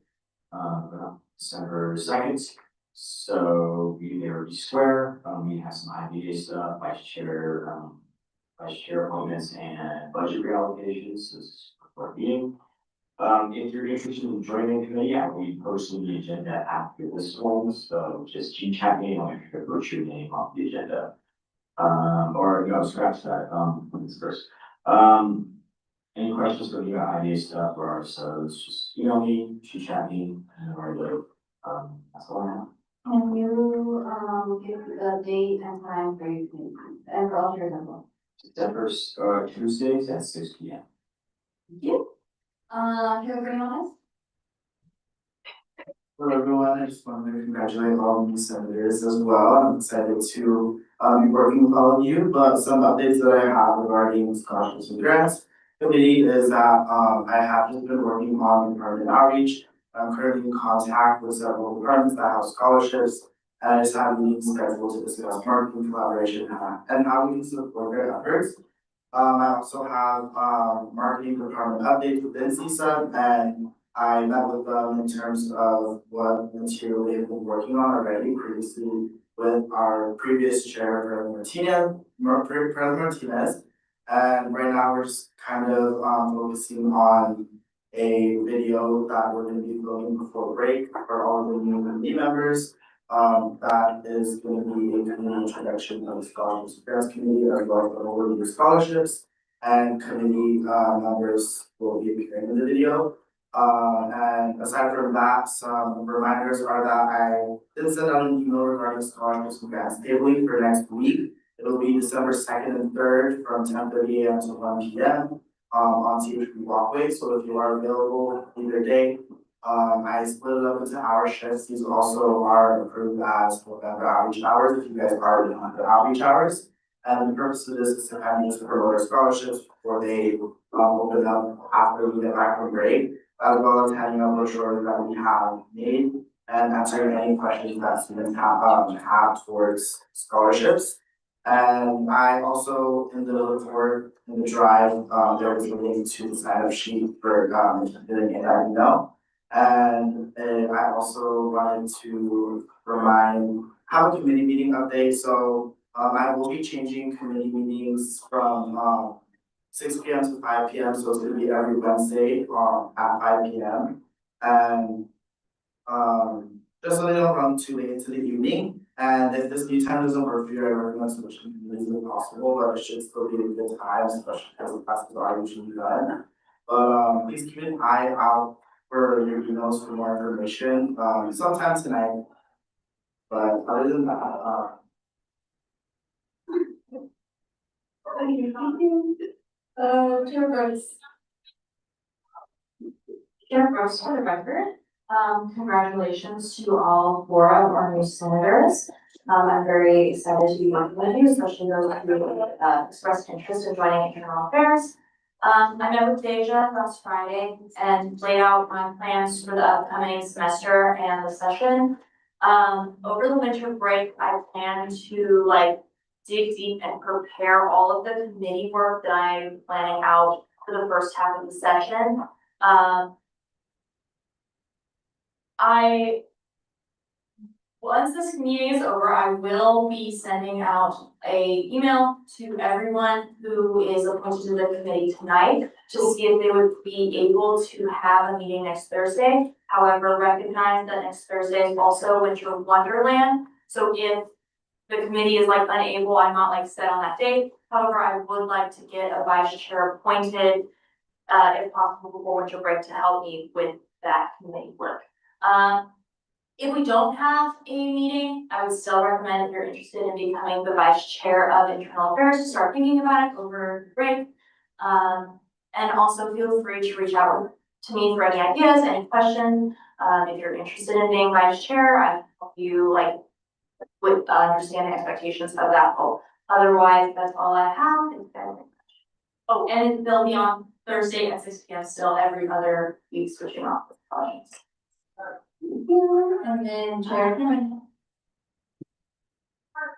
December 2nd. So we there be square. We have some IBA stuff, vice chair appointments and budget reallocations. This is for meeting. If you're interested in joining the committee, I will be posting the agenda after this one, so just keep checking, I'll make sure to put your name off the agenda. Or, scratch that, it's first. Any questions for the idea stuff or so, just email me, shoot chat me, or that's all I have. Can you, give the date and time for your meeting, and for all your example? December, Tuesdays at 6 p.m. Thank you. Do you have anyone else? Hello everyone, I just wanted to congratulate all of the senators as well. I'm excited to be working with all of you, but some updates that I have regarding scholarships and grants committee is that I have just been working on department outreach. I'm currently in contact with several departments that have scholarships, and I just have meetings scheduled to discuss marketing collaboration and how we can support their efforts. I also have marketing department updates within CSUN, and I met with them in terms of what material they've been working on already previously with our previous chair, President Martinez. And right now we're just kind of focusing on a video that we're going to be filming before break for all of the new committee members. That is going to be a committee introduction of the scholarships grants committee as well as an overview of scholarships, and committee members will be appearing in the video. And aside from that, some reminders are that I did send out an email regarding scholarships and grants tabling for next week. It'll be December 2nd and 3rd from 10:30 a.m. to 1 p.m. On CHP Walkway. So if you are available either day, I split it up into hour shifts. These also are approved as November outreach hours if you guys are already on the outreach hours. And the purpose of this is to kind of just promote our scholarships before they open up after we get back from break, as well as handing out brochures that we have made and answering any questions that students have towards scholarships. And I also, in the report, in the drive, there was a link to the sign up sheet for, filling in that email. And I also wanted to have a committee meeting update, so, I will be changing committee meetings from, 6 p.m. to 5 p.m., so it's gonna be every Wednesday, at 5 p.m. And, just so they don't run too late into the evening, and if this new time doesn't work for you, I recommend switching committees if possible, but it should still be a good time, especially because the classes are usually done. But, please keep an eye out for your emails for more information, sometime tonight. But other than that, Okay, thank you. Chair Gross. Chair Gross, for the record, congratulations to all 4 of our new senators. I'm very excited to be working with you, especially those who expressed interest in joining internal affairs. I met with Deja last Friday and laid out my plans for the upcoming semester and the session. Over the winter break, I plan to dig deep and prepare all of the committee work that I'm planning out for the first half of the session. Once this meeting is over, I will be sending out a email to everyone who is appointed to the committee tonight to see if they would be able to have a meeting next Thursday. However, recognize that next Thursday is also Winter Wonderland. So if the committee is unable, I'm not set on that date. However, I would like to get a vice chair appointed, if possible before winter break to help me with that committee work. If we don't have a meeting, I would still recommend if you're interested in becoming the vice chair of internal affairs to start thinking about it over the break. And also feel free to reach out to me for any ideas, any questions. If you're interested in being vice chair, I can help you with understanding expectations of that role. Otherwise, that's all I have. Thank you very much. Oh, and they'll be on Thursday at 6 p.m. still every other week, switching off the projects. Thank you. And then Chair Karen.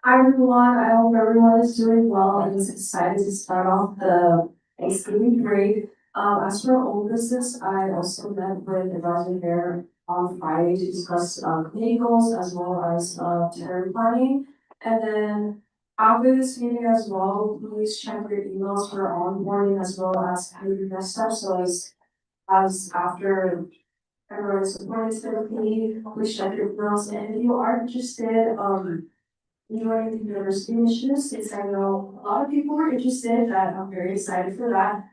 Hi everyone, I hope everyone is doing well and is excited to start off the Thanksgiving break. As for old business, I also met with Advisory Mayor on Friday to discuss committee goals as well as term planning. And then after this meeting as well, please check your emails for onboarding as well as how your next steps. So as after everyone is supporting the committee, please check your emails. And if you are interested in joining the university initiatives, since I know a lot of people are interested, that I'm very excited for that.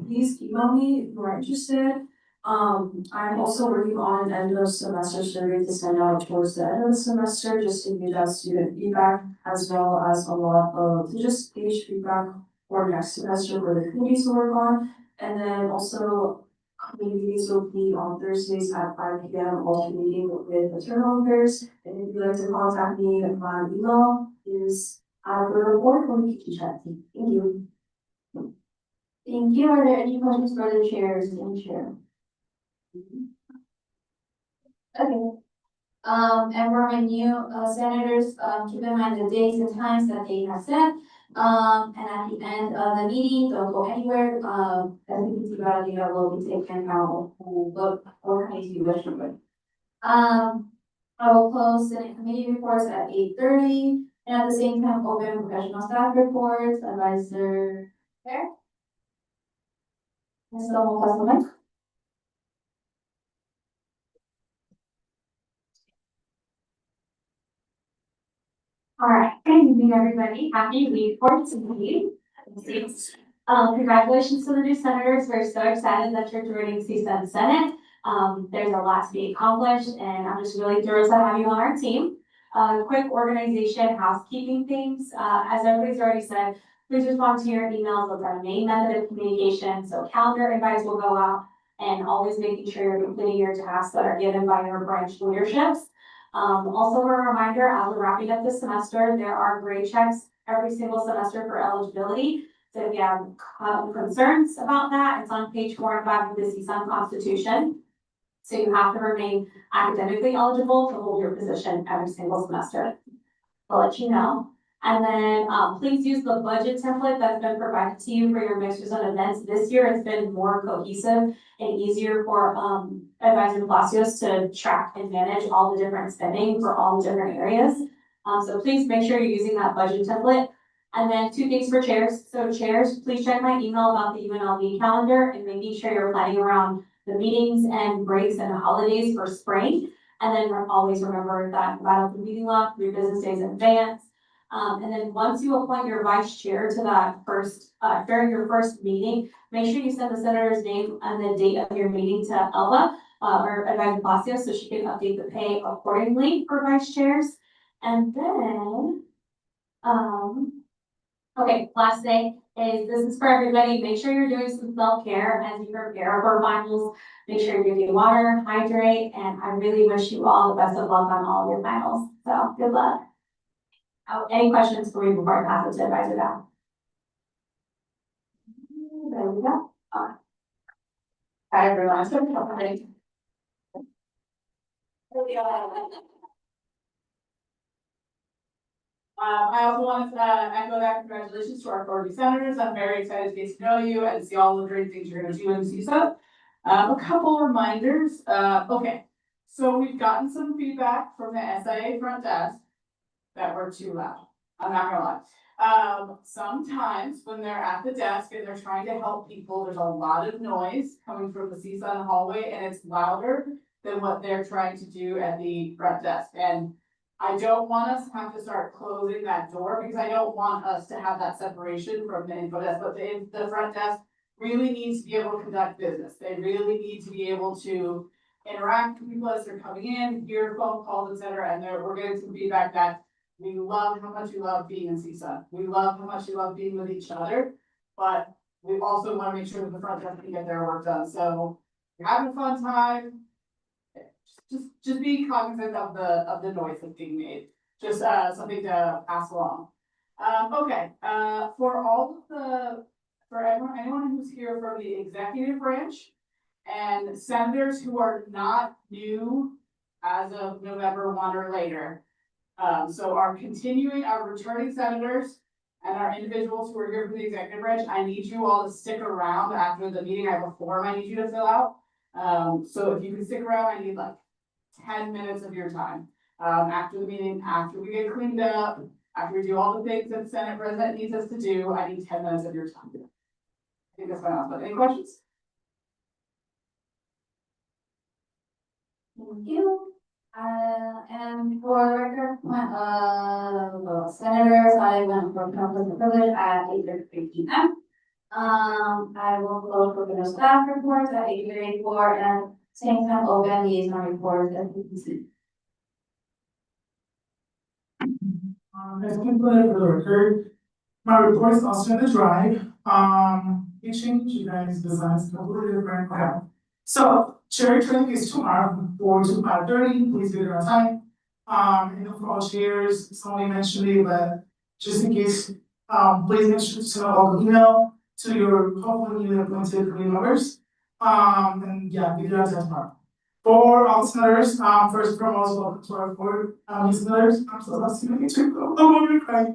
Please email me if you are interested. I'm also working on an end of semester survey to send out towards the end of the semester, just to give that student feedback, as well as a lot of just page feedback for next semester for the committees to work on. And then also committees will be on Thursdays at 5 p.m. alternating with internal affairs. And if you'd like to contact me, my email is the report or you can chat. Thank you. Thank you. Are there any questions for the chairs and chair? Okay. And for my new senators, keep in mind the dates and times that they have set. And at the end of the meeting, don't go anywhere. As you can see, Valentina will be taken out. What committee you wish to with. I will close Senate committee reports at 8:30, and at the same time open professional staff reports, advisor there. And so we'll pass the mic. All right, good evening, everybody. Happy week 14. Congratulations to the new senators. We're so excited that you're joining CSUN Senate. There's a lot to be accomplished, and I'm just really thrilled to have you on our team. Quick organization, housekeeping things. As everybody's already said, please respond to your emails with our main method of communication. So calendar invites will go out, and always making sure you're completing your tasks that are given by your branch leaderships. Also a reminder, as we're wrapping up this semester, there are grade checks every single semester for eligibility. So if you have concerns about that, it's on page 4 and 5 of the CSUN Constitution. So you have to remain academically eligible to hold your position every single semester. I'll let you know. And then, please use the budget template that's been provided to you for your mixers and events. This year, it's been more cohesive and easier for, Advisor Palacios to track and manage all the different spending for all the different areas. So please make sure you're using that budget template. And then 2 things for chairs. So chairs, please check my email about the UNLV calendar and making sure you're planning around the meetings and breaks and holidays for spring. And then always remember that provide the meeting log 3 business days in advance. And then once you appoint your vice chair to that first, during your first meeting, make sure you send the senator's name and the date of your meeting to Elva, or Advisor Palacios, so she can update the pay accordingly for vice chairs. And then, okay, last thing is, this is for everybody. Make sure you're doing some self-care as you prepare for finals. Make sure you're drinking water, hydrate, and I really wish you all the best of luck on all of your finals. So good luck. Oh, any questions for me before I pass it to Advisor Dow? There we go. All right. Hi, everyone. I also want to echo that congratulations to our 40 senators. I'm very excited to get to know you and see all the great things you're going to do in CSUN. A couple reminders. Okay, so we've gotten some feedback from the SIA front desk that we're too loud. I'm not gonna lie. Sometimes when they're at the desk and they're trying to help people, there's a lot of noise coming from the CSUN hallway and it's louder than what they're trying to do at the front desk. And I don't want us to have to start closing that door because I don't want us to have that separation from the info desk, but the front desk really needs to be able to conduct business. They really need to be able to interact with people as they're coming in, hear phone calls, etc. And we're getting some feedback that we love how much you love being in CSUN. We love how much you love being with each other, but we also want to make sure that the front desk can get their work done. So if you're having a fun time, just be cognizant of the noise that's being made. Just something to pass along. Okay, for anyone who's here from the executive branch and senators who are not new as of November 1 or later. So our returning senators and our individuals who are here from the executive branch, I need you all to stick around after the meeting. I have a form I need you to fill out. So if you can stick around, I need like 10 minutes of your time. After the meeting, after we get cleaned up, after we do all the things that the Senate President needs us to do, I need 10 minutes of your time. I think that's my announcement. Any questions? Thank you. And for the record, senators, I went for conflict of privilege at 8:33 p.m. I will close for the staff reports at 8:34 and same time open liaison reports at 8:50. As concluded for the record, my report is also in the drive. It changed you guys' designs completely different. Okay. So chair training is tomorrow from 4 to 5:30. Please be there on time. And for all chairs, somebody mentioned it, but just in case, please make sure to send out an email to your hopefully newly appointed committee members. And yeah, be there on time tomorrow. For all senators, first and foremost, welcome to our board, senators. I'm so lost to meet you. I'm gonna cry.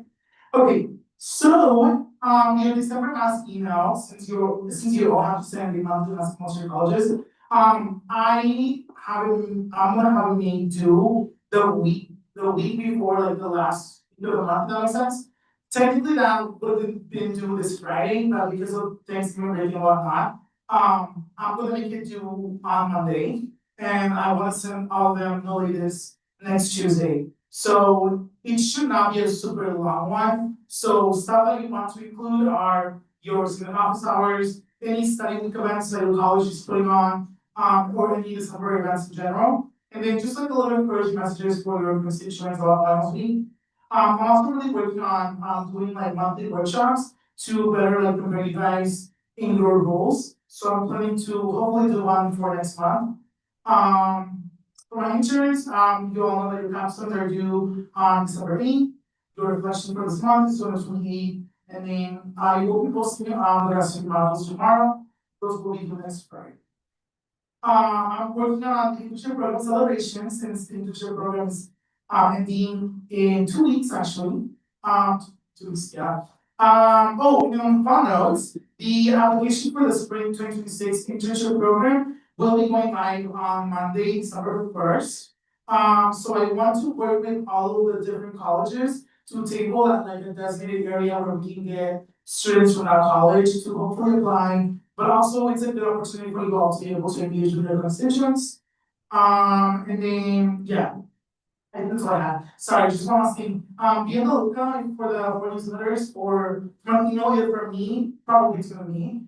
Okay, so your December last email, since you all have to send the monthly last most of your colleges, I'm gonna have me do the week before like the last week of the month, if that makes sense. Technically that would have been due this Friday, but because of Thanksgiving break and whatnot, I'm gonna make it due on Monday. And I want to send all of them no latest next Tuesday. So it should not be a super long one. So stuff that you want to include are your student office hours, any study week events that your college is putting on, or any December events in general. And then just like a little encouraging messages for your constituents about finals week. I'm also really working on doing like monthly workshops to better like prepare you guys in your roles. So I'm planning to hopefully do one for next month. For my insurance, you all know that your capstones are due on December 8th. Your reflection for this month is on the 28th. And then I will be posting the rest of the modules tomorrow. Those will be due next Friday. I'm working on the internship program celebration since the internship program is ending in 2 weeks actually. 2 weeks, yeah. And on fun notes, the application for the spring 2026 internship program will be going live on Monday, December 1st. So I want to work with all of the different colleges to table at like a designated area where we can get students from our college to hopefully apply. But also it's a good opportunity for you all to be able to engage with their constituents. And then, yeah. I think that's all I have. Sorry, just one last thing. Be on the lookout for the newsletters or from email either from me, probably to me.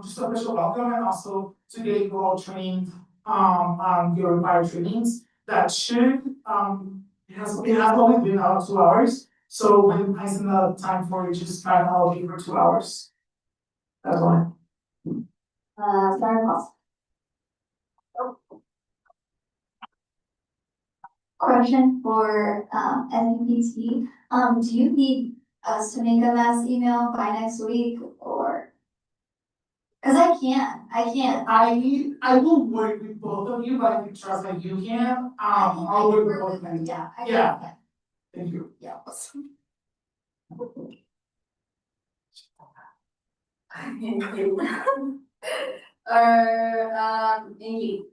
Just a official welcome and also to get you all trained on your required trainings. That should it has always been out 2 hours. So when I send the time for it, just try and allocate for 2 hours. That's all. Sarah Cost. Question for, SUPT, do you need us to make a mass email by next week or? Cause I can't. I will work with both of you, but I can trust that you can, I'll work with both of you. Yeah. Yeah. Thank you. Yeah. Thank you. Angie.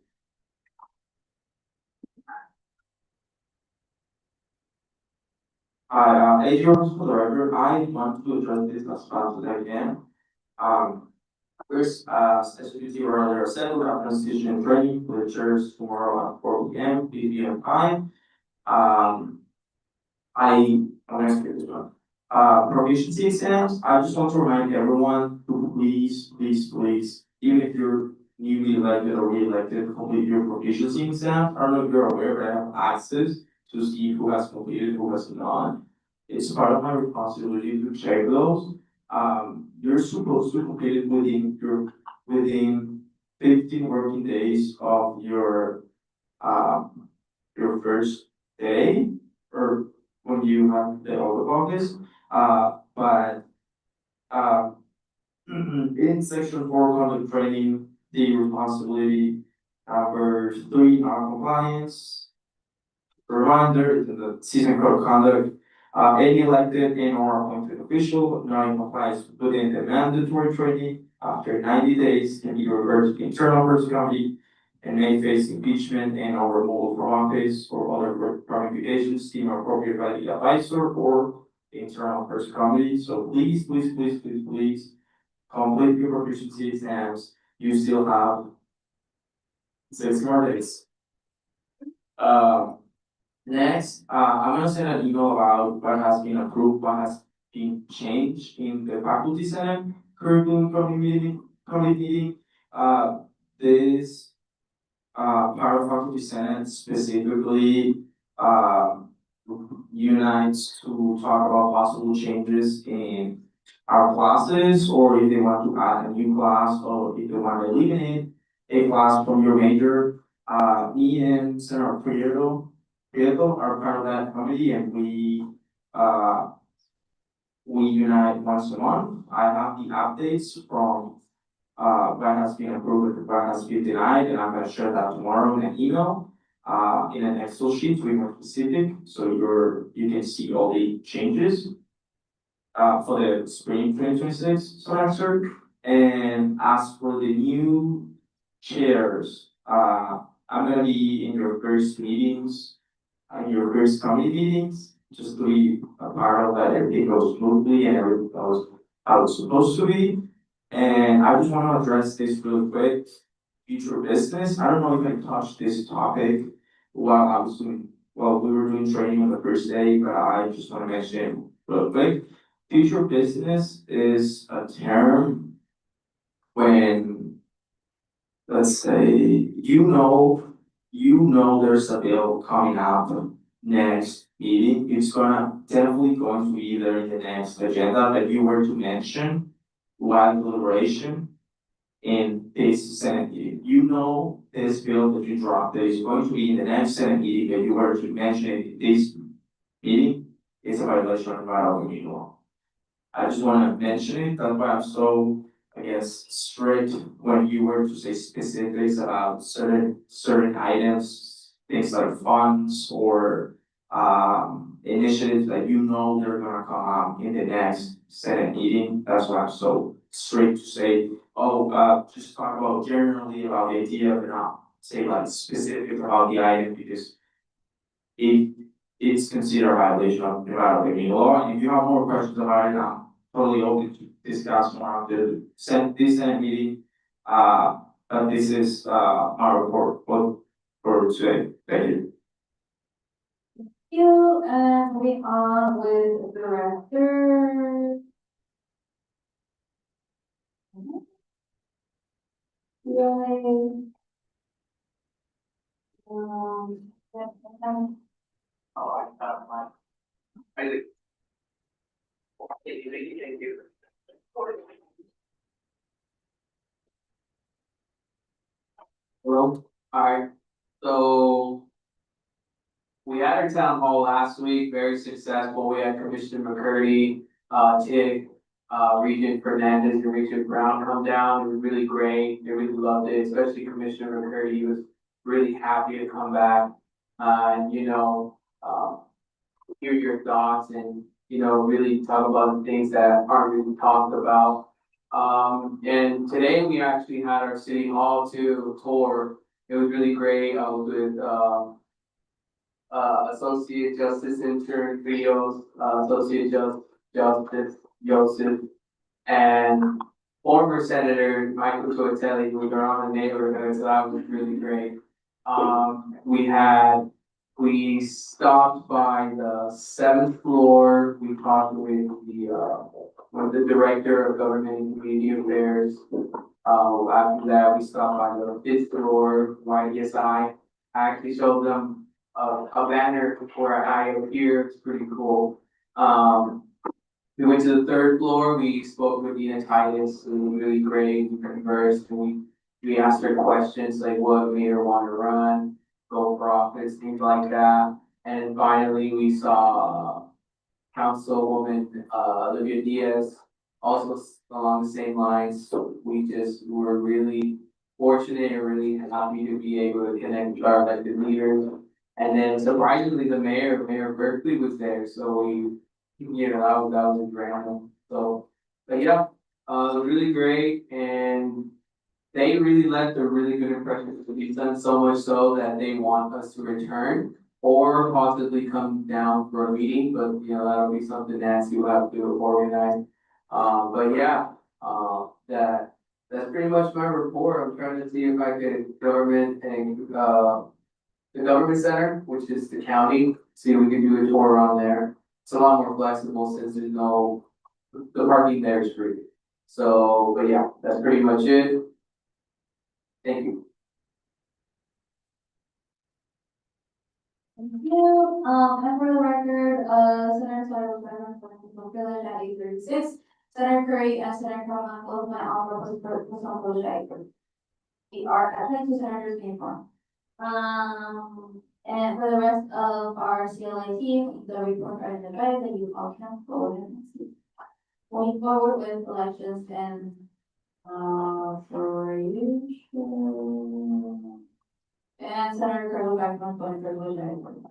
Hi, Adrian, for the record, I want to address this as fast as I can. First, as you can see earlier, said we have constitution training, lectures tomorrow at 4 p.m., 3 p.m. time. I'm gonna skip this one. Proficiency exams, I just want to remind everyone to please, even if you're newly elected or re-elected, complete your proficiency exam. I don't know if you're aware, but I have access to see who has completed, who has not. It's part of my responsibility to check those. You're supposed to complete it within 15 working days of your first day or when you have the oath of office. But in section 4 conduct training, the responsibility covers 3 non-compliance. Reminder, the season code of conduct, any elected and or appointed official not in compliance within the mandatory training after 90 days can be referred to the internal affairs committee and may face impeachment and or removal from office or other ramifications deemed appropriate by the advisor or the internal affairs committee. So please complete your proficiency exams. You still have 6 more days. Next, I'm gonna send an email about what has been approved, what has been changed in the faculty senate curriculum committee meeting. This part of faculty senate specifically unites to talk about possible changes in our classes, or if they want to add a new class, or if they want to eliminate a class from your major. Me and Senator Prieto are part of that committee, and we unite once a month. I have the updates from what has been approved and what has been denied, and I'm gonna share that tomorrow in an email, in an Excel sheet to be more specific, so you can see all the changes for the spring 2026 semester. And as for the new chairs, I'm gonna be in your first meetings, your first committee meetings, just to be a part of that, everything goes smoothly and everything goes how it's supposed to be. And I just wanna address this real quick, future business. I don't know if I touched this topic while we were doing training on the first day, but I just wanna mention it real quick. Future business is a term when, let's say, you know there's a bill coming up next meeting, it's definitely going to be either in the next agenda that you were to mention while deliberation in this Senate meeting. You know this bill that you dropped that is going to be in the next Senate meeting that you were to mention it in this meeting, it's a violation of our own law. I just wanna mention it, that's why I'm so, I guess, strict when you were to say specifics about certain items, things like funds or initiatives that you know they're gonna come out in the next Senate meeting. That's why I'm so strict to say, just talk about generally about the idea, but not say like specific about the item, because it it's considered a violation of Nevada Living Law. And if you have more questions about it, I'm totally open to discuss more of this Senate meeting. But this is my report for today. Thank you. You, and we are with Director. Yay. Hello, alright, so we had our town hall last week, very successful. We had Commissioner McCurdy, Tig, Regent Fernandez and Regent Brown come down. It was really great. They really loved it, especially Commissioner McCurdy. He was really happy to come back. And hear your thoughts and, really talk about the things that aren't really talked about. And today we actually had our city hall tour. It was really great. I was with, Associate Justice Intern Rios, Justice Joseph, and former Senator Michael Tortelli, who were on the neighborhood, so that was really great. We stopped by the 7th floor, we talked with the Director of Government and Community Affairs. After that, we stopped by the 5th floor, YDSI. I actually showed them a banner before I appeared, it's pretty cool. We went to the 3rd floor, we spoke with Dina Titus, it was really great, we conversed, and we asked her questions like what made her want to run, go for office, things like that. And finally, we saw Councilwoman Olivia Diaz, also along the same lines. We just were really fortunate and really happy to be able to connect with our elected leaders. And then surprisingly, Mayor Berkeley was there, so that was a great one. So, but yeah, really great, and they really left a really good impression for CSUN, so much so that they want us to return or possibly come down for a meeting, but that'll be something Nancy will have to organize. But yeah, that's pretty much my report. I'm trying to see if I could the government center, which is the county, see if we can do a tour around there. It's a lot more flexible since the parking there is free. So, but yeah, that's pretty much it. Thank you. Thank you, and for the record, Senator Sawyer was from Village at 8:36. Senator Curry and Senator Caroline both went on was on Village at 8:30. We are at two senators being formed. And for the rest of our CLA team, the report are in the drive that you all can forward and see. Going forward with elections and, for you. And Senator Colonel Beckman going for Village at 8:45.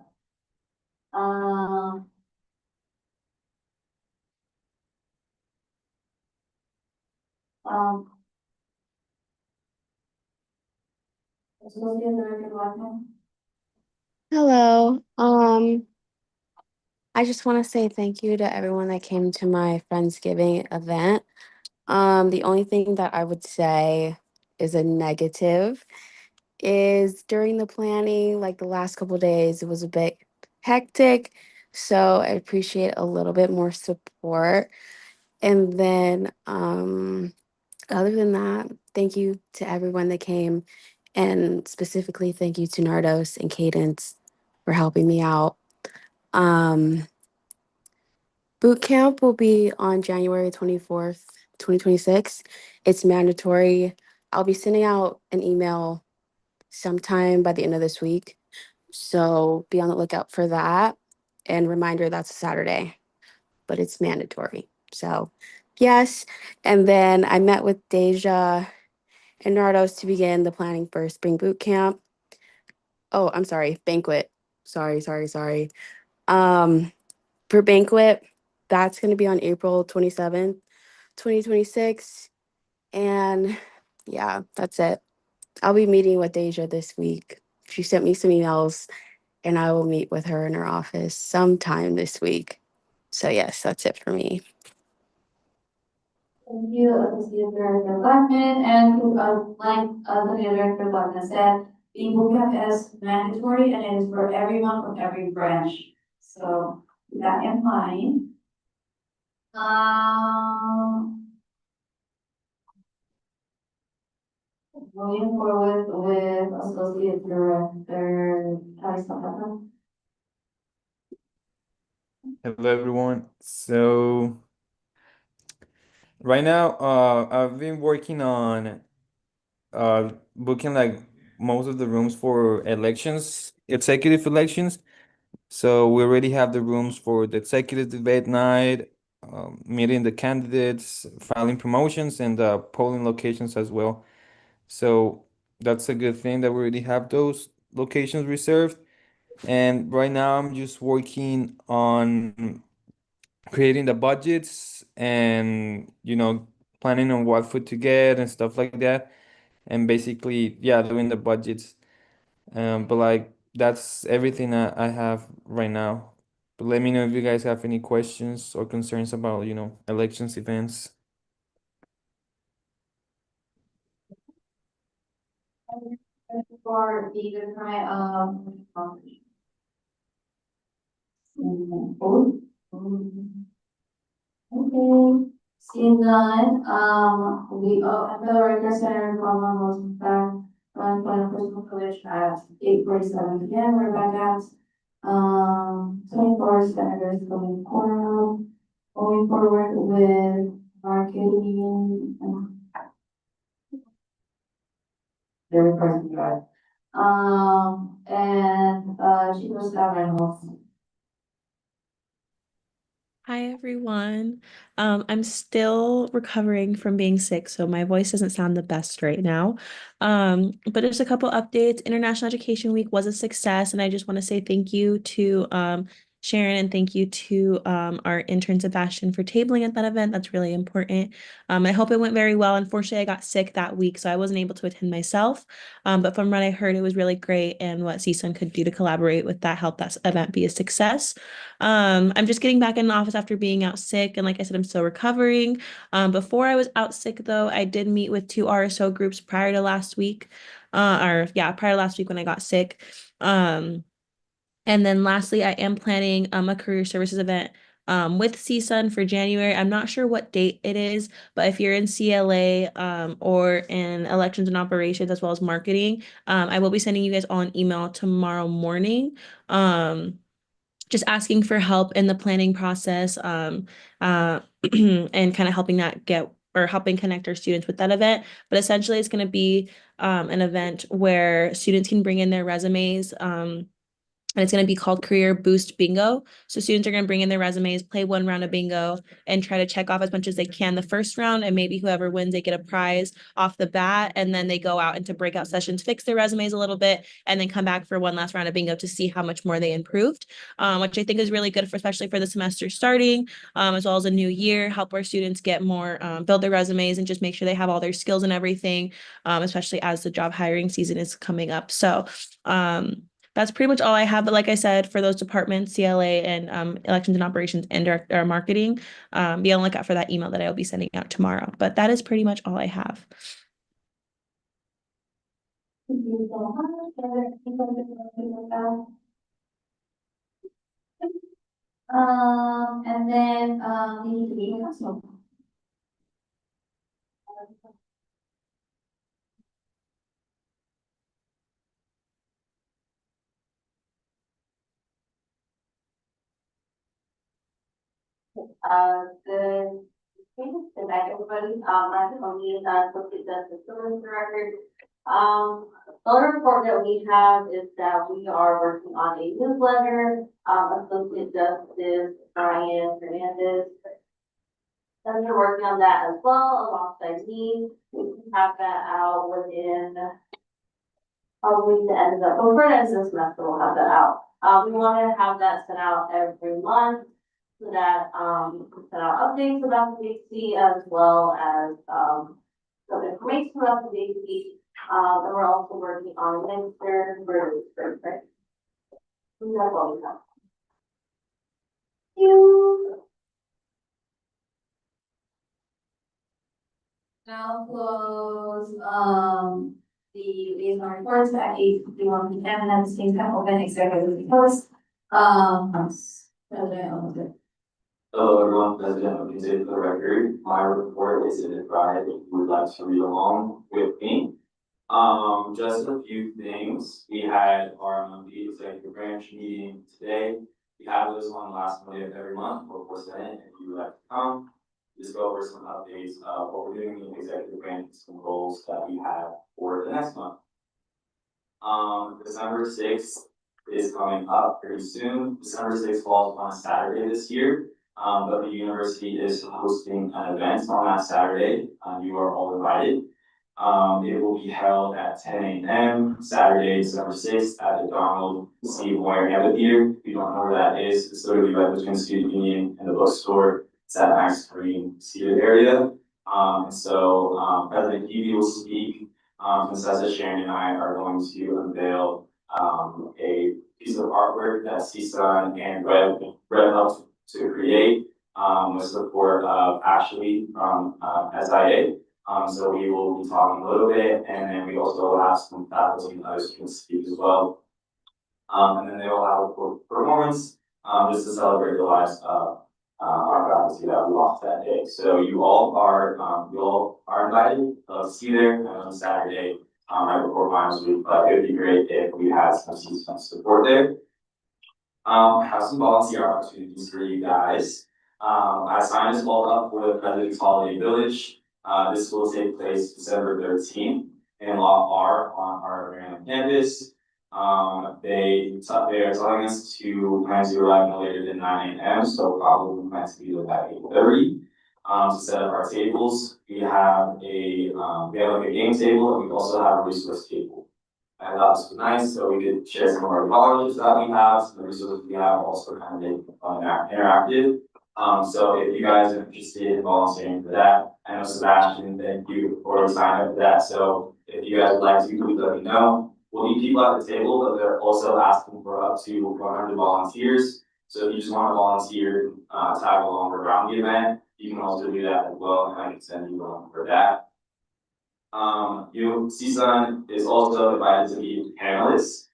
Associate Director Blackman. Hello. I just want to say thank you to everyone that came to my Friendsgiving event. The only thing that I would say is a negative is during the planning, like the last couple days, it was a bit hectic. So I appreciate a little bit more support. And then, other than that, thank you to everyone that came, and specifically thank you to Nardos and Cadence for helping me out. Um, Boot camp will be on January 24th, 2026. It's mandatory. I'll be sending out an email sometime by the end of this week. So be on the lookout for that. And reminder, that's a Saturday, but it's mandatory. So, yes. And then I met with Deja and Nardos to begin the planning for spring boot camp. Oh, I'm sorry, banquet. Sorry. Um, for banquet, that's going to be on April 27th, 2026. And yeah, that's it. I'll be meeting with Deja this week. She sent me some emails, and I will meet with her in her office sometime this week. So, yes, that's it for me. Thank you, Associate Director Blackman, and like Associate Director Blackman said, the bootcamp is mandatory and it is for everyone from every branch. So with that in mind. Moving forward with Associate Director Tyson. Hello everyone. So right now, I've been working on booking like most of the rooms for elections, executive elections. So we already have the rooms for the executive debate night, meeting the candidates, filing promotions, and polling locations as well. So that's a good thing that we already have those locations reserved. And right now, I'm just working on creating the budgets and planning on what food to get and stuff like that, and basically yeah, doing the budgets. But like that's everything I have right now. But let me know if you guys have any questions or concerns about elections events. For the different, okay, seeing none, at the Riker Center, Cromwell was back, run by the personal village at 8:47 p.m. We're back at, 24 senators coming forward, going forward with marketing, very present, right? Chief of Staff Reynolds. Hi everyone. I'm still recovering from being sick, so my voice doesn't sound the best right now. But there's a couple updates. International Education Week was a success, and I just want to say thank you to Sharon and thank you to our intern Sebastian for tabling at that event. That's really important. I hope it went very well. Unfortunately, I got sick that week, so I wasn't able to attend myself. But from what I heard, it was really great, and what CSUN could do to collaborate with that helped that event be a success. I'm just getting back in the office after being out sick, and like I said, I'm still recovering. Before I was out sick though, I did meet with 2 RSO groups prior to last week. Prior to last week when I got sick. And then lastly, I am planning a career services event with CSUN for January. I'm not sure what date it is, but if you're in CLA or in elections and operations as well as marketing, I will be sending you guys all an email tomorrow morning. Just asking for help in the planning process and kind of helping that get or helping connect our students with that event. But essentially, it's going to be an event where students can bring in their resumes. And it's going to be called Career Boost Bingo. So students are going to bring in their resumes, play 1 round of bingo, and try to check off as much as they can the first round. And maybe whoever wins, they get a prize off the bat. And then they go out into breakout sessions, fix their resumes a little bit, and then come back for 1 last round of bingo to see how much more they improved, which I think is really good for, especially for the semester starting, as well as a new year, help our students get more, build their resumes and just make sure they have all their skills and everything, especially as the job hiring season is coming up. So, that's pretty much all I have. But like I said, for those departments, CLA and elections and operations and marketing, be on the lookout for that email that I will be sending out tomorrow. But that is pretty much all I have. Thank you so much. And then, the council. Good night, everybody. I'm Tony, Associate Justice Facilities Director. The other report that we have is that we are working on a newsletter. Associate Justice Brian Hernandez And they're working on that as well alongside me. We can have that out within probably the end of the, before the end of the semester, we'll have that out. We want to have that sent out every month so that, we can send out updates about the VC as well as, some information about the VC. And we're also working on links there for spring break. And that's all we have. Thank you. Now close, the liaison reports at 8:51 p.m. and at the same time open executive reports. President Elizabeth. Hello, everyone. President of the for the record. My report is in the drive if you would like to read along with me. Just a few things. We had our monthly executive branch meeting today. We have this one last Monday of every month for Senate. If you would like to come, just go over some updates of what we're doing in the executive branch and some goals that we have for the next month. December 6th is coming up pretty soon. December 6th falls on a Saturday this year. But the university is hosting an event on that Saturday. You are all invited. It will be held at 10 a.m. Saturday, December 6th at the Donald C. Moyer Amphitheater. If you don't know where that is, it's literally right between Student Union and the bookstore. It's that nice green seated area. President Evie will speak. Princess Sharon and I are going to unveil a piece of artwork that CSUN and Rev helped to create with support of Ashley from SIA. So we will be talking a little bit, and then we also will have some faculty and other students speak as well. And then they will have a performance just to celebrate the lives of our faculty that we lost that day. So you all are invited to see there on Saturday right before finals week. But it would be great if we had some support there. Have some volunteer opportunities for you guys. I signed us all up for the President's Holiday Village. This will take place December 13th in Law R on our Atlanta campus. They are telling us to plan to arrive no later than 9 a.m. So probably plan to be there at 8:30 to set up our tables. We have like a game table, and we also have a resource table. I thought this was nice, so we could share some of our knowledge that we have, some of the resources we have, also kind of make interactive. So if you guys are interested in volunteering for that, I know Sebastian, thank you for signing up for that. So if you guys would like to, please let me know. We'll need people at the table, but they're also asking for up to 100 volunteers. So if you just want to volunteer, tag along around the event, you can also do that as well, and I can send you along for that. CSUN is also invited to be panelists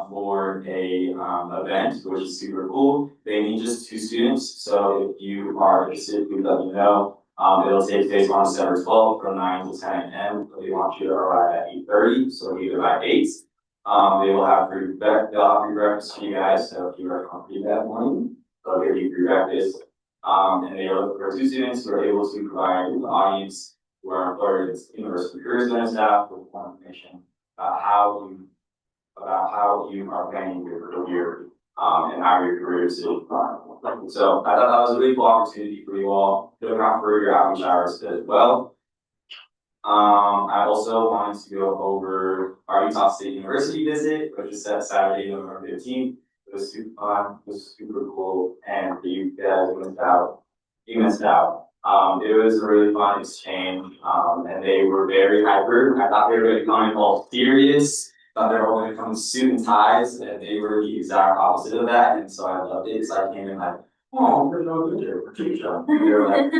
for a event, which is super cool. They need just 2 students, so if you are interested, please let me know. It'll take place on December 12th from 9 to 10 a.m. They want you to arrive at 8:30, so leave by 8. They will have free breakfast for you guys, so if you are hungry that morning, they'll give you free breakfast. And they are looking for 2 students who are able to provide the audience who are employed as University Career Center staff with more information about how you are planning your career and how your career is going. So I thought that was a really cool opportunity for you all to look out for your outreach hours as well. I also wanted to go over our Utah State University visit, which is set Saturday, November 15th. It was super fun, it was super cool, and you guys missed out. It was a really fun exchange, and they were very hyper. I thought they were going to come in all serious, thought they were all going to come in suit and ties, and they were the exact opposite of that, and so I loved it. So I came in like, oh, we're no good here, we're teacher. And they were like,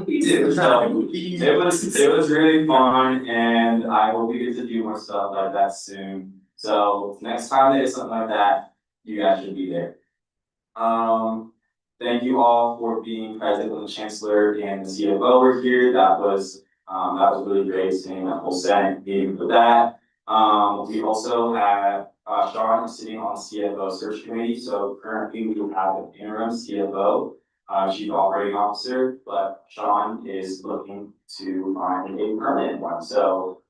we do. So it was really fun, and I hope we get to do more stuff like that soon. So next time there's something like that, you guys should be there. Thank you all for being present when the Chancellor and the CFO were here. That was really great seeing that whole Senate meeting for that. We also have Sean sitting on the CFO search committee. So currently we have an interim CFO, Chief Operating Officer, but Sean is looking to find a permanent one. So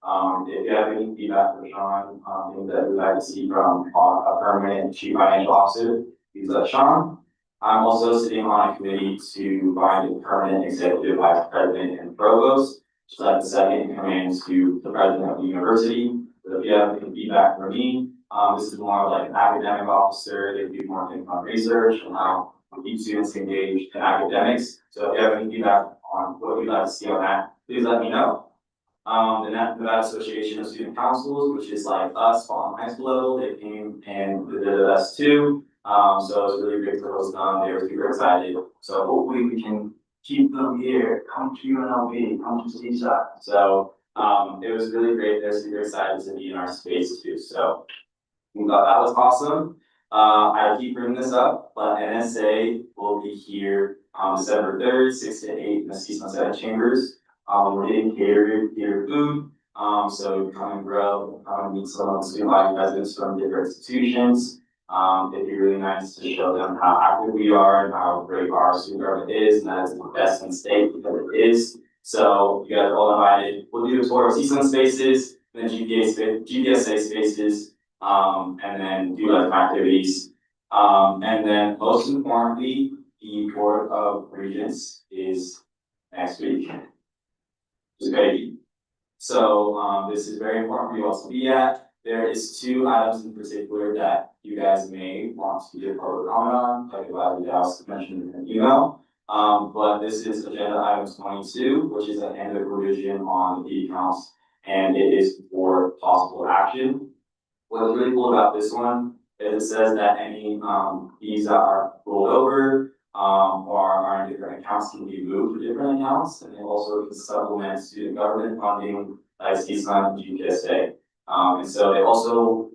if you have any feedback for Sean, things that we'd like to see from a permanent Chief Financial Officer, please let Sean. I'm also sitting on a committee to find a permanent executive vice president and provost, just like the second in command to the president of the university. So if you have any feedback for me, this is more like an academic officer. They do more things on research and how we keep students engaged in academics. So if you have any feedback on what you'd like to see on that, please let me know. The Nevada Association of Student Councils, which is like us on high school level, they came and visited us too. So it's really great to host them. They were super excited. So hopefully we can keep them here. Come to UNLV, come to CSUN. So it was really great. They're super excited to be in our space too. So we thought that was awesome. I keep bringing this up, but NSA will be here on December 3rd, 6 to 8 in the CSUN Senate chambers. We're getting catered food. So come and grow, come and meet some of the student body presidents from different institutions. It'd be really nice to show them how active we are and how great our student government is, and that is the best in the state because it is. So you guys are all invited. We'll do a tour of CSUN spaces, and then GPSA spaces, and then do like activities. And then most importantly, the Board of Regents is next week. It's great. So this is very important for you all to be at. There is 2 items in particular that you guys may want to give public comment on, like the House mentioned in an email. But this is agenda item 22, which is an end of revision on the fee accounts, and it is for possible action. What's really cool about this one is it says that any fees that are rolled over or are in different accounts can be moved to different accounts, and it also can supplement student government funding like CSUN and GPSA. And so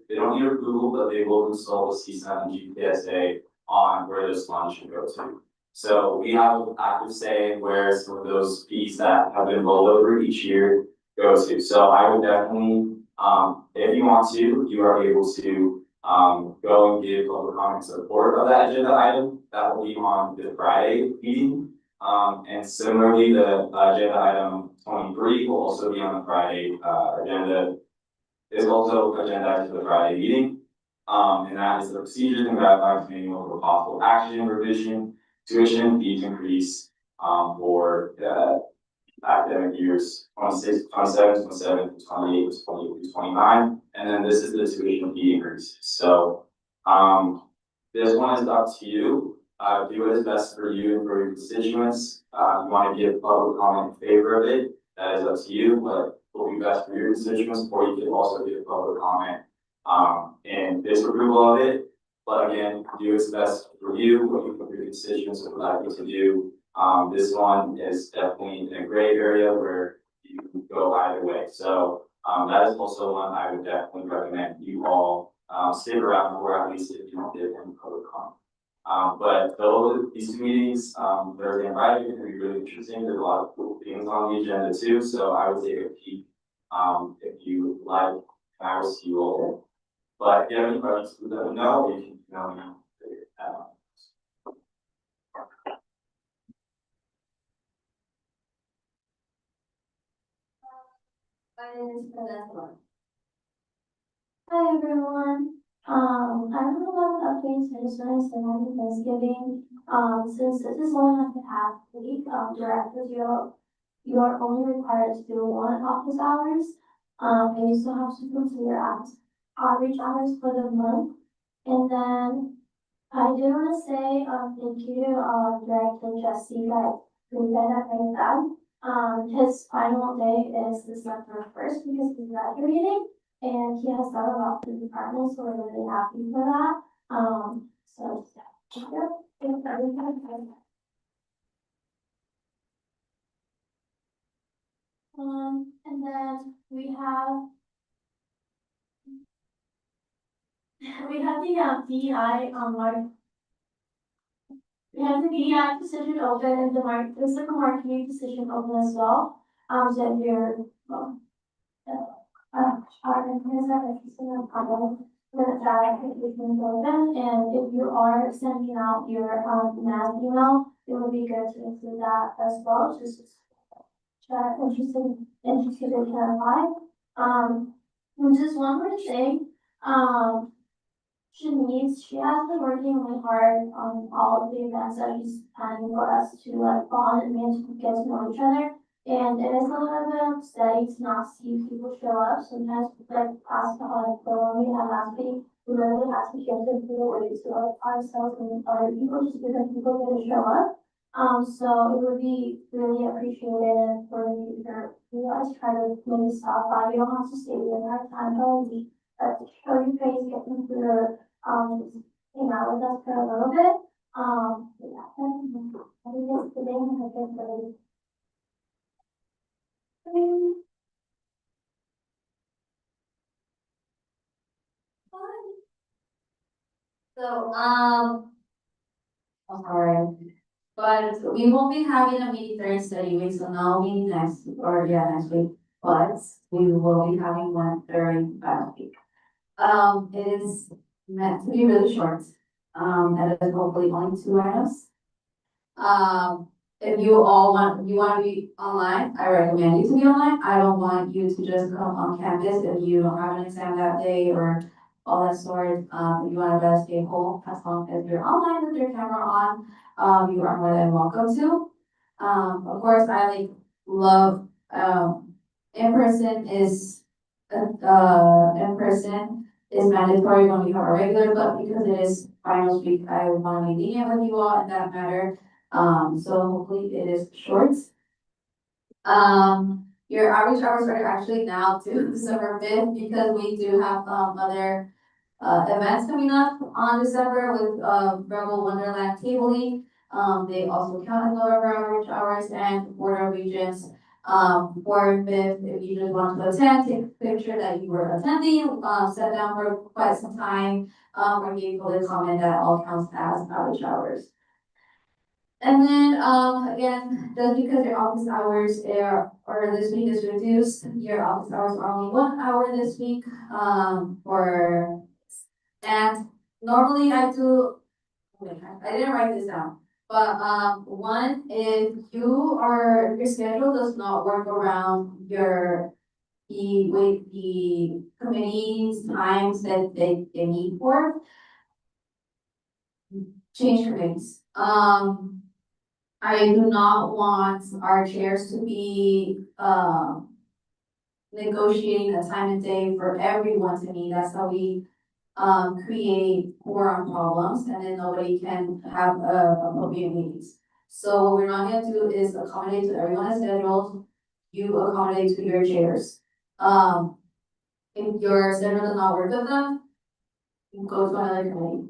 they don't need approval, but they will consult with CSUN and GPSA on where those funds should go to. So we have an active say in where some of those fees that have been rolled over each year go to. So I would definitely, if you want to, you are able to go and give public comment support of that agenda item. That will be on the Friday meeting. And similarly, the agenda item 23 will also be on the Friday agenda. Is also agenda to the Friday meeting. And that is the procedures and guidelines manual for possible action, revision, tuition fees increase for the academic years 26, 27, 27, 28, 28, 29. And then this is the tuition fee increase. So this one is up to you. Do what is best for you and for your constituents. You want to give public comment in favor of it, that is up to you, but will be best for your constituents, or you can also give public comment in disapproval of it. But again, do what's best for you, what you think your constituents would like you to do. This one is definitely in a gray area where you can go either way. So that is also one I would definitely recommend you all stick around for, at least if you don't give any public comment. But these 2 meetings, Thursday and Friday, are going to be really interesting. There's a lot of cool things on the agenda too, so I would take a peek if you would like. I will see you all there. But if you have any questions, let me know. You can email me. My name is Vanessa. Hi everyone. I have a lot of updates. I just want to say happy Thanksgiving. Since this is only like a half week, directors, you're only required to do 1 office hours. And you still have to complete your outreach hours for the month. And then I do want to say thank you to Director Jesse that we did that very bad. His final day is December 1st because he's graduating. And he has done a lot for the department, so we're really happy for that. So yeah, thanks everyone. And then we have the DEI we have the DEI position open and the physical marketing position open as well. So if you're and if you are sending out your mass email, it would be good to include that as well, just interested in clarify. And just one more thing, Shanice, she has been working really hard on all of the events that she's planning for us to like bond and get to know each other. And it is a little bit upsetting to not see people show up. Sometimes like the one we had last week, we literally had to give the people away to like ourselves and other people just because people didn't show up. So it would be really appreciated for you guys try to maybe stop by. You don't have to stay the entire time, but show your face, get them through the hang out with us for a little bit. Yeah, I think it's the day when I get ready. So, I'm sorry, but we won't be having a meeting during study week, so no meeting next, or yeah, next week. But we will be having one during final week. It is meant to be really short, and it is hopefully only 2 items. If you all want, you want to be online, I recommend you to be online. I don't want you to just come on campus if you don't have an exam that day or all that sort. If you want to best stay home, as long as you're online with your camera on, you are more than welcome to. Of course, I love, in person is, mandatory when we have our regular, but because it is finals week, I want to be lenient with you all in that matter. So hopefully it is short. Your average hours are actually now to December 5th because we do have other events coming up on December with Rebel Wonderland Tabling. They also count as our average hours and border regions. For 5th, if you just want to attend, take a picture that you were attending, sit down for quite some time, or be able to comment that all counts as average hours. And then, again, just because your office hours or this week is reduced, your office hours are only 1 hour this week, and normally I do, wait, I didn't write this down. But, one, if your schedule does not work around the committee's times that they need for, change committees. I do not want our chairs to be, negotiating a time and day for everyone to meet. That's how we, create quorum problems and then nobody can have, appropriate meetings. So what we're not gonna do is accommodate to everyone's schedule. You accommodate to your chairs. If your schedule does not work with them, you go to another committee.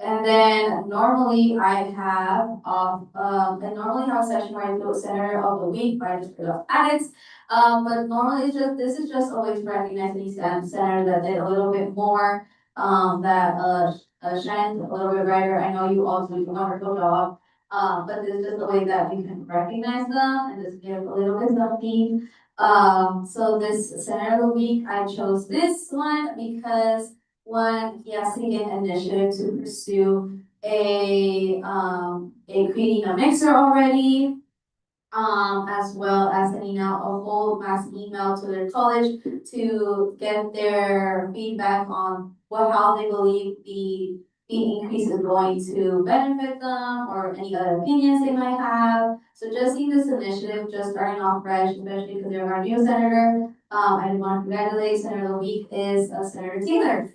And then normally I have, I normally have a session where I do a center of the week, where I just put up edits. But normally this is just a way to recognize any center that did a little bit more, that, shined a little bit brighter. I know you all do a wonderful job. But this is just a way that we can recognize them and just give a little bit something. So this center of the week, I chose this one because one, he has taken initiative to pursue creating a mixer already. As well as sending out a whole mass email to their college to get their feedback on how they believe the increase is going to benefit them or any other opinions they might have. So just seeing this initiative just starting off fresh, especially because they're our new senator. I want to congratulate Senator of the Week is Senator Taylor.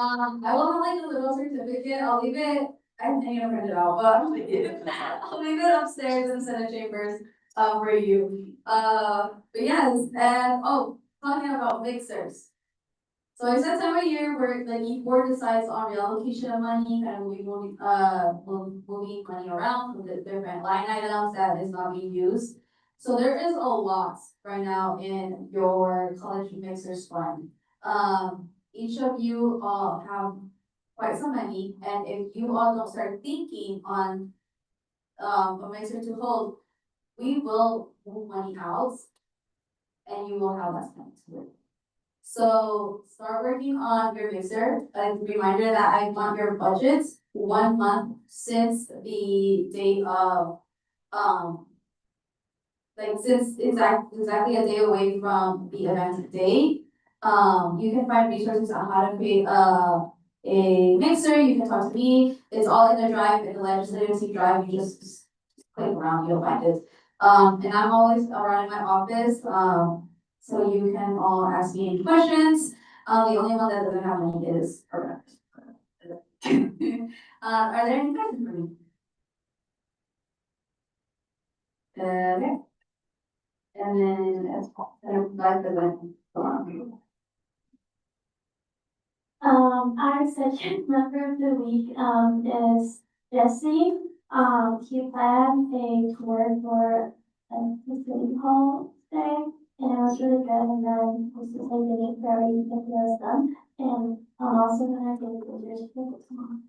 I will have like a little certificate, I'll leave it, I think I'm gonna print it out, but I'll leave it upstairs in Senate chambers, for you. But yes, and, talking about mixers. So it's that time of year where the board decides on reallocation of money and we will, moving money around with the different line items that is not being used. So there is a lot right now in your college mixers fund. Each of you all have quite some money, and if you all don't start thinking on a mixer to hold, we will move money out and you will have less money to work. So start working on your mixer. A reminder that I want your budgets 1 month since the date of like since it's exactly a day away from the event date, you can find resources on how to create a mixer, you can talk to me, it's all in the drive, in the legislative seat drive, you just click around, you'll find it. And I'm always around in my office, so you can all ask me any questions. The only one that doesn't have any is her. Are there any questions for me? Okay. And then as like the Our second member of the week, is Jesse. He planned a tour for the city hall today, and it was really good, and then this is like the date for everything that he has done, and I'm also gonna give you your certificate tomorrow.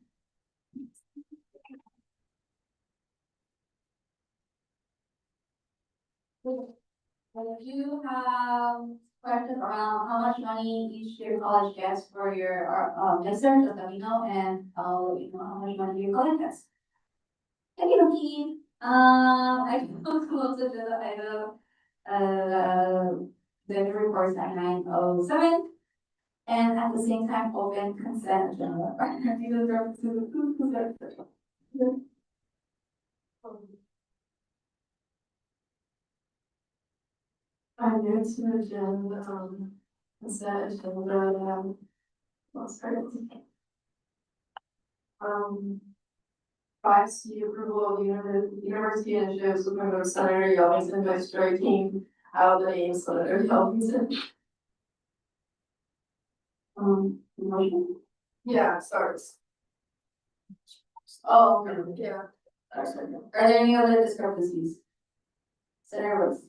And if you have questions around how much money each year college gets for your mixer, just let me know and I'll let you know how much money your college gets. Thank you, Nikki. I can close the agenda item, the reports at 9:07. And at the same time, open consent agenda. I'm new to the gym, consent agenda, let's start it. Five C approval of university initiatives with member Senator Yellington, vice chair team, out of the name Senator Yellington. Motion? Yeah, it starts. Oh, Yeah. are there any other discrepancies? Senator Rose?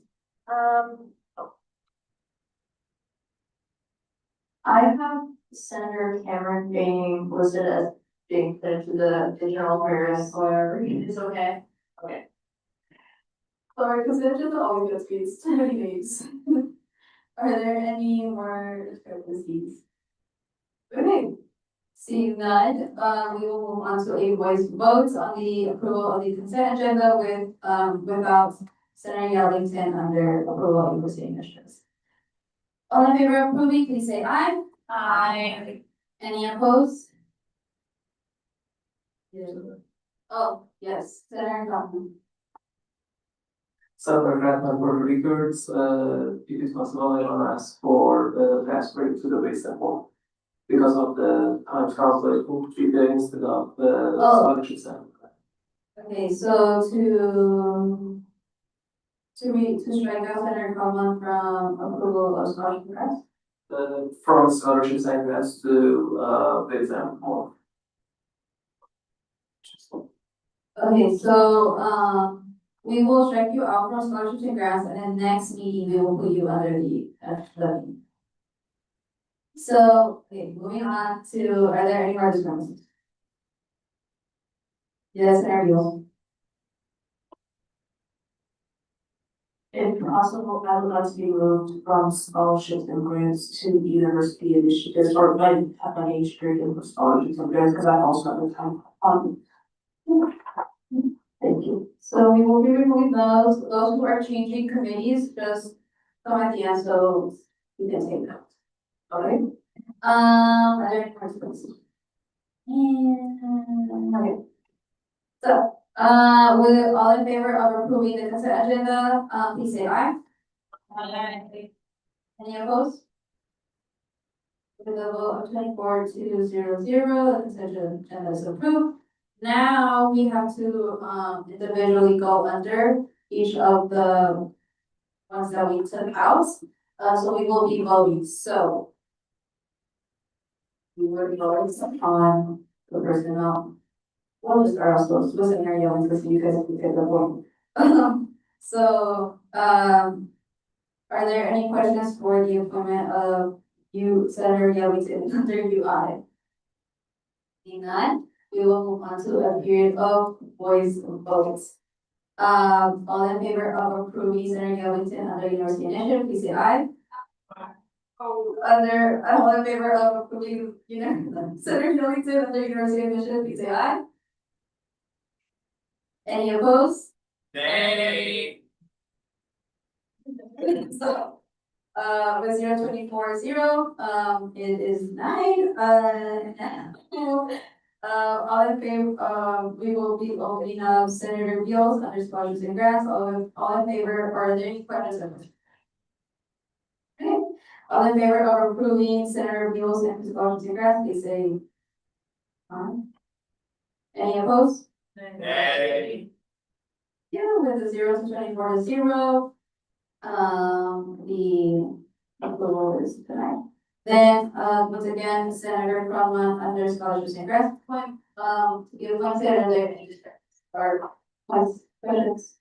I have Senator Cameron being listed as being put into the digital affairs or it's okay. Okay. Sorry, because it just always gets me too many names. Are there any more discrepancies? Okay, seeing none, we will move on to a voice vote on the approval of the consent agenda with, without Senator Yellington under approval of university initiatives. All in favor of approving, please say aye. Aye. Any opposed? Oh, yes, Senator Kaufman. So for Ratman for records, if it's possible, I wanna ask for fast break to the waste sample. Because of the times conflict, we'll treat it instead of the scholarship sample. Okay, so to strike out Senator Kaufman from approval of scholarship request? From scholarship sample to the example. Okay, so, we will strike you out from scholarships and grants, and then next meeting, we will put you under the. So, okay, moving on to, are there any more discrepancies? Yes, Senator Beal. If possible, I would like to be moved from scholarships and grants to university initiatives or like have my age period for scholarships and grants, because I also have the time on. Thank you. So we will be removing those who are changing committees, just come at the end, so you can take notes. Okay? Are there any more discrepancies? Okay. So, with all in favor of approving the consent agenda, please say aye. Aye. Any opposed? With a vote of 24-0-0, the consent agenda is approved. Now we have to, individually go under each of the ones that we took out, so we will be voting, so. We will be voting on the personnel. We'll just start ourselves, so listen here, young, because you guys can get the point. So, are there any questions for the appointment of you, Senator Yellington, under UI? Seeing none, we will move on to a period of voice votes. All in favor of approving Senator Yellington under university initiative, please say aye. Oh, all in favor of approving, Senator Yellington under university initiative, please say aye. Any opposed? Nay. So, with 024-0, it is 9, all in favor, we will be opening up Senator Beals under scholarships and grants, all in favor, or are there any questions? Okay, all in favor of approving Senator Beals and scholarships and grants, please say aye. Any opposed? Nay. Yeah, with the 0-24-0, the approval is denied. Then, once again, Senator Cronman under scholarships and grants point, to give one Senator or questions.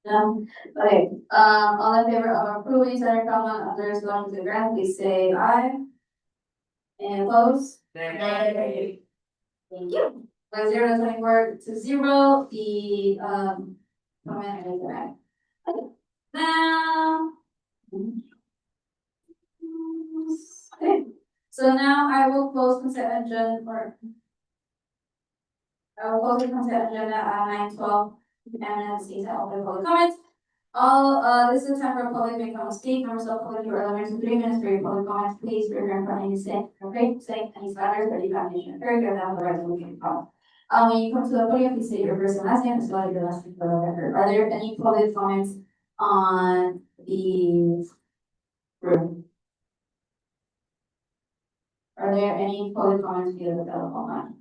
Okay, all in favor of approving Senator Cronman under scholarships and grants, please say aye. And opposed? Nay. Thank you. By 0-24-0, the, comment is denied. Now. Okay, so now I will close consent agenda or. I will close the consent agenda at 9:12 and see that open public comments. All, this is time for public may come speak, members of public, you are limited to 3 minutes for your public comments, please, for your front any say, okay, say, any slanders, or defamation, paragraph down the resolution comment. When you come to the podium, please state your first and last name, as well as your last name for the record. Are there any public comments on the room? Are there any public comments via the telephone line?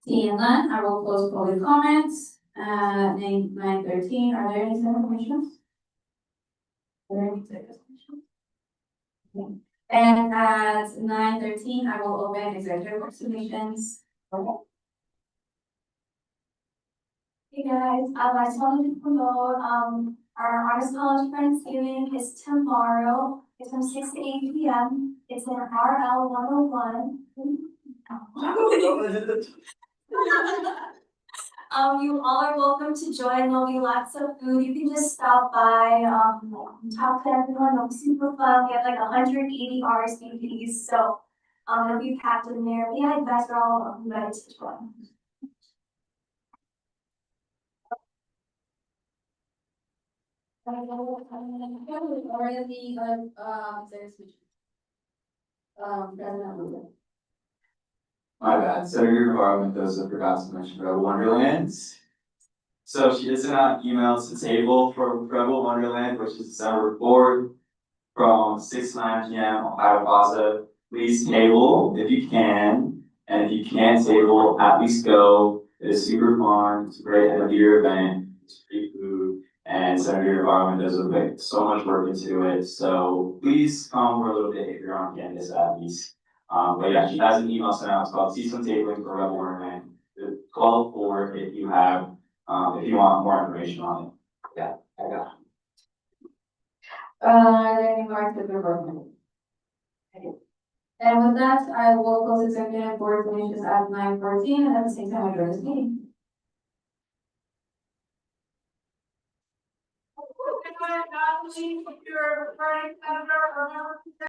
Seeing none, I will close public comments. 9:13. Are there any second commissions? Are there any second commissions? Okay. And at 9:13, I will open executive work submissions. Okay. Hey guys, I just wanted to promote, our Honors College Friendsgiving is tomorrow. It's from 6 to 8 p.m. It's in RL 101. You all are welcome to join. There'll be lots of food. You can just stop by, talk to everyone. It'll be super fun. We have like 180 RSVPs, so, it'll be packed in there. But yeah, you guys are all invited to join. Or the, President Lula. My bad, Senator Mendoza forgot to mention Rebel Wonderland. So she is not emails to table for Rebel Wonderland, which is December 4th from 6 to 9 p.m. Ohio Plaza. Please table if you can, and if you can't table, at least go. It is super fun. It's a great end of year event. It's free food, and Senator Garland does put so much work into it. So please come for a little bit if you're on campus at least. But yeah, she has an email sent out. It's called See Some Tabling for Rebel Wonderland. 12/4 if you have, if you want more information on it. Yeah, I got it. Are there any more to the report? Okay. And with that, I will close executive board commissions at 9:14 and at the same time adjourn this meeting.